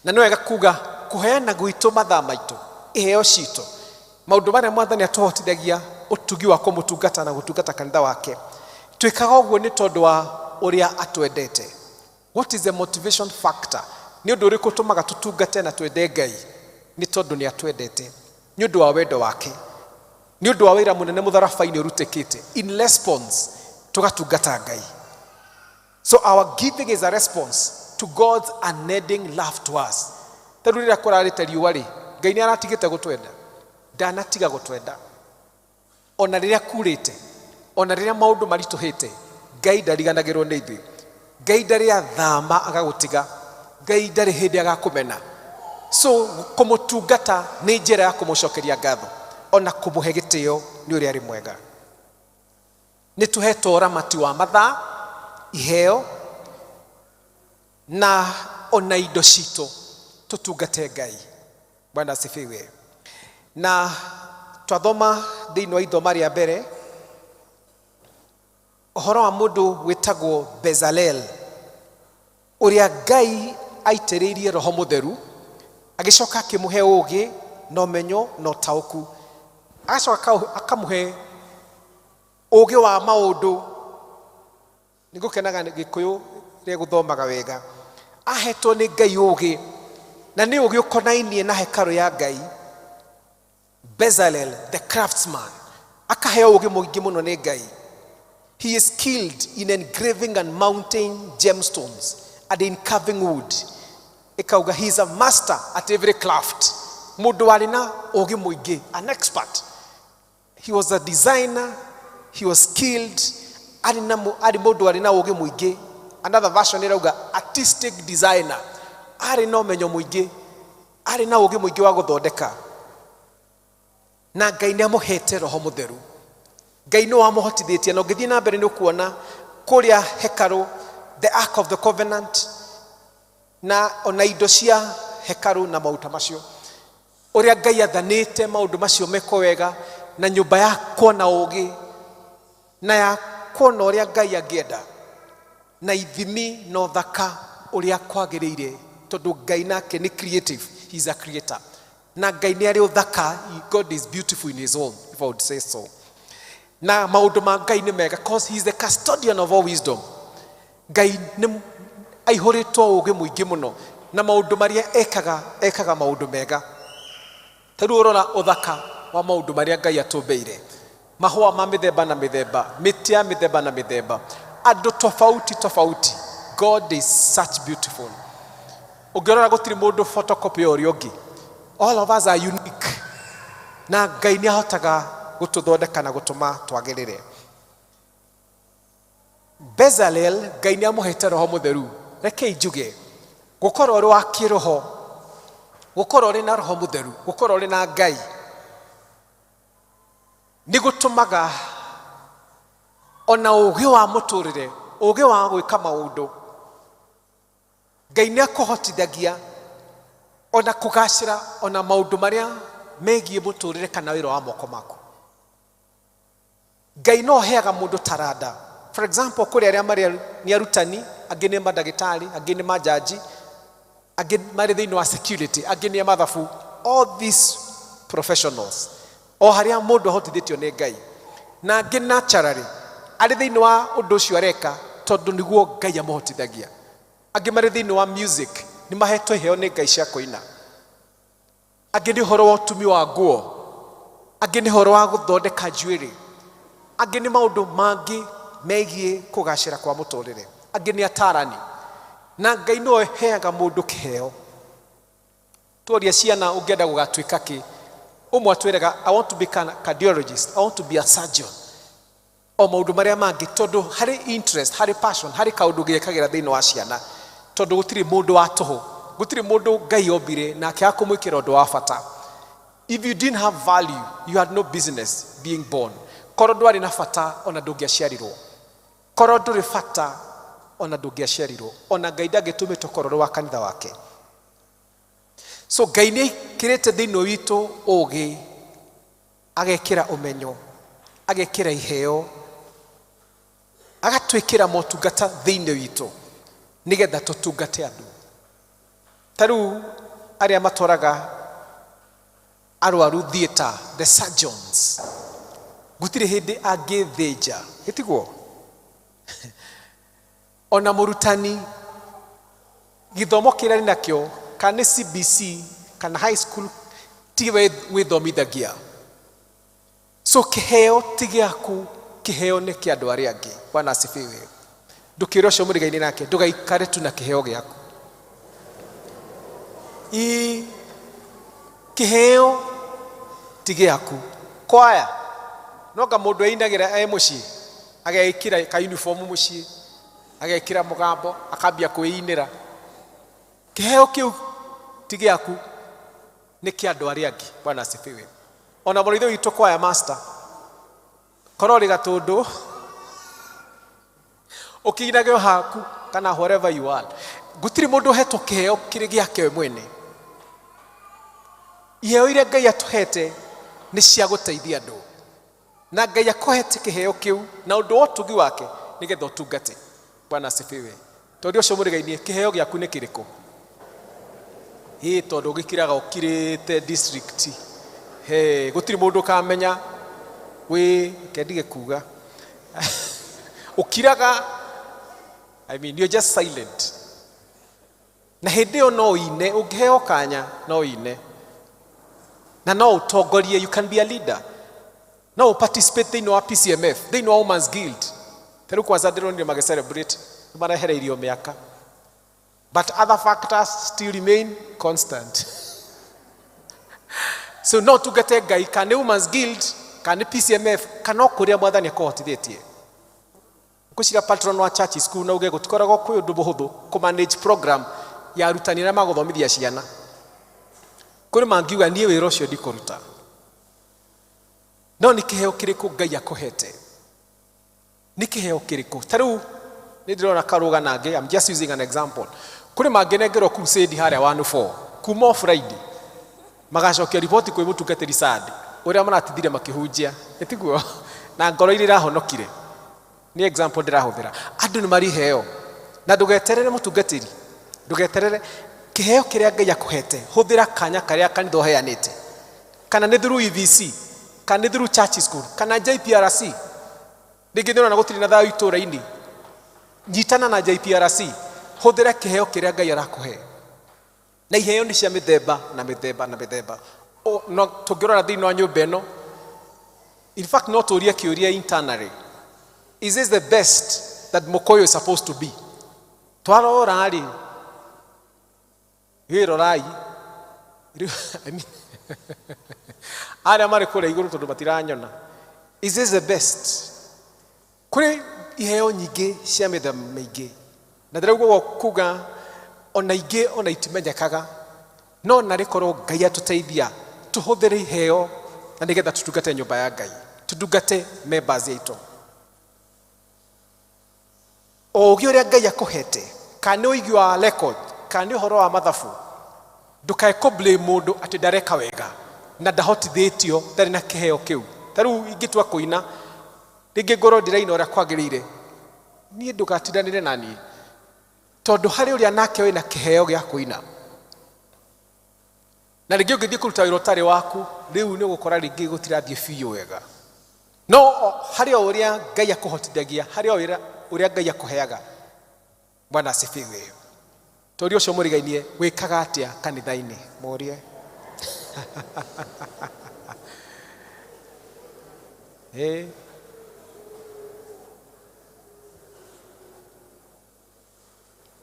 Na nĩ wega kuga kũheana gwitũ mathaa maitũ, iheo citũ, maũndũ marĩa mwathani atũhotithagia ũtugi wa kũmũtungata na gũtungata kanitha wake, twĩkaga ũguo nĩ tondũ wa ũrĩa atwendete. What is the motivation factor? Nĩ ũndũ ũrĩkũ ũtũmaga tũtungate na twende Ngai? Nĩ tondũ nĩ atwendete, nĩ ũndũ wa wendo wake, nĩ ũndũ wa wĩra mũnene mũtharaba-inĩ ũrutĩkĩte. In response tũgatungata Ngai. So our giving is a response to God's unending love to us. Tarũ rĩrĩa kũrarĩte riũa rĩ, Ngai nĩ aratigĩte gũtwenda? Ndanatiga gũtwenda. Ona rĩrĩa kurĩte, ona rĩrĩa maũndũ maritũhĩte, Ngai ndariganagĩrwo nĩ ithuĩ. Ngai ndarĩ athama agagũtiga. Ngai ndarĩ hĩndĩ agakũmena. So kũmũtungata nĩ njĩra ya kũmũcokeria ngatho, ona kũmũhe gĩtĩo nĩ ũrĩa arĩ mwega. Nĩ tũhetwo ũramati wa mathaa, iheo na ona indo citũ tũtungate Ngai. Bwana asifiwe. Na twathoma thĩinĩ wa ithoma rĩa mbere ũhoro wa mũndũ wĩtagwo Bezalel, ũrĩa Ngai aitĩrĩirie Roho Mũtheru, agĩcoka akĩmũhe ũũgĩ na ũmenyo na ũtaũku, agacoka akamũhe ũũgĩ wa maũndũ. Nĩngũkenaga Gĩkũyũ rĩa gũthomaga wega. Ahetwo nĩ Ngai ũũgĩ, na nĩ ũũgĩ ũkonainie na hekarũ ya Ngai. Bezalel the craftsman akaheo ũũgĩ mũingĩ mũno nĩ Ngai. He is skilled in engraving and mounting gemstones and in carving wood. Ikauga he is a master at every craft. Mũndũ warĩ na ũũgĩ mũingĩ, an expert. He was a designer, he was skilled, ari mũndũ warĩ na ũũgĩ mũingĩ. Another version irauga artistic designer, ari na ũmenyo mũingĩ, ari na ũũgĩ mũingĩ wa gũthondeka. Na Ngai nĩ amũhete Roho Mũtheru. Ngai nĩ wamũhotithĩtie, na ũngĩthiĩ na mbere nĩ ũkuona kũrĩa hekarũ, the Ark of the Covenant, na ona indo cia hekarũ na maũta macio, ũrĩa Ngai athanĩte maũndũ macio meko wega, na nyũmba ya kuona ũũgĩ na ya kuona ũrĩa Ngai angĩenda, na ithimi na ũthaka ũrĩa kwagĩrĩire, tondũ Ngai nake nĩ creative, he is a creator. Na Ngai nĩ arĩ ũthaka, God is beautiful in his own, if I would say so. Na maũndũ ma Ngai nĩ mega, because he is the custodian of all wisdom. Ngai nĩ aihũrĩtwo ũũgĩ mũingĩ mũno, na maũndũ marĩa ekaga maũndũ mega. Tarĩu ũrona ũthaka wa maũndũ marĩa Ngai atũmbĩire, mahũa ma mĩthemba na mĩthemba, mĩtĩ ya mĩthemba na mĩthemba, andũ tofauti. God is such beautiful. Ũngĩrora gũtirĩ mũndũ photocopy ya ũrĩa ũngĩ. All of us are unique. Na Ngai nĩ ahotaga gũtũthondeka na gũtũma twagĩrĩre. Bezalel, Ngai nĩ amũhete Roho Mũtheru. Reke njuge, gũkorwo ũrĩ wa kĩroho, gũkorwo ũrĩ na Roho Mũtheru, gũkorwo ũrĩ na Ngai, nĩ gũtũmaga ona ũũgĩ wa mũtũrĩre, ũũgĩ wa gwĩka maũndũ, Ngai nĩ akũhotithagia ona kũgacĩra ona maũndũ marĩa megiĩ mũtũrĩre kana wĩra wa moko maku. Ngai no aheaga mũndũ taranda. For example, kũrĩ arĩa marĩ nĩ arutani, angĩ nĩ mandagĩtarĩ, angĩ nĩ majaji, angĩ marĩ thĩinĩ wa security, angĩ nĩ mathabu. All these professionals, o harĩa mũndũ ahotithĩtio nĩ Ngai, na angĩ naturally arĩ thĩinĩ wa ũndũ ũcio areka tondũ nĩguo Ngai amũhotithagia. Angĩ marĩ thĩinĩ wa music, nĩ mahetwo iheo nĩ Ngai cia kũina. Angĩ nĩ ũhoro wa ũtumi wa nguo, angĩ nĩ ũhoro wa gũthondeka njuĩrĩ, angĩ nĩ maũndũ mangĩ megiĩ kũgacĩra kwa mũtũrĩre, angĩ nĩ atarani. Na Ngai no heaga mũndũ kĩheo. Tuoria ciana ũngĩenda gũgatuĩka kĩ, ũmwe atwĩraga I want to be a cardiologist, I want to be a surgeon. O maũndũ marĩa mangĩ tondũ harĩ interest, harĩ passion, harĩ kaũndũ gĩkagĩra thĩinĩ wa ciana, tondũ gũtirĩ mũndũ wa tũhũ, gũtirĩ mũndũ Ngai ombire na akĩaga kũmwĩkĩra ũndũ wa bata. If you didn't have value, you had no business being born. Korwo ndwarĩ na bata ona ndũngĩaciarirwo. Korwo ndũrĩ bata ona ndũngĩaciarirwo. Ona Ngai ndangĩtũmĩtwo korwo wa kanitha wake. So Ngai nĩ aikĩrĩte thĩinĩ witũ ũũgĩ, agekĩra ũmenyo, agekĩra iheo, agatwĩkĩra motungata thĩinĩ witũ nĩgetha tũtungate andũ. Ta rĩu arĩa matwaraga arwaru theater, the surgeons, gũtirĩ hĩndĩ angĩthĩnja, gĩtiguo. Ona mũrutani gĩthomo kĩrĩa nakĩo kana CBC kana high school tiwe wĩthomithagia. So kĩheo ti gĩaku, kĩheo nĩ kĩa andũ arĩa angĩ. Bwana asifiwe. Ndũkĩre ũcio mũrigaine nake, ndũgaikare tu na kĩheo gĩaku. Kĩheo ti gĩaku. Kwaya noga mũndũ ainagĩra mũciĩ, agekĩra ka uniform mũciĩ, agekĩra mũgambo, akambia kwĩinĩra. Kĩheo kĩu ti gĩaku, nĩ kĩa andũ arĩa angĩ. Bwana asifiwe. Ona mũrĩitho witũ kwaya master, korwo rĩ Gatũndũ, ũkĩinage o haku kana wherever you are, gũtirĩ mũndũ ũhetwo kĩheo kĩrĩ gĩake mwene. Iheo iria Ngai atũhete nĩ cia gũteithia andũ, na Ngai akũhete kĩheo kĩu na ũndũ wa ũtugi wake nĩgetha ũtungate. Bwana asifiwe. Tondũ ũcio mũrigainie, kĩheo gĩaku nĩ kĩrĩkũ? Tondũ gĩkiraga ũkirĩte district, gũtirĩ mũndũ kamenya wĩ kendige kuga ũkiraga, I mean you're just silent. Na hĩndĩ ĩyo no ine, ũngĩheo kanya no ine, na no ũtongorie. You can be a leader. No participate thĩinĩ wa PCMF, thĩinĩ wa Women's Guild. Terũ kwanza ndĩronire magĩcelebrate, nĩmarahereirio mĩaka. But other factors still remain constant. So no tugate Ngai kana Women's Guild kana PCMF kana kũrĩa mwathani akũhotithĩtie. Kushira patron wa church school na uge gũtikoragwo kwĩ ũndũ mũhũthũ ku manage program ya arutani na magũthomithia ciana. Kũrĩ mangiuga niĩ wĩra ũcio ndikũruta. No nĩ kĩheo kĩrĩkũ Ngai akũhete? Nĩ kĩheo kĩrĩkũ? Ta rĩu nĩ ndĩrona karũga nangĩ, I'm just using an example. Kũrĩ mangĩnengerwo crusade harĩa 1-4 kuma Friday, magacokia riboti kwĩ mũtungatĩri Sunday ũrĩa maratithire makĩhunjia, ĩtiguo, na ngoro iria irahonokire. Ni example ndĩrahũthĩra. Andũ nĩ marĩ heo, na ndũgeterere mũtungatĩri, ndũgeterere. Kĩheo kĩrĩa Ngai akũhete, hũthĩra kanya karĩa kanitha ũheanĩte, kana nĩ through EVC, kana nĩ through church school, kana JPRC. Rĩngĩ ndĩrona gũtirĩ na thayũ itũũra-inĩ, nyitana na JPRC, hũthĩra kĩheo kĩrĩa Ngai arakũhe. Na iheo nĩ cia mĩthemba na mĩthemba na mĩthemba. No tũngĩrora thĩinĩ wa nyũmba ĩno, in fact no tũũrie kĩũria internally, is this the best that Mokoyo is supposed to be? Twarora rĩ, rorai, I mean, arĩa marĩ kũrĩa igũrũ tondũ matiranyona, is this the best? Kũrĩ iheo nyingĩ cia mĩthemba mĩingĩ, na ndĩrauga kuga ona ingĩ ona itimenyekaga, no na rĩkorwo Ngai atũteithia tũhũthĩre iheo na nĩgetha tutungate nyũmba ya Ngai, tutungate members aitũ. Ũũgĩ ũrĩa Ngai akũhete, kana ũigi wa record, kana ũhoro wa mathabu, ndũkae blame mũndũ atĩ ndareka wega na ndahotithĩtio ndarĩ na kĩheo kĩu. Ta rĩu ingĩtua kũina, rĩngĩ ngorwo ndĩraina ũrĩa kwagĩrĩire, niĩ ndũgatindanĩre na niĩ, tondũ harĩ ũrĩa nake wĩna kĩheo gĩa kũina Na rĩngĩ ũngĩthiĩ kũruta wĩra ũtarĩ waku, rĩu nĩ gũkora rĩngĩ gũtirathiĩ biũ wega. No harĩ o ũrĩa Ngai akũhotithagia, harĩ o ũrĩa Ngai akũheaga, Bwana asifiwe. Tũũri ũcio mũrigainie, wĩkaga atĩa kanitha-inĩ? Mũũrie.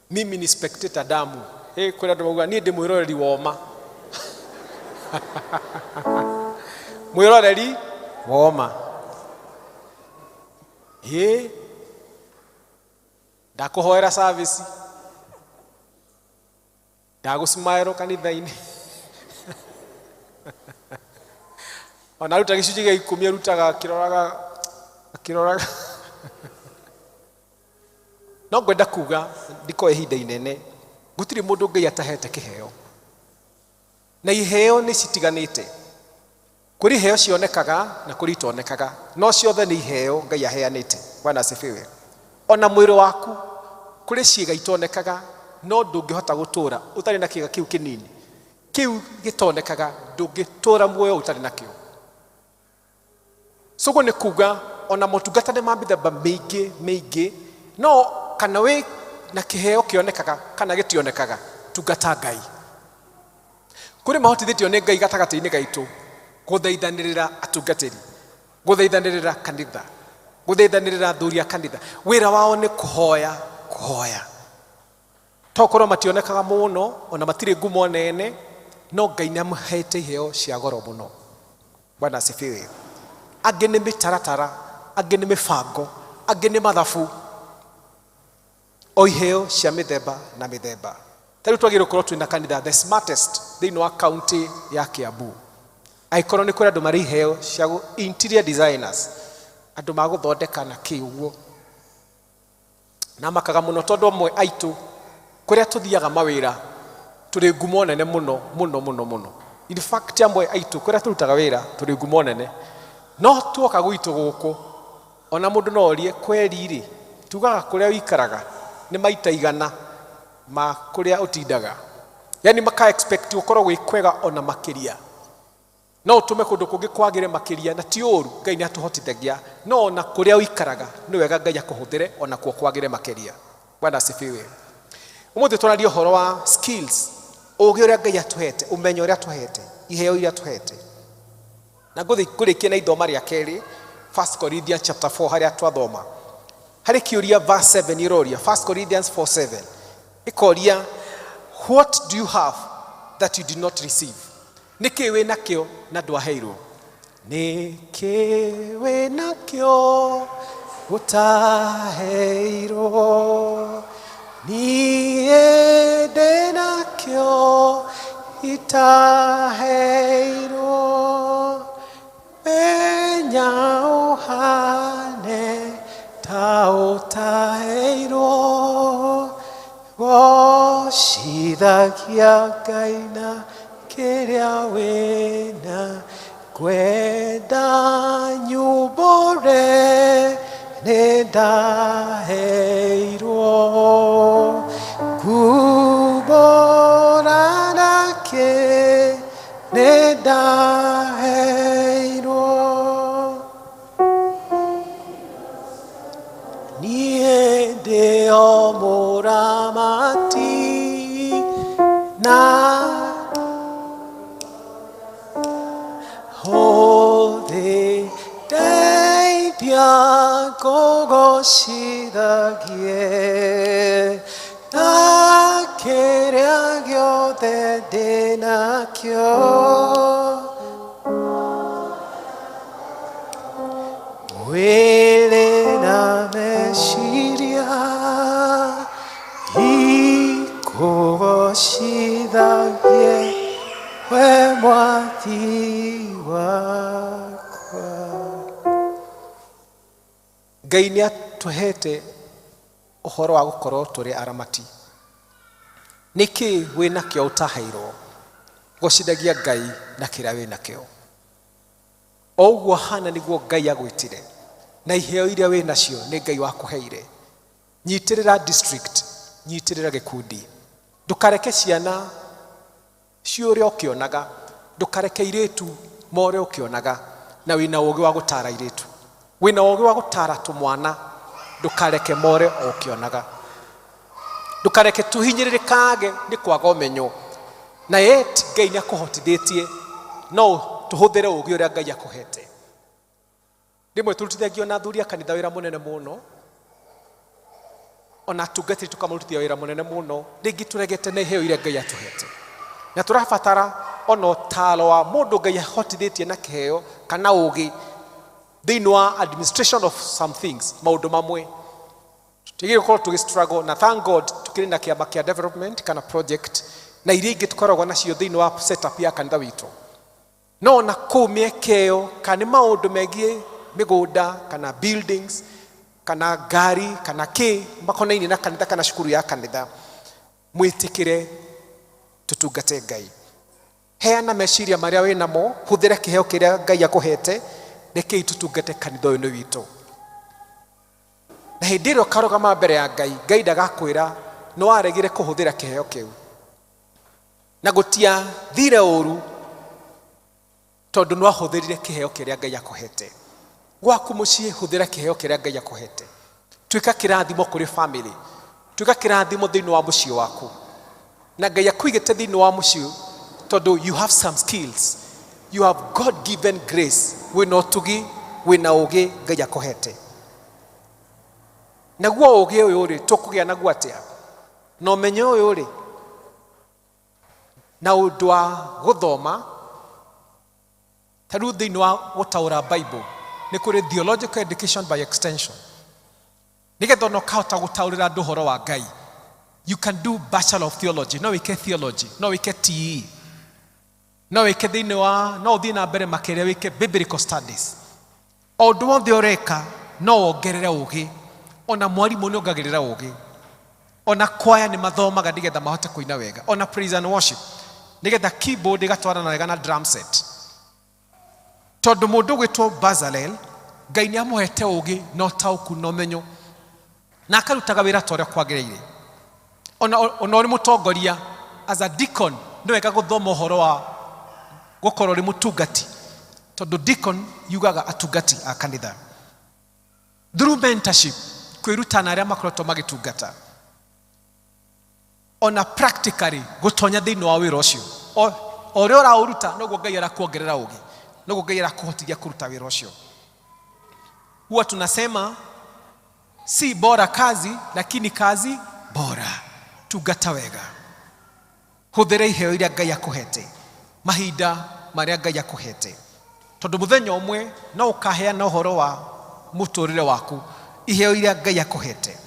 Mimi ni spectator damu. Kuna andũ mauga niĩ ndĩ mwĩroreri woma. Mwĩroreri woma. Ndakũhoera service. Ndagũsmile kanitha-inĩ. Ona ruta gĩcunjĩ gĩa 10 arutaga akĩroraga. No ngwenda kuga ndiko ihinda inene, gũtirĩ mũndũ Ngai atahete kĩheo. Na iheo nĩ citiganĩte. Kũrĩ iheo cionekaga na kũrĩ itonekaga, no ciothe nĩ iheo Ngai aheanĩte. Bwana asifiwe. Ona mwĩrĩ waku kũrĩ ciĩga itonekaga, no ndũngĩhota gũtũra ũtarĩ na kĩĩga kĩu kĩnini. Kĩu gĩtonekaga, ndũngĩtũra muoyo ũtarĩ nakĩo. Sogo nĩ kuga ona motungata nĩ ma mĩthemba mĩingĩ, no kana wĩ na kĩheo kĩonekaga kana gĩtionekaga, tungata Ngai. Kũrĩ mahotithĩtio nĩ Ngai gatagatĩ-inĩ gaitũ gũthaithanĩrĩra atungatĩri, gũthaithanĩrĩra kanitha, gũthaithanĩrĩra athuri a kanitha. Wĩra wao nĩ kũhoya. Tokorwo mationekaga mũno, ona matirĩ ngumo nene, no Ngai nĩ amũhete iheo cia goro mũno. Bwana asifiwe. Angĩ nĩ mĩtaratara, angĩ nĩ mĩbango, angĩ nĩ mathabu. O iheo cia mĩthemba na mĩthemba. Tarĩu twagĩrĩirwo gũkorwo twĩna kanitha the smartest thĩinĩ wa kaunti ya Kiambu. Aikorwo nĩ kũrĩ andũ marĩ iheo cia interior designers, andũ magũthondeka na kĩuguo. Na makaga mũno tondũ amwe aitũ kũrĩa tũthiaga mawĩra tũrĩ ngumo nene mũno. In fact amwe aitũ kũrĩa tũrutaga wĩra tũrĩ ngumo nene. No tuoka gwitũ gũkũ, ona mũndũ no orie kweri-rĩ, tugaga kũrĩa ũikaraga nĩ maita igana ma kũrĩa ũtindaga. Yani maka expect gũkorwo gwĩ kwega ona makĩria. No ũtũme kũndũ kũngĩ kwagĩre makĩria, na ti ũru, Ngai nĩ atũhotithagia, no ona kũrĩa ũikaraga nĩ wega Ngai akũhũthĩre ona kuo kwagĩre makĩria. Bwana asifiwe. Ũmũthĩ tũraria ũhoro wa skills, ũũgĩ ũrĩa Ngai atũhete, ũmenyo ũrĩa atũhete, iheo iria atũhete. Na ngũrĩkia na ithoma rĩa kerĩ, 1 Corinthians chapter 4 harĩa twathoma. Harĩ kĩũria verse 7 iroria, 1 Corinthians 4:7. Ikoria, what do you have that you did not receive? Nĩkĩ wĩ nakĩo na ndwaheirwo? Nĩkĩ wĩ nakĩo ũtaheirwo? Niĩ ndĩ nakĩo itaheirwo. Menya ũhane ta ũtaheirwo. Gocithagia Ngai na kĩrĩa wĩna, kwenda nyumbũre nĩ ndaheirwo. Kumbũra nake nĩ ndaheirwo. Niĩ ndĩ o mũramati na hothĩ ndeithia ngũgocithagie na kĩrĩa gĩothe ndĩ nakĩo. Mwĩrĩ na meciria ikũgocithagie we mwathi wakwa. Ngai nĩ atũhete ũhoro wa gũkorwo tũrĩ aramati. Nĩkĩ wĩ nakĩo ũtaheirwo? Gocithagia Ngai na kĩrĩa wĩ nakĩo. O ũguo hana nĩguo Ngai agwĩtire, na iheo iria wĩ nacio nĩ Ngai wakũheire. Nyitĩrĩra district, nyitĩrĩra gĩkundi. Ndũkareke ciana ciũrĩa ũkĩonaga ndũkareke irĩtu more ũkĩonaga na wĩna ũũgĩ wa gũtara irĩtu wĩna ũũgĩ wa gũtara tũmwana ndũkareke more ũkĩonaga ndũkareke tũhinyĩrĩrĩkage nĩ kwaga ũmenyo na yet Ngai nĩ akũhotithĩtie no tũhũthĩre ũũgĩ ũrĩa Ngai akũhete rĩmwe tũrutithagio na athuri a kanitha wĩra mũnene mũno ona tungatĩri tũkamũrutithia wĩra mũnene mũno rĩngĩ tũregete na iheo iria Ngai atũhete na tũrabatara ona ũtaaro wa mũndũ Ngai ahotithĩtie na kĩheo kana ũũgĩ thĩinĩ wa administration of some things maũndũ mamwe tũtigĩrĩire gũkorwo tũgĩ-struggle na thank God tũkĩrĩ na kĩama kĩa development kana project na iria ingĩ tũkoragwo nacio thĩinĩ wa setup ya kanitha witũ no na kũu mĩeke ĩyo kana nĩ maũndũ megiĩ mĩgũnda kana buildings kana ngari kana kĩ makonainie na kanitha kana cukuru ya kanitha mwĩtĩkĩre tutungate Ngai heana meciria marĩa wĩ namo hũthĩra kĩheo kĩrĩa Ngai akũhete rekei tutungate kanitha ũyũ witũ na hĩndĩ ĩrĩa ũkarũgama mbere ya Ngai Ngai ndagakwĩra nĩ waregire kũhũthĩra kĩheo kĩu na gũtiathire ũru tondũ nĩ wahũthĩrire kĩheo kĩrĩa Ngai akũhete gwaku mũciĩ hũthĩra kĩheo kĩrĩa Ngai akũhete tuĩka kĩrathimo kũrĩ family tuĩka kĩrathimo thĩinĩ wa mũciĩ waku na Ngai akũigĩte thĩinĩ wa mũciĩ tondũ you have some skills you have God given grace wĩna ũtugi wĩna ũũgĩ Ngai akũhete naguo ũũgĩ ũyũ rĩ tũkũgĩa naguo atĩa na ũmenyo ũyũ rĩ na ũndũ wa gũthoma tarĩu thĩinĩ wa gũtaũra Bible nĩ kũrĩ theological education by extension nĩgetha ona ũkahota gũtaũrĩra andũ ũhoro wa Ngai you can do bachelor of theology no wĩke theology no wĩke TE no wĩke thĩinĩ wa no ũthiĩ na mbere makĩria wĩke biblical studies o ũndũ wothe ũreka no wongerere ũũgĩ ona mwarimũ nĩ ongagĩrĩra ũũgĩ ona kwaya nĩ mathomaga nĩgetha mahote kũina wega ona praise and worship nĩgetha keyboard ĩgatwarana wega na drum set tondũ mũndũ gwĩtwo Bazalel Ngai nĩ amũhete ũũgĩ na ũtaũku na ũmenyo na akarutaga wĩra ta ũrĩa kwagĩrĩire ona ũrĩ mũtongoria as a deacon nĩ wega gũthoma ũhoro wa gũkorwo ũrĩ mũtungati tondũ deacon yugaga atungati a kanitha through mentorship kwĩruta na arĩa makoretwo magĩtungata ona practically gũtonya thĩinĩ wa wĩra ũcio o ũrĩa ũraũruta noguo Ngai arakuongerera ũũgĩ noguo Ngai arakũhotithia kũruta wĩra ũcio huwa tunasema si bora kazi lakini kazi bora tungata wega hũthĩra iheo iria Ngai akũhete mahinda marĩa Ngai akũhete tondũ mũthenya ũmwe no ũkaheana ũhoro wa mũtũrĩre waku iheo iria Ngai akũhete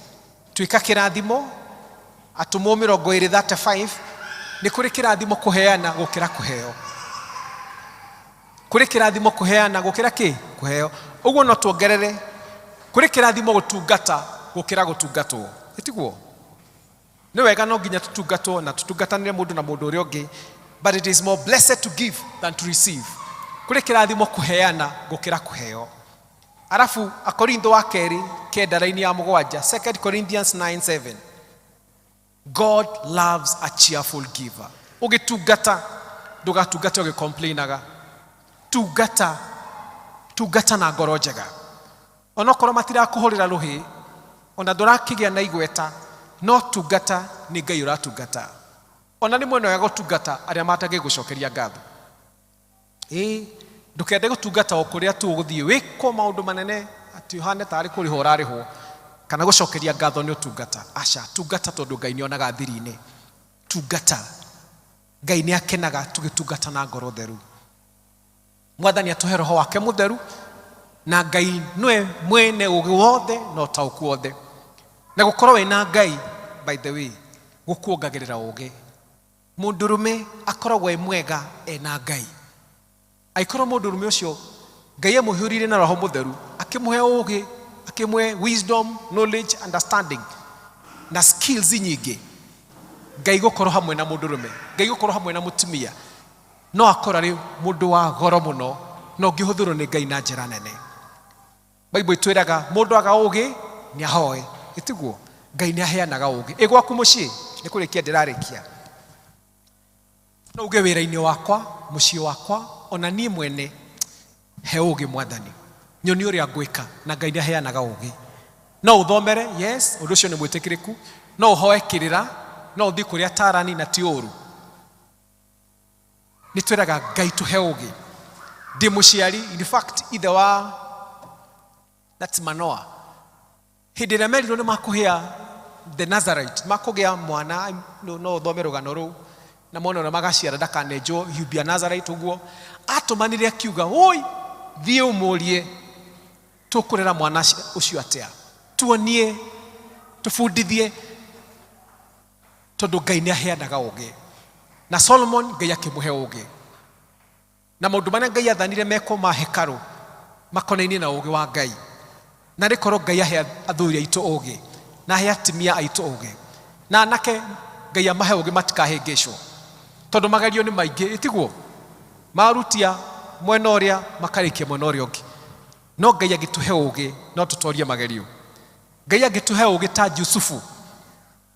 tuĩka kĩrathimo atũmwo 20:35 nĩ kũrĩ kĩrathimo kũheana gũkĩra kũheo kũrĩ kĩrathimo kũheana gũkĩra kĩ kũheo ũguo no tuongerere kũrĩ kĩrathimo gũtungata gũkĩra gũtungatwo ĩtiguo nĩ wega no nginya tũtungatwo na tũtungatanĩre mũndũ na mũndũ ũrĩa ũngĩ but it is more blessed to give than to receive kũrĩ kĩrathimo kũheana gũkĩra kũheo arafu akorintho wa kerĩ kenda-inĩ ya 7 2 Corinthians 9:7 God loves a cheerful giver ũgĩtungata ndũgatungate ũgĩcomplainaga tungata na ngoro njega ona korwo matirakũhũrĩra rũhĩ ona ndũrakĩgĩa na igweta no tungata nĩ Ngai ũratungata ona nĩ mwena wa gũtungata arĩa matagĩgũcokeria ngatho ndũkende gũtungata o kũrĩa tũgũthiĩ wĩko maũndũ manene atĩ ũhane tarĩ kũrĩho ũrarĩhwo kana gũcokeria ngatho nĩ ũtungata aca tungata tondũ Ngai nĩ onaga thiri-inĩ tungata Ngai nĩ akenaga tũgĩtungata na ngoro theru Mwathani atũhe Roho wake mũtheru na Ngai nĩwe mwene ũũgĩ wothe na ũtaũku wothe na gũkorwo wĩna Ngai by the way gũkuongagĩrĩra ũũgĩ mũndũrũme akoragwo mwega ena Ngai aikorwo mũndũrũme ũcio Ngai amũihũrire na Roho mũtheru akĩmũhe ũũgĩ akĩmũhe wisdom knowledge understanding na skills nyingĩ Ngai gũkorwo hamwe na mũndũrũme Ngai gũkorwo hamwe na mũtumia no akora rĩ mũndũ wa goro mũno no ngĩhũthĩrwo nĩ Ngai na njĩra nene Bible itwĩraga mũndũ aga ũũgĩ nĩ ahoe ĩtiguo Ngai nĩ aheanaga ũũgĩ gwaku mũciĩ nĩ kũrĩkia ndĩrarĩkia no uge wĩra-inĩ wakwa mũciĩ wakwa ona niĩ mwene he ũũgĩ Mwathani nyoni ũrĩa ngwĩka na Ngai nĩ aheanaga ũũgĩ no ũthomere yes ũndũ ũcio nĩ mwĩtĩkĩrĩku no ũhoe kĩrĩra no ũthiĩ kũrĩa atarani na ti ũũru nĩ twĩraga Ngai tũhe ũũgĩ ndĩ mũciari in fact ithe wa that's Manoa hĩndĩ ĩrĩa merirwo nĩ makũhĩa the Nazarite makũgĩa mwana no ũthome rũgano rũu na mwana ũrĩa magaciara ndakanenjwo you be a Nazarite ũguo atũmanire akiuga oi thiĩ ũmũrie tũkũrera mwana ũcio atĩa tuonie tũbundithie tondũ Ngai nĩ aheanaga ũũgĩ na Solomon Ngai akĩmũhe ũũgĩ na maũndũ marĩa Ngai athanire mekwo ma hekarũ makonainie na ũũgĩ wa Ngai na rĩkorwo Ngai ahe athuri aitũ ũũgĩ na ahe atumia aitũ ũũgĩ na anake Ngai amahe ũũgĩ matikahĩngĩcwo tondũ magerio nĩ maingĩ ĩtiguo marutia mwena ũrĩa makarĩkia mwena ũrĩa ũngĩ no Ngai agĩtũhe ũũgĩ no tũtorie magerio Ngai agĩtũhe ũũgĩ ta Jusufu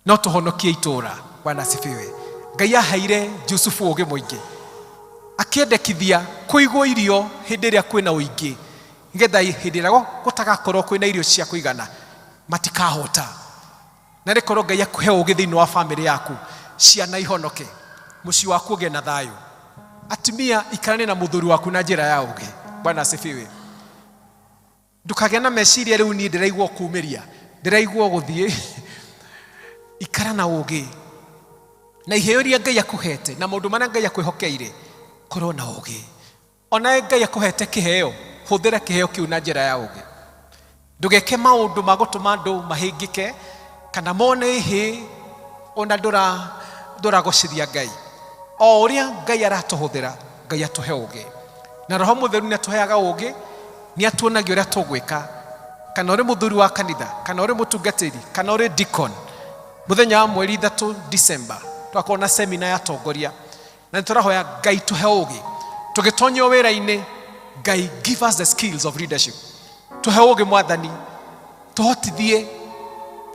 no tũhonokie itũũra Bwana asifiwe Ngai aheire Jusufu ũũgĩ mũingĩ akĩendekithia kũigwo irio hĩndĩ ĩrĩa kwĩna ũingĩ nĩgetha hĩndĩ ĩrĩa gũtagakorwo kwĩna irio cia kũigana matikahota na rĩkorwo Ngai akũhe ũũgĩ thĩinĩ wa famĩlĩ yaku ciana ihonoke mũciĩ waku ũgĩe na thayũ atumia ikarane na mũthuri waku na njĩra ya ũũgĩ Bwana asifiwe ndũkagĩa na meciria rĩu niĩ ndĩraigua kuumĩria ndĩraigua gũthiĩ ikara na ũũgĩ na iheo iria Ngai akũhete na maũndũ marĩa Ngai akwĩhokeire korwo na ũũgĩ ona Ngai akũhete kĩheo hũthĩra kĩheo kĩu na njĩra ya ũũgĩ ndũgeke maũndũ ma gũtũma andũ mahĩngĩke kana mone hĩ ona ndũragocithia Ngai o ũrĩa Ngai aratũhũthĩra Ngai atũhe ũũgĩ na Roho Mũtheru nĩ atũheaga ũũgĩ nĩ atuonagia ũrĩa tũgwĩka kana ũrĩ mũthuri wa kanitha kana ũrĩ mũtungatĩri kana ũrĩ deacon mũthenya wa mweri 3 December twakorwo na seminar ya tongoria na tũrahoya Ngai tũhe ũũgĩ tũgĩtonyio wĩra-inĩ Ngai give us the skills of leadership tũhe ũũgĩ Mwathani tũhotithie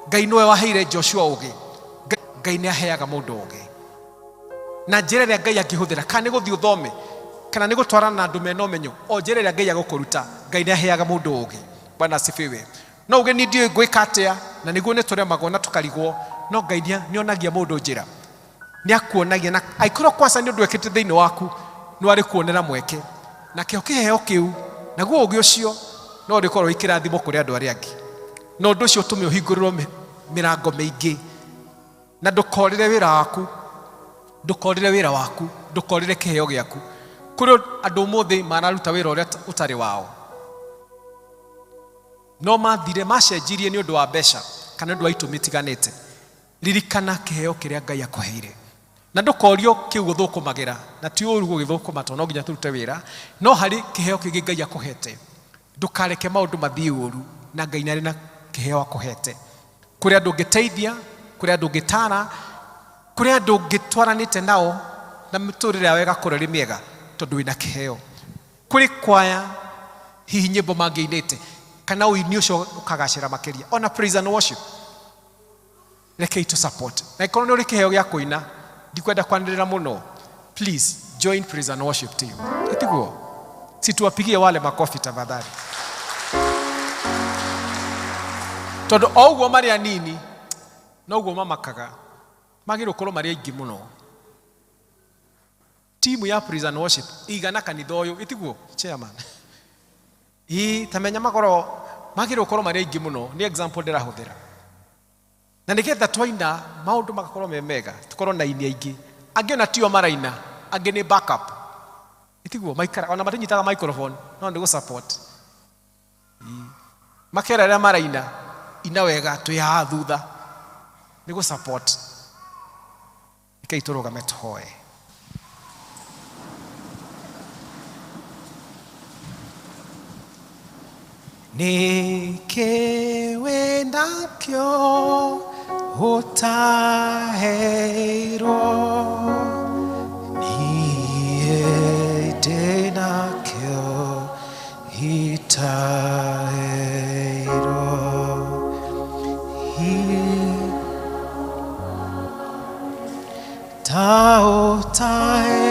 Ngai nĩwe waheire Joshua ũũgĩ Ngai nĩ aheaga mũndũ ũũgĩ na njĩra ĩrĩa Ngai angĩhũthĩra kana nĩ gũthiĩ ũthome kana nĩ gũtwarana na andũ mena ũmenyo o njĩra ĩrĩa Ngai agũkũruta Ngai nĩ aheaga mũndũ ũũgĩ Bwana asifiwe no ũũgĩ nĩ ndiũĩ ngwĩka atĩa na nĩguo nĩ tũremagwo na tũkarigwo no Ngai nĩ onagia mũndũ njĩra nĩ akuonagia na aikũrwo kwasa nĩ ũndũ wekĩte thĩinĩ waku nĩ warĩ kuonera mweke na kĩo kĩheo kĩu naguo ũũgĩ ũcio no ũrĩkorwo ikĩrathimo kũrĩ andũ arĩa angĩ na ũndũ ũcio ũtũme ũhingũrĩrwo mĩrango mĩingĩ na ndũkorĩre wĩra waku ndũkorĩre kĩheo gĩaku kũrĩ andũ ũmũthĩ mararuta wĩra ũrĩa ũtarĩ wao no mathire macenjirie nĩ ũndũ wa mbeca kana nĩ ũndũ wa itũmi itiganĩte ririkana kĩheo kĩrĩa Ngai akũheire na ndũkorio kĩu gũthũkũmagĩra na ti ũũru gũgĩthũkũma tondũ no nginya tũrute wĩra no harĩ kĩheo kĩngĩ Ngai akũhete ndũkareke maũndũ mathiĩ ũũru na Ngai nĩ arĩ na kĩheo akũhete kũrĩ andũ ũngĩteithia kũrĩ andũ ũngĩtara kũrĩ andũ ũngĩtwaranĩte nao na mĩtũrĩre yao ĩgakorwo ĩrĩ mĩega tondũ wĩna kĩheo kũrĩ kwaya hihi nyĩmbo mangĩinĩte kana ũini ũcio ũkagacĩra makĩria ona praise and worship rekei to support na ĩkorwo nĩ ũrĩ kĩheo gĩa kũina ndikwenda kwanĩrĩra mũno please join praise and worship team ĩtiguo situwapigie wale makofi tafadhali tondũ o ũguo marĩ anini no ũguo mamakaga magĩrĩirwo gũkorwo marĩ aingĩ mũno timu ya praise and worship igana kanitha ũyũ ĩtiguo chairman tamenya magĩrĩirwo gũkorwo marĩ aingĩ mũno nĩ example ndĩrahũthĩra na nĩgetha twaina maũndũ magakorwo me mega tũkorwo na ini aingĩ angĩ ona tio maraina angĩ nĩ backup ĩtiguo maikara ona matinyitaga microphone no nĩ gũsupport makera arĩa maraina ina wega twĩhaha thutha nĩ gũsupport rekei tũrũgame tũhoe nĩkĩ wĩnakĩo ũtaheirwo niĩ ndĩnakĩo itaheirwo ta ũtaheirwo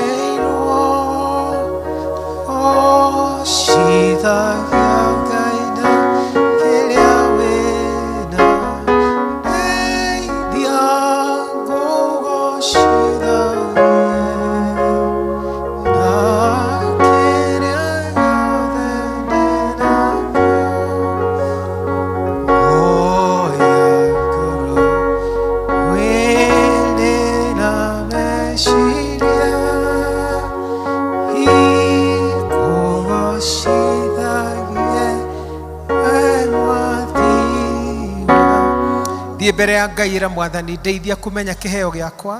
mbere ya Ngai ira Mwathani, ndeithia kumenya kiheo giakwa,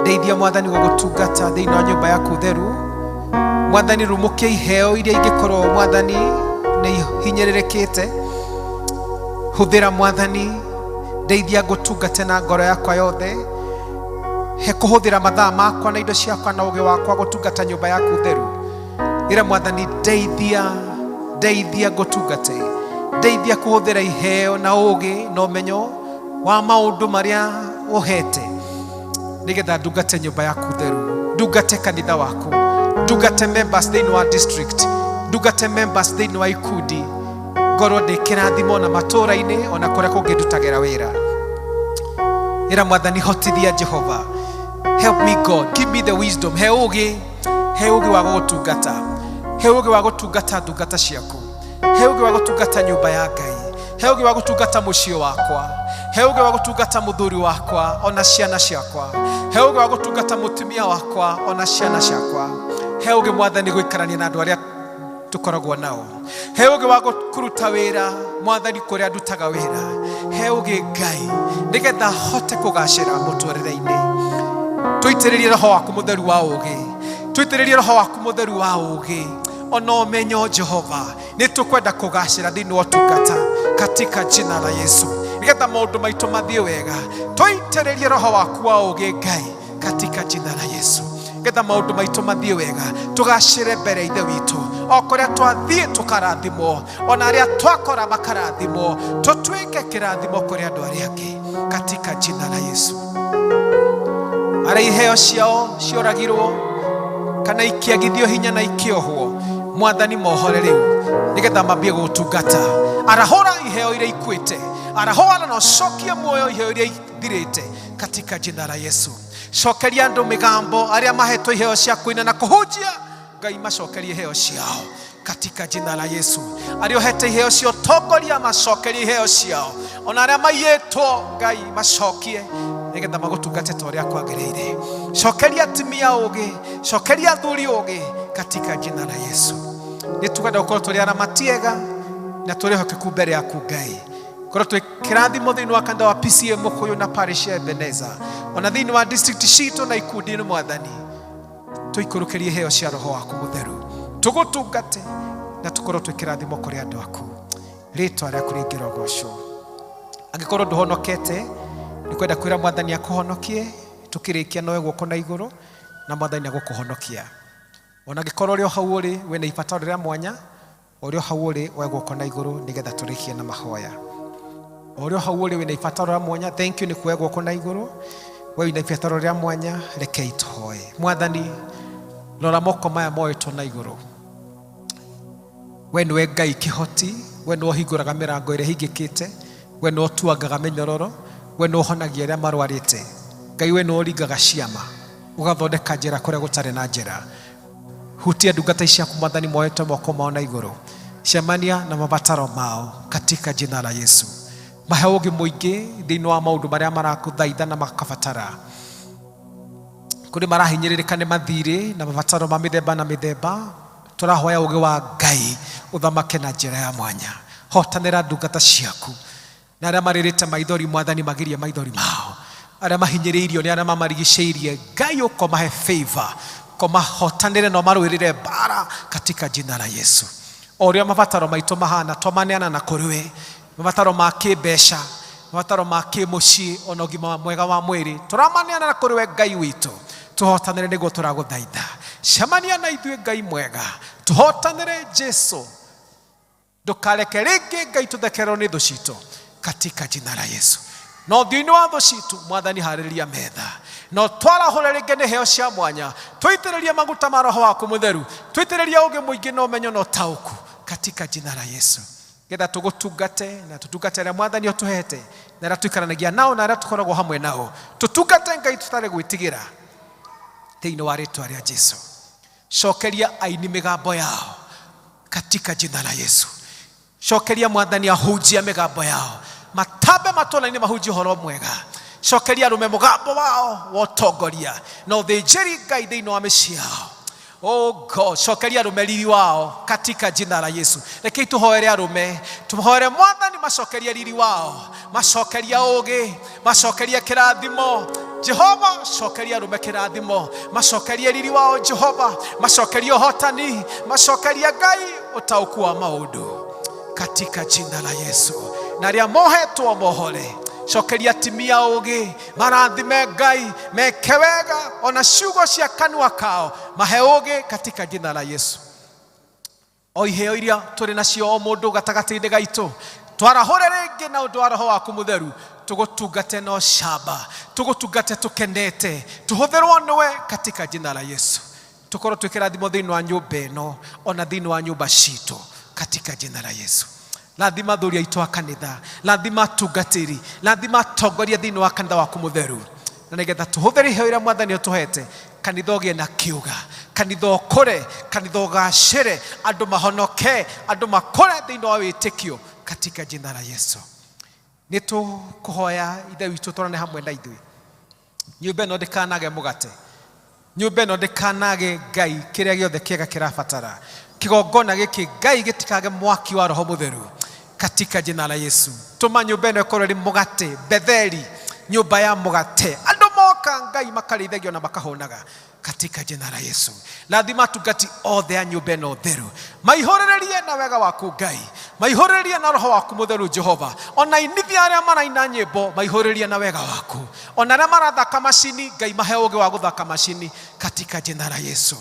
ndeithia Mwathani gugutungata thiini wa nyumba yaku theru. Mwathani, rumukia iheo iria ingikorwo Mwathani ni hinyiririkite. Huthira Mwathani, ndeithia ngutungate na ngoro yakwa yothe. He kuhuthira mathaa makwa na indo ciakwa na ugi wakwa gutungata nyumba yaku theru. Ira Mwathani, ndeithia ngutungate, ndeithia kuhuthira iheo na ugi na umenyo wa maundu maria uhete, nigetha ndungate nyumba yaku theru, ndungate kanitha waku, ndungate members thiini wa district, ndungate members thiini wa ikundi, ngorwo ndi kirathimo na matura-ini ona kuria kungindutagira wira. Ira Mwathani, hotithia Jehova, help me God, give me the wisdom, he ugi wa gutungata, he ugi wa gutungata ndungata ciaku, he ugi wa gutungata nyumba ya Ngai, he ugi wa gutungata mucio wakwa, he ugi wa gutungata muthuri wakwa ona ciana ciakwa, he ugi wa gutungata mutumia wakwa ona ciana ciakwa, he ugi Mwathani guikarania na andu aria tukoragwo nao, he ugi wa kuruta wira Mwathani kuria ndutaga wira, he ugi Ngai nigetha hote kugacira muturire-ini. Tuitiririe Roho waku mutheru wa ugi, tuitiririe Roho waku mutheru wa ugi ona umenyo Jehova, ni tukwenda kugacira thiini wa utungata katika jina la Yesu, nigetha maundu maitu mathie wega. Tuitiririe Roho waku wa ugi Ngai katika jina la Yesu, nigetha maundu maitu mathie wega, tugacire mbere ithe witu, o kuria twathie tukarathimo, ona aria twakora makarathimo, tutwike kirathimo kuria andu aria angi katika jina la Yesu. Aria iheo ciao cioragirwo kana ikiagithio hinya na ikiohwo, Mwathani mohore riu nigetha mambie gutungata. Arahora iheo iria ikuite, arahora na cokia muoyo iheo iria ithirite katika jina la Yesu. Cokeria andu migambo aria mahetwo iheo cia kuina na kuhunjia, Ngai macokerie iheo ciao katika jina la Yesu. Aria ohete iheo cia utongoria macokerie iheo ciao, ona aria maiyetwo Ngai macokie nigetha magutungate ta uria kwagiriire. Cokeria atumia ugi, cokeria athuri ugi katika jina la Yesu. Nitugenda gukorwo turi aramati ega na turi hokeku mbere yaku Ngai, korwo twi kirathimo thiini wa kanitha wa PCA Mukuyu na parish ya Ebeneza, ona thiini wa district citu na ikundi-ini Mwathani, tuikurukirie iheo cia Roho waku mutheru, tugutungate na tukorwo twi kirathimo kuri andu aku. Ritwa riaku ringirogocwo. Angikorwo nduhonokete, nikwenda kwira Mwathani akuhonokie, tukirikia nowe guoko na iguru na Mwathani agukuhonokia. Ona gikorwo rio hau uri wena ibataro ria mwanya, orio hau uri we guoko na iguru nigetha turikie na mahoya. Orio hau uri wena ibataro ria mwanya, thank you ni kuwe guoko na iguru, we wena ibataro ria mwanya, rekei tuhoe. Mwathani, rora moko maya moetwo na iguru, we niwe Ngai kihoti, we niwe hinguraga mirango iria hingikite, we niwe tuangaga minyororo, we niwe honagia aria marwarite. Ngai, we niwe uringaga ciama ugathondeka njira kuria gutari na njira. Hutia ndungata ciaku Mwathani moetwo moko mao na iguru, cemania na mabataro mao katika jina la Yesu. Mahe ugi muingi thiini wa maundu maria marakuthaitha na makabatara. Kuri marahinyiririka ni mathiri na mabataro ma mĩthemba na mĩthemba, turahoya ugi wa Ngai uthamake na njira ya mwanya. Hotanira ndungata ciaku na aria maririte maithori Mwathani magirie maithori mao, aria mahinyiriirio ni aria mamarigiceirie Ngai ukomahe favor, komahotanire no marwirire bara katika jina la Yesu. Oria mabataro maitu mahana twamaneana na kuriwe, mabataro ma kĩmbeca, mabataro ma kĩmucii, ona ũgima mwega wa mwĩrĩ, turamaneana na kuriwe Ngai witu, tuhotanire niguo turaguthaitha. Cemania na ithuĩ Ngai mwega, tuhotanire Jesu, ndukareke ringi Ngai tuthekerwo ni thu citu katika jina la Yesu. No thiini wa thu citu Mwathani harĩria metha, no twarahũre ringi ni heo cia mwanya, tuitĩrĩrie maguta ma Roho waku mutheru, tuitĩrĩrie ũũgĩ mũingĩ na ũmenyo na ũtaũku, katika jina la Yesu. Getha tugutungate na tutungate arĩa Mwathani ũtũhete na arĩa tũikaranagia nao na arĩa tũkoragwo hamwe nao. Tutungate Ngai tũtarĩ gwĩtigĩra thĩinĩ wa rĩĩtwa rĩa Jesũ. Cokeria aini mĩgambo yao katika jina la Yesu. Cokeria Mwathani ahunjia mĩgambo yao, matambe matũũra-inĩ mahunjie ũhoro mwega. Cokeria arũme mũgambo wao wa ũtongoria na ũthĩnjĩri Ngai thĩinĩ wa mĩciĩ yao. Oh God, cokeria arũme riri wao katika jina la Yesu. Rekei tũhoere arũme, tũhoere Mwathani macokeria riri wao, macokeria ũũgĩ, macokeria kĩrathimo. Jehova, cokeria arũme kĩrathimo, macokeria riri wao Jehova, macokeria ũhotani, macokeria Ngai ũtaũku wa maũndũ katika jina la Yesu. Na arĩa mohetwo mohore, cokeria timia ũũgĩ, marathime Ngai, meke wega, ona ciugo cia kanua kao mahe ũũgĩ katika jina la Yesu. O iheo iria tũrĩ nacio o mũndũ gatagatĩ-inĩ gaitũ, twarahũre rĩngĩ na ũndũ wa Roho waku mũtheru, tũgũtungate na ũcamba, tũgũtungate tũkenete, tũhũthĩrwo nĩwe katika jina la Yesu. Tũkorwo twĩ kĩrathimo thĩinĩ wa nyũmba ĩno, ona thĩinĩ wa nyũmba citũ katika jina la Yesu. Lathima athuri aitũ a kanitha, lathima atungatĩri, lathima atongoria thĩinĩ wa kanitha waku mũtheru, na nĩgetha tũhũthĩre iheo iria Mwathani ũtũhete, kanitha ũgĩe na kĩũga, kanitha ũkũre, kanitha ũgacĩre, andũ mahonoke, andũ makũre thĩinĩ wa wĩtĩkio katika jina la Yesu. Nĩtũkũhoya ithe witũ tũrane hamwe na ithuĩ. Nyũmba ĩno ndĩkanage mũgate, nyũmba ĩno ndĩkanage Ngai kĩrĩa gĩothe kĩega kĩrabatara. Kigongona gĩkĩ Ngai gĩtikage mwaki wa Roho mũtheru katika jina la Yesu. Tũma nyũmba ĩno ĩkorwo ĩrĩ mũgate, Betheli, nyũmba ya mũgate. Andũ moka Ngai makarĩithagio na makahonaga katika jina la Yesu. Lathima atungati othe a nyũmba ĩno theru maihũrĩrĩrie na wega waku Ngai, maihũrĩrĩrie na Roho waku mũtheru Jehova. Ona inithia arĩa maraina nyĩmbo maihũrĩrĩrie na wega waku. Ona arĩa marathaka macini Ngai mahe ũũgĩ wa gũthaka macini katika jina la Yesu.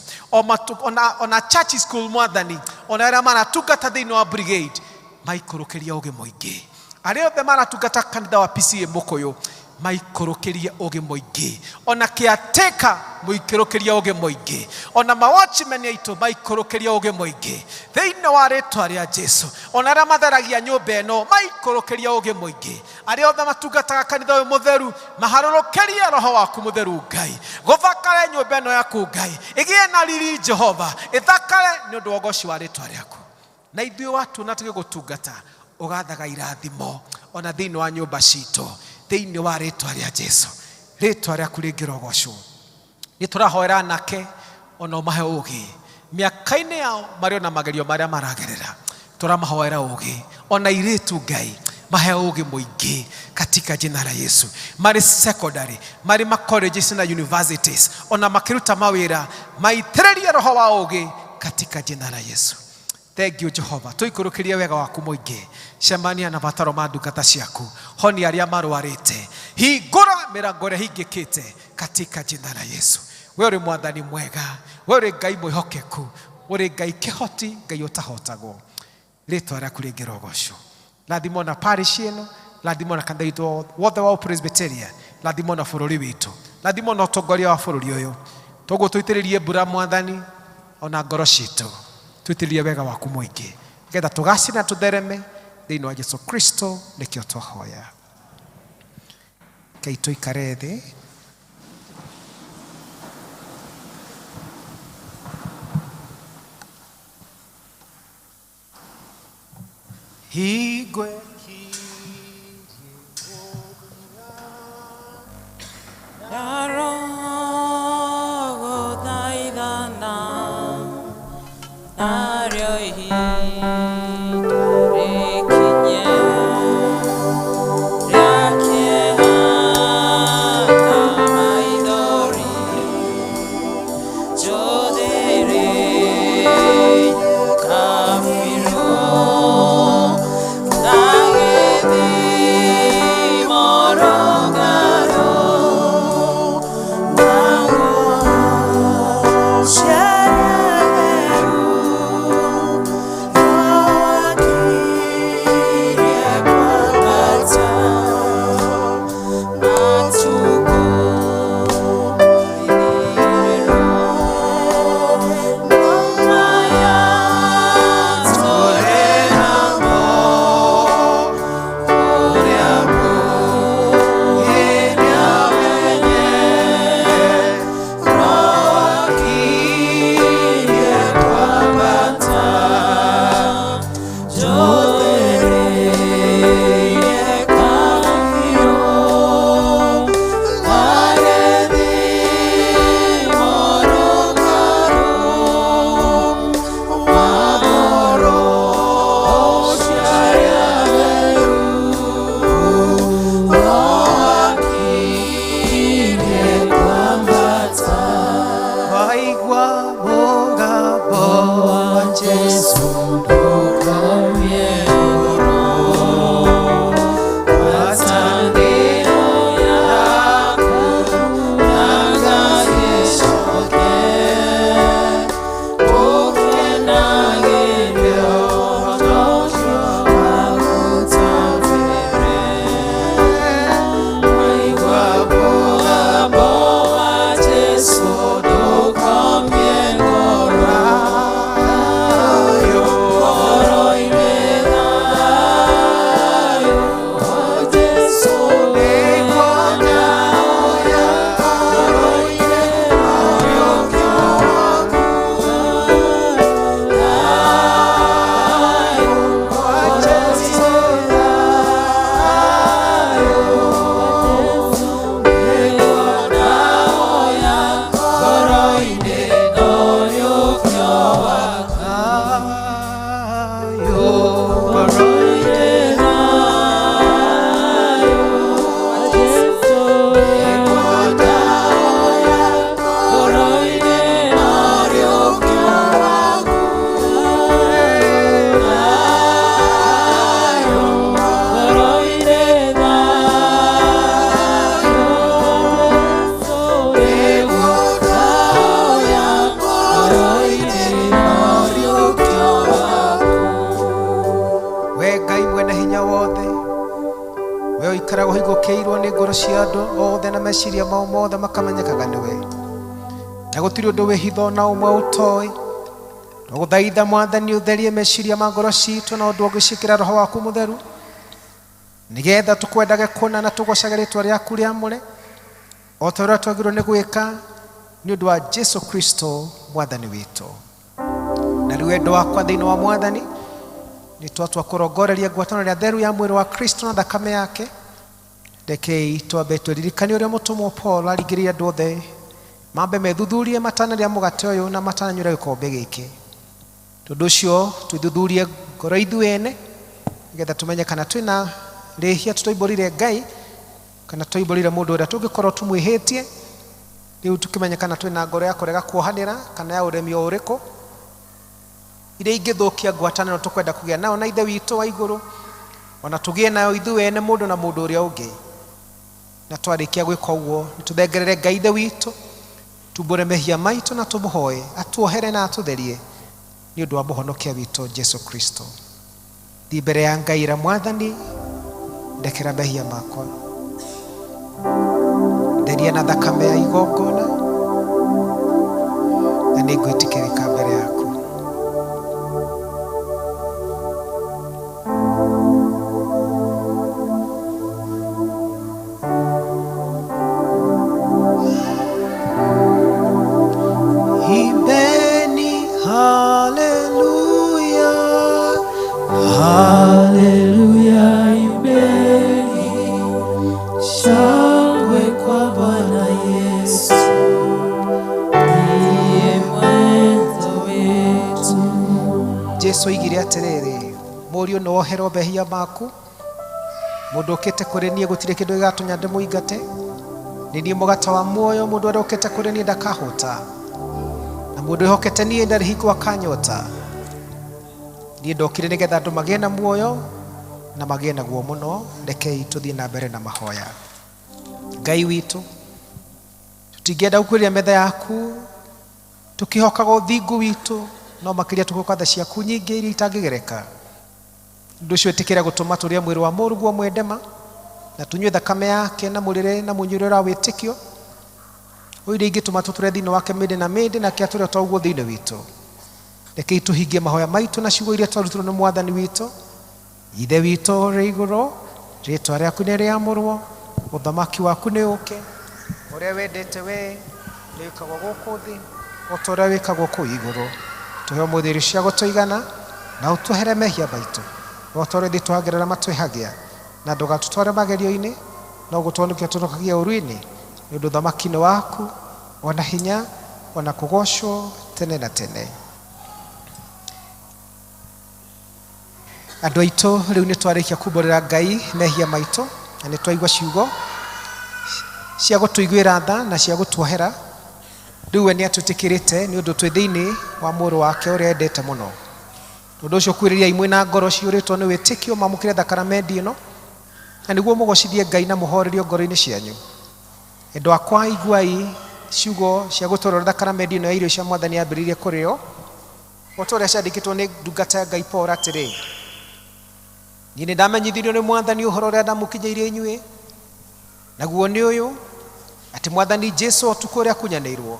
Ona church school Mwathani, ona arĩa maratungata thĩinĩ wa brigade maikũrũkĩria ũũgĩ mũingĩ. Arĩa othe maratungata kanitha wa PCA Mũkũyũ maikũrũkĩrie ũũgĩ mũingĩ. Ona kĩateka mũikũrũkĩrie ũũgĩ mũingĩ. Ona mawatchman aitũ maikũrũkĩrie ũũgĩ mũingĩ thĩinĩ wa rĩĩtwa rĩa Jesũ. Ona arĩa matheragia nyũmba ĩno maikũrũkĩrie ũũgĩ mũingĩ. Arĩa othe matungataga kanitha ũyũ mũtheru maharũrũkĩrie Roho waku mũtheru Ngai. Gũthakare nyũmba ĩno yaku Ngai, ĩgĩe na riri Jehova, ĩthakare nĩ ũndũ wa ũgoci wa rĩĩtwa rĩaku. Na ithuĩ watu na tũgĩgũtungata ũgathaga irathimo ona thĩinĩ wa nyũmba citũ thĩinĩ wa rĩĩtwa rĩa Jesũ. Rĩĩtwa rĩaku rĩngĩrogocwo. Nĩtũrahoera anake ona ũmahe ũũgĩ mĩaka-inĩ yao marĩ ona magerio marĩa maragerera. Tũramahoera ũũgĩ ona airĩtu Ngai, mahe ũũgĩ mũingĩ katika jina la Yesu. Marĩ secondary, marĩ ma colleges na universities, ona makĩruta mawĩra maitĩrĩrie Roho wa ũũgĩ katika jina la Yesu. Thank you Jehova. Tũikũrũkĩrie wega waku mũingĩ. Cemania na bataro ma ndungata ciaku, honia arĩa marwarĩte, hingũra mĩrango ĩrĩa hingĩkĩte katika jina la Yesu. We ũrĩ Mwathani mwega, we ũrĩ Ngai mwĩhokeku, ũrĩ Ngai kĩhoti, Ngai ũtahotagwo. Rĩĩtwa rĩaku rĩngĩrogocwo. Lathima na parish ĩno, lathima na kanitha witũ wothe wa Presbyteria, lathima na bũrũri witũ, lathima na ũtongoria wa bũrũri ũyũ. Toguo tũitĩrĩrie mbura Mwathani ona ngoro citũ, tũitĩrĩrie wega waku mũingĩ, nĩgetha tũgacĩre na tũthereme thĩinĩ wa Jesũ Kristo nĩkĩo twahoya. Kei tũikare thĩ. Higwe Yeah. ngoro cia andũ othe na meciria mao mothe makamenyekaga nĩwe, na gũtirĩ ũndũ wĩ hitho na ũmwe ũtoĩ. Tũgũthaitha Mwathani ũtherie meciria ma ngoro citũ na ũndũ ũngĩciĩkĩra Roho waku Mũtheru, nĩgetha tũkwendage kũna na tũgocage rĩĩtwa rĩaku rĩamũre o ta ũrĩa twagĩrĩirwo nĩ gwĩka nĩ ũndũ wa Jesu Kristo Mwathani witũ. Na rĩu wendo wakwa thĩinĩ wa Mwathani nĩ twatua kũrongoreria ngwatanĩro ĩrĩa theru ya mwĩrĩ wa Kristo na thakame yake. Rekei twambe twĩririkanie ũrĩa mũtũmwo Paul aringĩrĩire andũ othe mambe methuthurie matanarĩa mũgate ũyũ na matananyuĩra gĩkombe gĩkĩ. Tondũ ũcio twĩthuthurie ngoro ithu ene nĩgetha tũmenye kana twĩna rĩhia tũtoimbũrire Ngai kana tũtoimbũrire mũndũ ũrĩa tũngĩkorwo tũmwĩhĩtie. Rĩu tũkĩmenya kana twĩna ngoro ya kũrega kuohanĩra kana ya ũremi o ũrĩkũ iria ingĩthũkia ngwatanĩro tũkwenda kũgĩa nao na ithe witũ wa igũrũ, ona tũgĩe nayo ithu ene mũndũ na mũndũ ũrĩa ũngĩ. Na twarĩkia gwĩka ũguo nĩ tũthengerere Ngai ithe witũ, tumbũre mehia maitũ na tũmũhoe atuohere na atũtherie nĩ ũndũ wa mũhonokia witũ Jesu Kristo. Thiĩ mbere ya Ngai ĩra Mwathani, ndekera mehia makwa, theria na thakame ya igongona, na nĩ ngwĩtĩkĩrĩka mbere yaku. Imbeni haleluya, Haleluya, imbeni shangwe kwa Bwana Yesu, ndiye mwenza wetu. Jesu oigire atĩrĩrĩ, mũriũ nĩ woherwo mehia maku, mũndũ ũkĩte kũrĩ niĩ gũtirĩ kĩndũ gĩgatũnya ndĩmũingate, nĩ niĩ mũgate wa muoyo, mũndũ ũrĩa ũkĩte kũrĩ niĩ ndakahũta, na mũndũ wĩhokete niĩ ndarĩ hingo akanyota. Niĩ ndokire nĩgetha andũ magĩe na muoyo na magĩe naguo mũno. Rekei tũthiĩ na mbere na mahoya. Ngai witũ, tũtingĩenda gũkuĩrĩra metha yaku tũkĩhokaga ũthingu witũ, no makĩria tũgũka tha ciaku nyingĩ iria itangĩgereka. Ũndũ ũcio ĩtĩkĩra gũtũma tũrĩe mwĩrĩ wa mũrũguo mwendema na tunyue thakame yake na mũrĩre na mũnyuĩre wa wĩtĩkio, ũiria ingĩtũma tũtũre thĩinĩ wake mĩndĩ na mĩndĩ na kĩa tũrĩa twaguo thĩinĩ witũ. Rekei tũhingie mahoya maitũ na ciugo iria twarutirwo nĩ Mwathani witũ. Ithe witũ ũrĩ igũrũ, rĩĩtwa rĩaku nĩ rĩamũrwo, ũthamaki waku nĩ ũke, ũrĩa wendete we nĩ wĩkagwo gũkũ thĩ o ta ũrĩa wĩkagwo kũu igũrũ. Tũhe ũmũthĩ irio cia gũtũigana na ũtwehere mehia maitũ o ta ũrĩa ithuĩ twagĩrĩra matwĩhagia, na ndũgatũtware magerio-inĩ no gũtũhonokia tũtokagia ũru-inĩ, nĩ ũndũ ũthamaki-nĩ waku ona hinya ona kũgocwo tene na tene. Andũ aitũ rĩu nĩ twarĩkia kumbũrĩra Ngai mehia maitũ na nĩ twaigua ciugo cia gũtũiguĩra tha na cia gũtuohera. Rĩu we nĩ atwĩtĩkĩrĩte nĩ ũndũ twĩ thĩinĩ wa mũrũ wake ũrĩa endete mũno. Ũndũ ũcio kuĩrĩria imwe na ngoro ciũrĩtwo nĩ wĩtĩkio mamũkĩre thakramenti ĩno, na nĩguo mũgocithie Ngai na mũhorerio ngoro-inĩ cianyu. Endwa akwa, iguai ciugo cia gũtũrora thakramenti ĩno ya irio cia Mwathani yambĩrĩirie kũrĩo o ta ũrĩa ciandĩkĩtwo nĩ ndungata ya Ngai Paul atĩrĩ: niĩ nĩ ndamenyithirio nĩ Mwathani ũhoro ũrĩa ndamũkinyĩirie inyuĩ, naguo nĩ ũyũ atĩ Mwathani Jesu ũtukũ ũrĩa akunyanĩirwo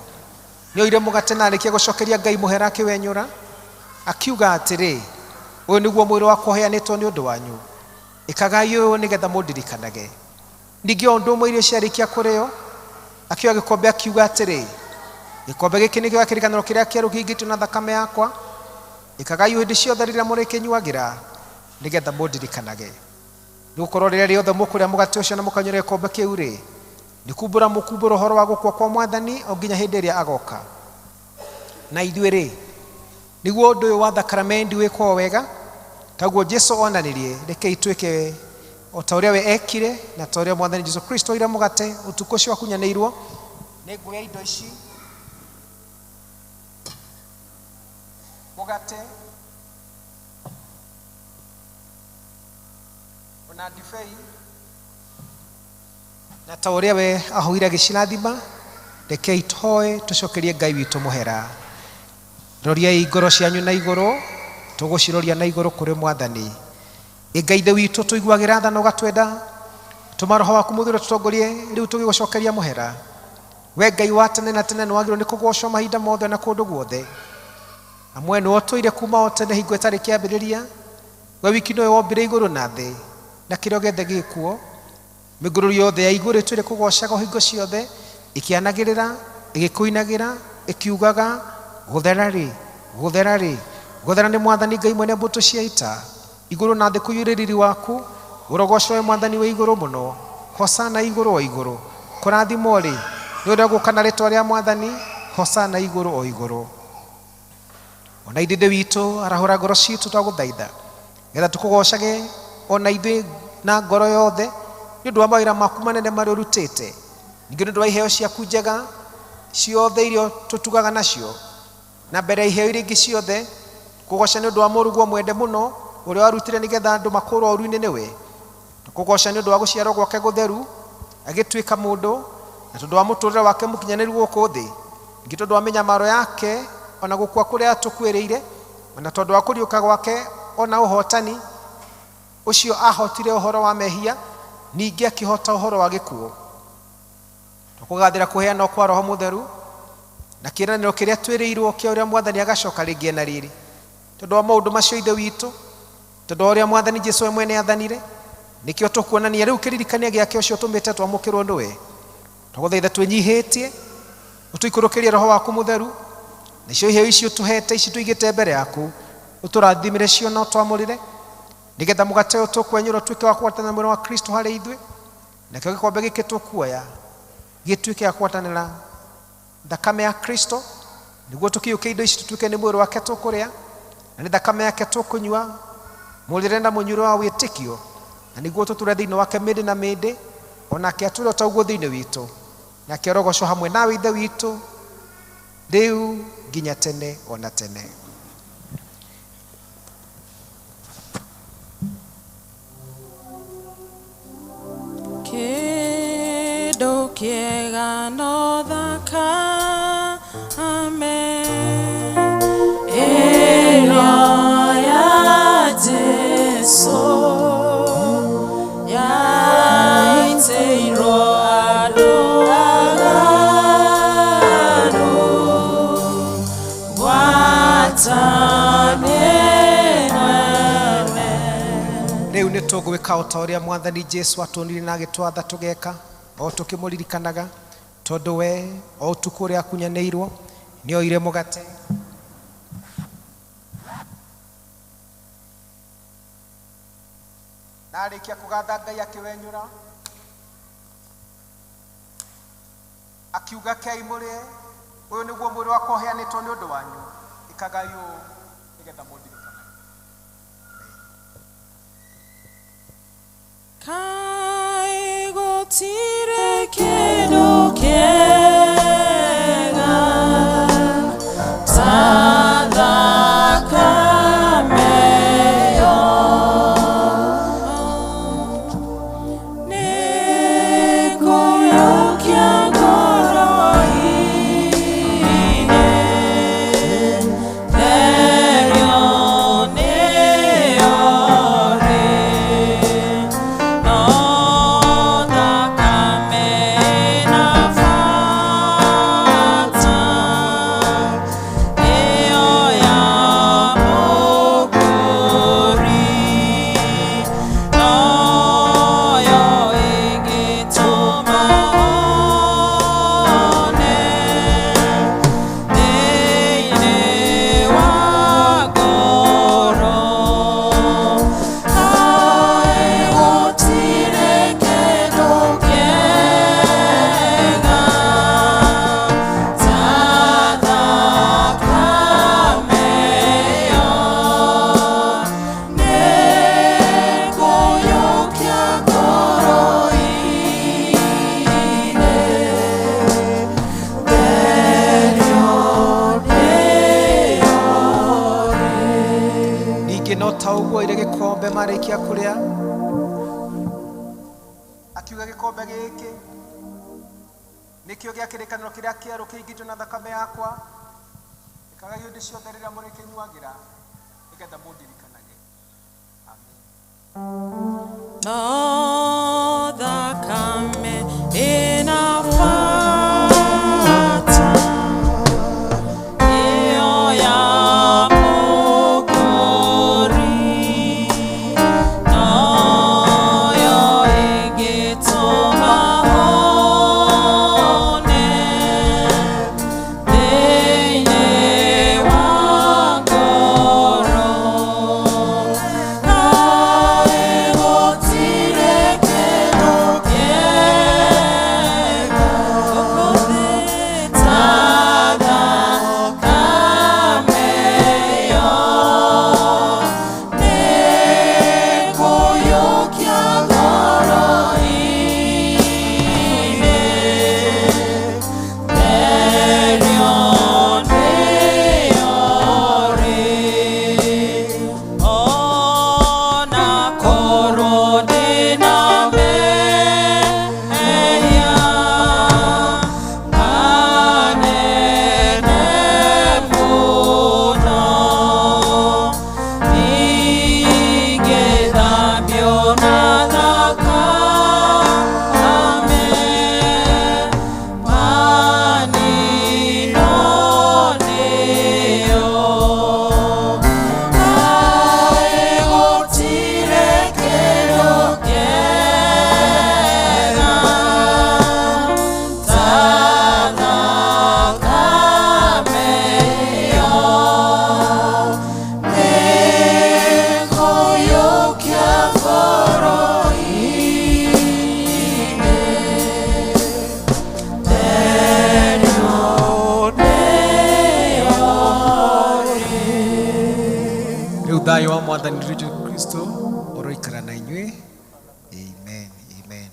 nĩ oire mũgate na arĩkia gũcokeria Ngai mũhera akĩwenyũra, akiuga atĩrĩ, ũyũ nĩguo mwĩrĩ wakwa ũheanĩtwo nĩ ũndũ wanyu, ĩkagai ũyũ nĩgetha mũndirikanage. Ningĩ o ũndũ ũmwe irio ciarĩkia kũrĩo, akĩoya gĩkombe akiuga atĩrĩ, gĩkombe gĩkĩ nĩkĩo gĩa kĩrĩkanĩro kĩrĩa kĩerũ kĩhingĩtio na thakame yakwa, ĩkagai hĩndĩ ciothe rĩrĩa mũrĩkĩnyuagĩra nĩgetha mũndirikanage. Nĩgũkorwo rĩrĩa rĩothe mũkũrĩa mũgate ũcio na mũkanyuĩra gĩkombe kĩu-rĩ, nĩ kumbũra mũkumbũra ũhoro wa gũkua kwa Mwathani o nginya hĩndĩ ĩrĩa agoka. Na ithuĩ-rĩ, nĩguo ũndũ ũyũ wa thakramenti wĩkwo wega taguo Jesu onanirie, rekei twĩke o ta ũrĩa we ekire na ta ũrĩa Mwathani Jesu Kristo oire mũgate ũtukũ ũcio akunyanĩirwo. Nĩ nguoya indo ici, mũgate ona ndibei, na ta ũrĩa we ahoire agĩcirathima, rekei tũhoe tũcokerie Ngai witũ mũhera. Roriai ngoro cianyu na igũrũ, tũgũciroria na igũrũ kũrĩ Mwathani. Ngai ithe witũ tũiguagĩra tha na ũgatwenda, tuma roho waku muthiro tutongorie riu tugigucokeria muhera we Ngai wa tene na tene nwagirwo ni kugocwo mahinda mothe na kundu guothe amwe no toire kuma o tene hingo itari kiambiriria we wiki no wombire iguru na thi na kirio gethe gikuo migururi yothe ya iguru twire kugocaga hingo ciothe ikianagirira igikuinagira ikiugaga gutherari gutherari guthera ni mwathani Ngai mwene mbutu cia ita iguru na thi kuyuririri waku urogocwo mwathani we iguru muno hosana iguru o iguru kurathimo ri ndio gukana ritwa ria mwathani hosana iguru o iguru ona ithithe witu arahura ngoro citu twaguthaitha getha tukugocage ona ithuĩ na ngoro yothe nĩ ũndũ wa mawĩra maku manene marĩ ũrutĩte ningĩ nĩ ũndũ wa iheo ciaku njega ciothe irio tũtugaga nacio na mbere ya iheo iria ingĩ ciothe kũgoca nĩ ũndũ wa mũruguo mwende mũno ũrĩa warutire nĩgetha andũ makũrwo ũru-inĩ nĩwe kũgoca nĩ ũndũ wa gũciarwo gwake gũtheru agĩtuĩka mũndũ na tondũ wa mũtũrĩre wake mũkinyanĩru gũkũ thĩ ningĩ tondũ wa mĩnyamaro yake ona gũkua kũrĩa tũkwĩrĩire na tondũ wa kũriũka gwake ona ũhotani ũcio ahotire ũhoro wa mehia ningĩ akĩhota ũhoro wa gĩkuũ tũkũgathĩra kũheana kwa roho mũtheru na kĩĩranĩro kĩrĩa twĩrĩirwo kĩa ũrĩa mwathani agacoka rĩngĩ na rĩrĩ tondũ wa maũndũ macio ithe witũ tondũ wa ũrĩa mwathani Jesũ we mwene athanire nĩkĩo tũkuonania rĩu kĩririkania gĩake ũcio tũmĩte twamũkĩrwo nĩwe tũgũthaitha twĩnyihĩtie ũtũikũrũkĩrie roho waku mũtheru nicio iheo icio tuhete ici tuigĩte mbere yaku ũtũrathimĩre cio na ũtwamũrĩre nĩgetha mũgate ũyũ tũkwenyũra ũtuĩke wa kũgwatanĩra mwĩrĩ wa Kristo harĩ ithuĩ nakĩo gĩkombe gĩkĩ tũkuoya gĩtuĩke wa kũgwatanĩra thakame ya Kristo nĩguo tũkĩiyũkia indo ici tũtuĩke nĩ mwĩrĩ wake tũkũrĩa na nĩ thakame yake tũkũnyua mũrĩre na mũnyuĩre wa wĩtĩkio na nĩguo tũtũre thĩinĩ wake mĩndĩ na mĩndĩ onake atũre o ta ũguo thĩinĩ witũ nake arogocwo hamwe nawe ithe witũ rĩu nginya tene ona tene. Kĩndũ kĩega no thakame ĩyo ya Jesũ yaitĩirwo andũ aganu rĩu nĩ tũgwĩka o ta ũrĩa mwathani Jesũ atũnire na agĩtwatha tũgeka o tũkĩmũririkanaga tondũ we o ũtukũ ũrĩa akunyanĩirwo nĩ oire mũgate na arĩkia kũgatha Ngai akĩwenyũra akiuga kei mũrĩe ũyũ nĩguo mwĩrĩ wakwa ũheanĩtwo nĩ ũndũ wanyu ĩkagai ũũ nĩgetha mũndirikane. Kaĩ gũtirĩ kĩndũ kĩega ta thakame ĩyo nĩngũiyũkia ngoro-inĩ therio nĩyo rĩ no thakame ĩna bata ĩyo ya mũkũri noyo ĩngĩtũma one thĩinĩ wa ngoro kaĩ gũtirĩ kĩndũ kĩega ta thakame ĩyo nĩngũiyũkia ngoro-inĩ ningĩ no ta ũguo ĩrĩ gĩkombe marĩkia kũrĩa akiuga gĩkombe gĩkĩ nĩkĩo gĩa kĩrĩkanĩro kĩrĩa kĩerũ kĩingĩtwo na thakame yakwa ĩkagai hĩndĩ ciothe rĩrĩa mũrĩkĩnyuagĩra nĩgetha mũndirikanage. Amen. no thakame thayo wa mwathani Yesu Kristo oroikara na inywe. Amen, amen.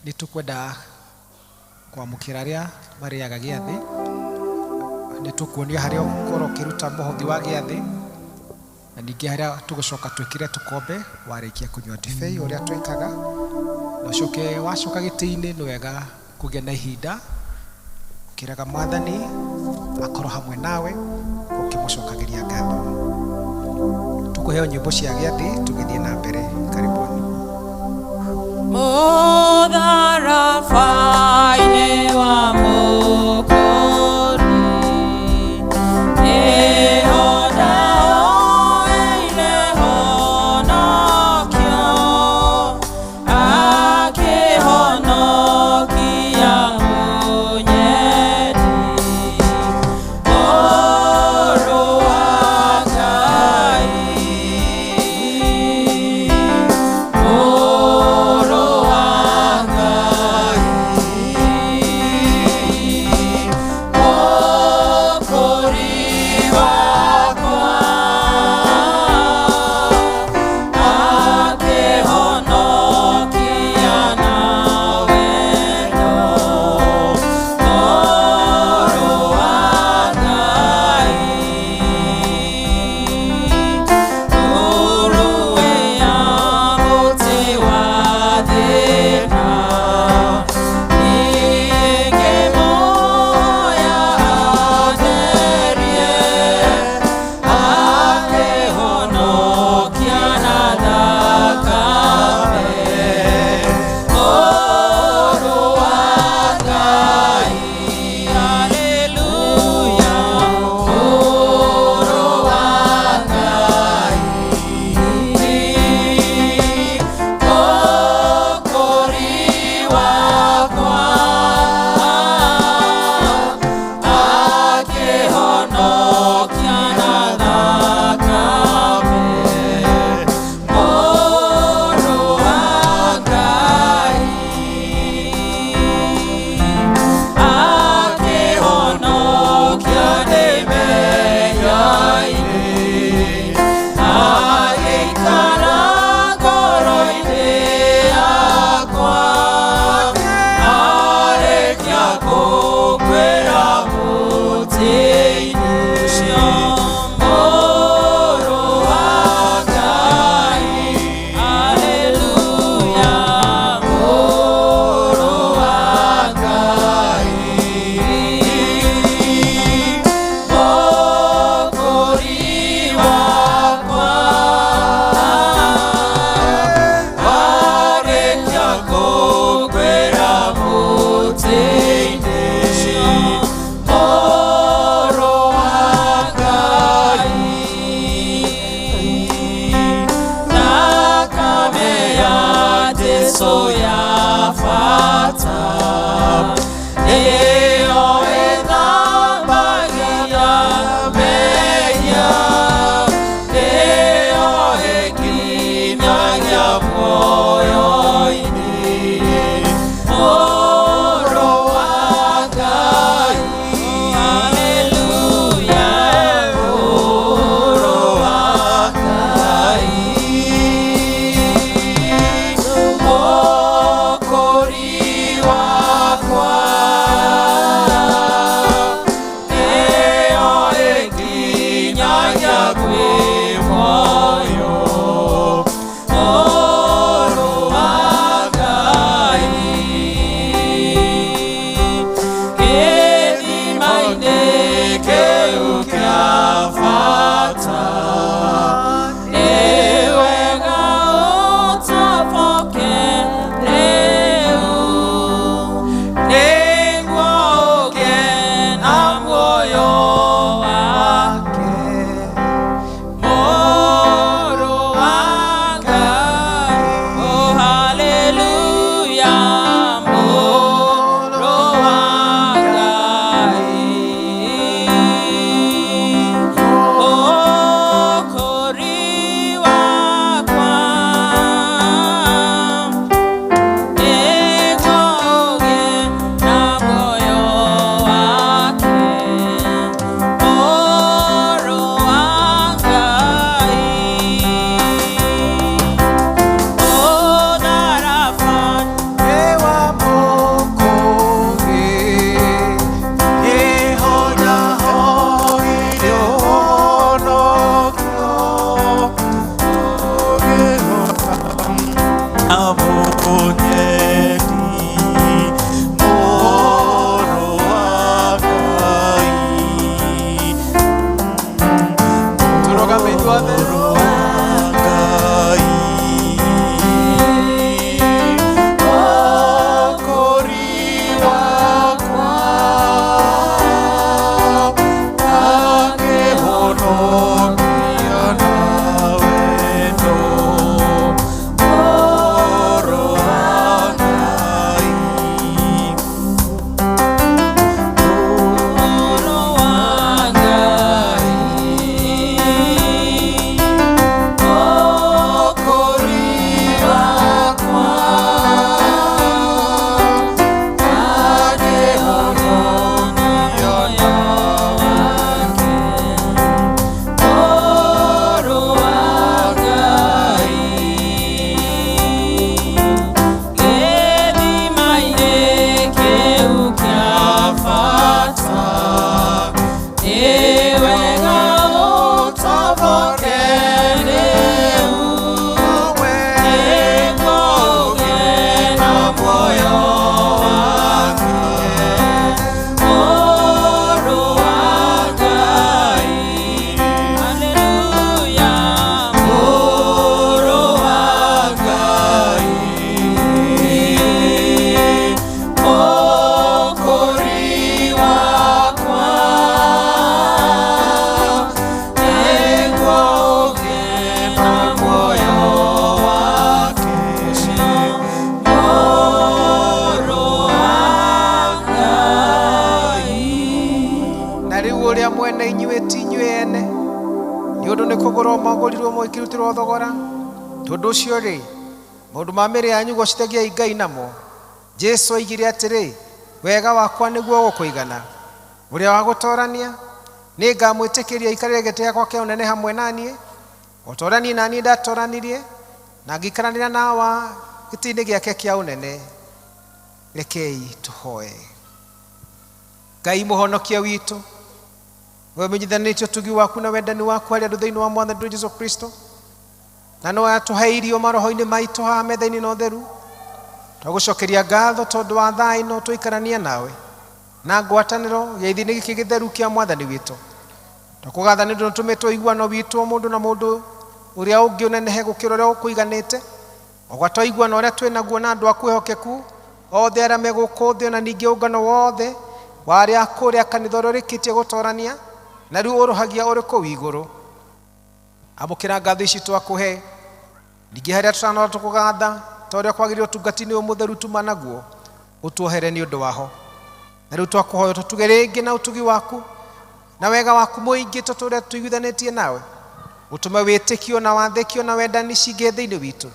Nitukwenda kwamukira aria mariaga giathi, nitukuonia haria ukoro kiruta muhothi wa giathi, na ningi haria tugucoka twikire tukombe warikia kunywa ndibei uria twikaga, na ucoke wacoka giti-ini ni wega kugia na ihinda ukiraga mwathani akorwo hamwe nawe ukimucokagiria ngatho. Tukuheo nyimbo cia giathi tugithie na mbere. Karibuni. Mũtharabai-inĩ wa Mũkũri, nĩho ndaoeire honokio, akĩhonokia mũnyendi. Mũrũ wa Ngai, mũrũ wa Ngai, Mũkũri wakwa, akĩhonokia na wendo. Mũrũ wa Ngai, nguruwe ya mũtĩ wa thĩĩna, ingĩmuoya atherie, akĩhonokia na thakame. Mũrũ wa Ngai, haleluya. Mũrũ wa Ngai, Mũkũri wakwa, akĩhonokia na thakame. Mũrũ wa Ngai, akĩhonokia ndĩmenyainĩ, agĩikara ngoro-inĩ yakwa, arĩkia kũngwĩra mũtĩ-inĩ ũcio. Mũrũ wa Ngai, haleluya. Mũrũ wa Ngai, Mũkũri wakwa, warĩkia kũngwĩra mũtĩ-inĩ ũcio. Mũrũ wa Ngai, thakame ya Jesũ ya bata, nĩyo ĩthambagia mehia, nĩyo ĩnginyagia muoyo-inĩ. Mũrũ wa Ngai, haleluya. Mũrũ wa Ngai, Mũkũri wakwa, nĩyo ĩnginyagia kwĩ muoyo. Mũrũ wa Ngai, gĩthima-inĩ kĩu kĩa bata, nĩ wega ũtoboke rĩu, nĩguo ũgĩe na muoyo wake. Kirutiro thogora tondu ucio ri maundu ma mĩĩrĩ yanyu gocitagiai Ngai namo. Jesu aigire atĩrĩ, wega wakwa nĩguo gũkũigana. Ũrĩa wagũtorania nĩ ngamwĩtĩkĩria aikarĩre gĩtĩ gĩakwa kĩa ũnene hamwe naniĩ, o ta ũrĩa niĩ naniĩ ndatoranirie na ngĩikaranĩra nawe gĩtĩ-inĩ gĩake kĩa ũnene. Rekei tũhoe. Ngai mũhonokia witũ, we menyithanĩtie ũtugi waku na wendani waku harĩ andũ thĩinĩ wa Mwathani Jesu Kristo, na no atũheirio maroho-inĩ maitũ haha metha-inĩ na ũtheru. Twagũcokeria ngatho tondũ wa thaa ĩno tũikarania nawe na ngwatanĩro gĩathĩ-inĩ gĩkĩ gĩtheru kĩa Mwathani witũ. Twakũgatha nĩ ũndũ nĩtũmĩtwo ũiguano witũ mũndũ na mũndũ ũrĩa ũngĩ ũnenehe gũkĩra ũrĩa ũkũiganĩte, ũgatwa iguano ũrĩa twĩ naguo na andũ aku ehokeku othe arĩa megũkũ thĩ, na ningĩ ũngano wothe wa arĩa kũrĩa kanitha ũrĩa ũrĩkĩtie gũtorania na rĩu ũrũhagia ũrĩ kũu igũrũ. Amũkĩra ngatho ici twakũhe, ningĩ harĩa tũtanora tũkũgatha ta ũrĩa kwagĩrĩire ũtungati-inĩ ũyũ mũtheru tuma naguo, ũtuohere nĩ ũndũ waho. Na rĩu twakũhoya tũtuge rĩngĩ na ũtugi waku na wega waku mũingĩ tũtũũre tũiguithanĩtie nawe, ũtũme wĩtĩkio na wathĩkio na wendani cingĩ thĩinĩ witũ,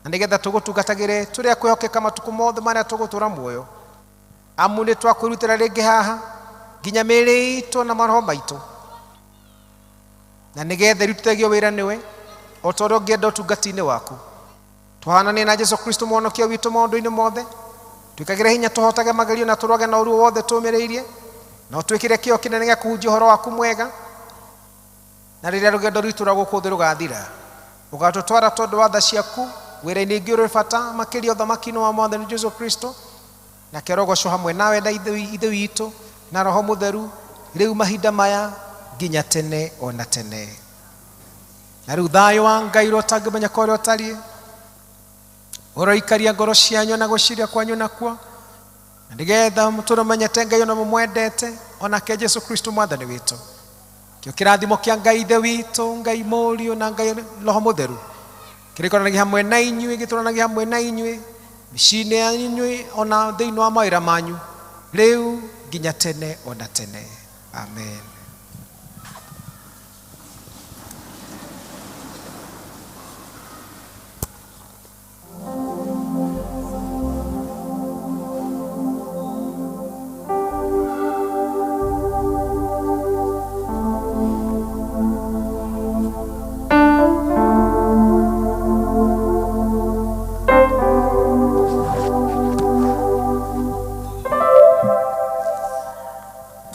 na nĩgetha tũgũtungatagĩre tũrĩa kwĩhokeka matukũ mothe marĩa tũgũtũũra muoyo. Amu nĩ twakwĩrutĩra rĩngĩ haha nginya mĩĩrĩ itũ na maroho maitũ, na nĩgetha irutithagio wĩra nĩwe o ta ũrĩa ũngĩenda ũtungati-inĩ waku. Twahananie na Jesu Kristo mũhonokia witũ maũndũ-inĩ mothe, twĩkagĩre hinya tũhotage magerio na tũrwage na ũruo wothe tũũmĩrĩirie, na twĩkĩre kĩyo kĩnene gĩa kũhunjia ũhoro waku mwega. Na rĩrĩa rũgendo rwitũ rwa gũkũ thĩ rũgathira, ũgatũtwara tondũ wa tha ciaku wĩra-inĩ ingĩ ũrĩ bata makĩria ũthamaki-inĩ wa Mwathani Jesu Kristo, na kĩrogoco hamwe nawe na ithe witũ na Roho Mũtheru rĩu mahinda maya nginya tene ona tene. Na rĩu thayũ wa Ngai ũrĩa ũtangĩmenyeka ũrĩa ũtariĩ ũroikaria ngoro cianyu na gwĩciria kwanyu nakuo, na nĩgetha tũmenyete Ngai ona mũmwendete onake Jesu Kristo Mwathani witũ. Kĩo kĩrathimo kĩa Ngai ithe witũ, Ngai Mũriũ na Ngai Roho Mũtheru kĩrĩkoranagia hamwe na inyuĩ, gĩtũũranagia hamwe na inyuĩ mĩciĩ-inĩ yanyu ona thĩinĩ wa mawĩra manyu rĩu nginya tene ona tene. Amen.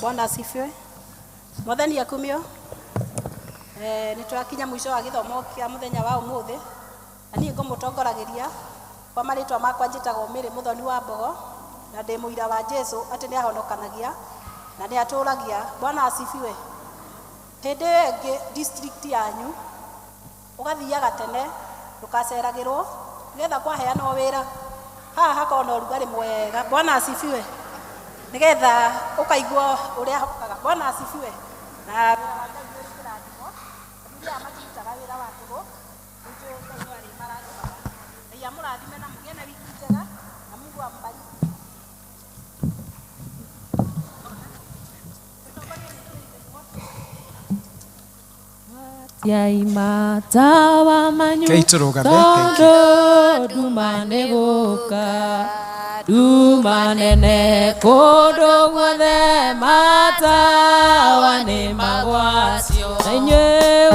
Bwana asifiwe. Mwathani akumio. Nitwakinya mwisho wa githomo kia muthenya wa umuthi. Ani ngomutongoragĩria kwa marĩtwa makwa njĩtagwo Mĩrĩ Mũthoni wa Mbogo, na ndĩ mũira wa Jesu atĩ nĩ ahonokanagia na nĩ atũragia. Bwana asifiwe. Hĩndĩ ĩngĩ district yanyu ugathiaga tene ndukaceragirwo nigetha kwaheanwo wĩra haha hakona ũrugarĩ mwega. Bwana asifiwe. Nigetha ukaigua ũrĩa hokaga. Bwana asifiwe. Na wĩra wa Ngai nĩ ũrĩ kĩrathimo. Atumia aya makĩrutaga wĩra wa tũhũ nĩnjũĩ Ngai nĩ arĩmarathimaga. Ngai amũrathime na mũgĩe na wiki njega na Mungu ambariki. Yaima tawa manyu tondo dumane goka dumanene kodo guothe matawa nĩ magwacio na inyuĩ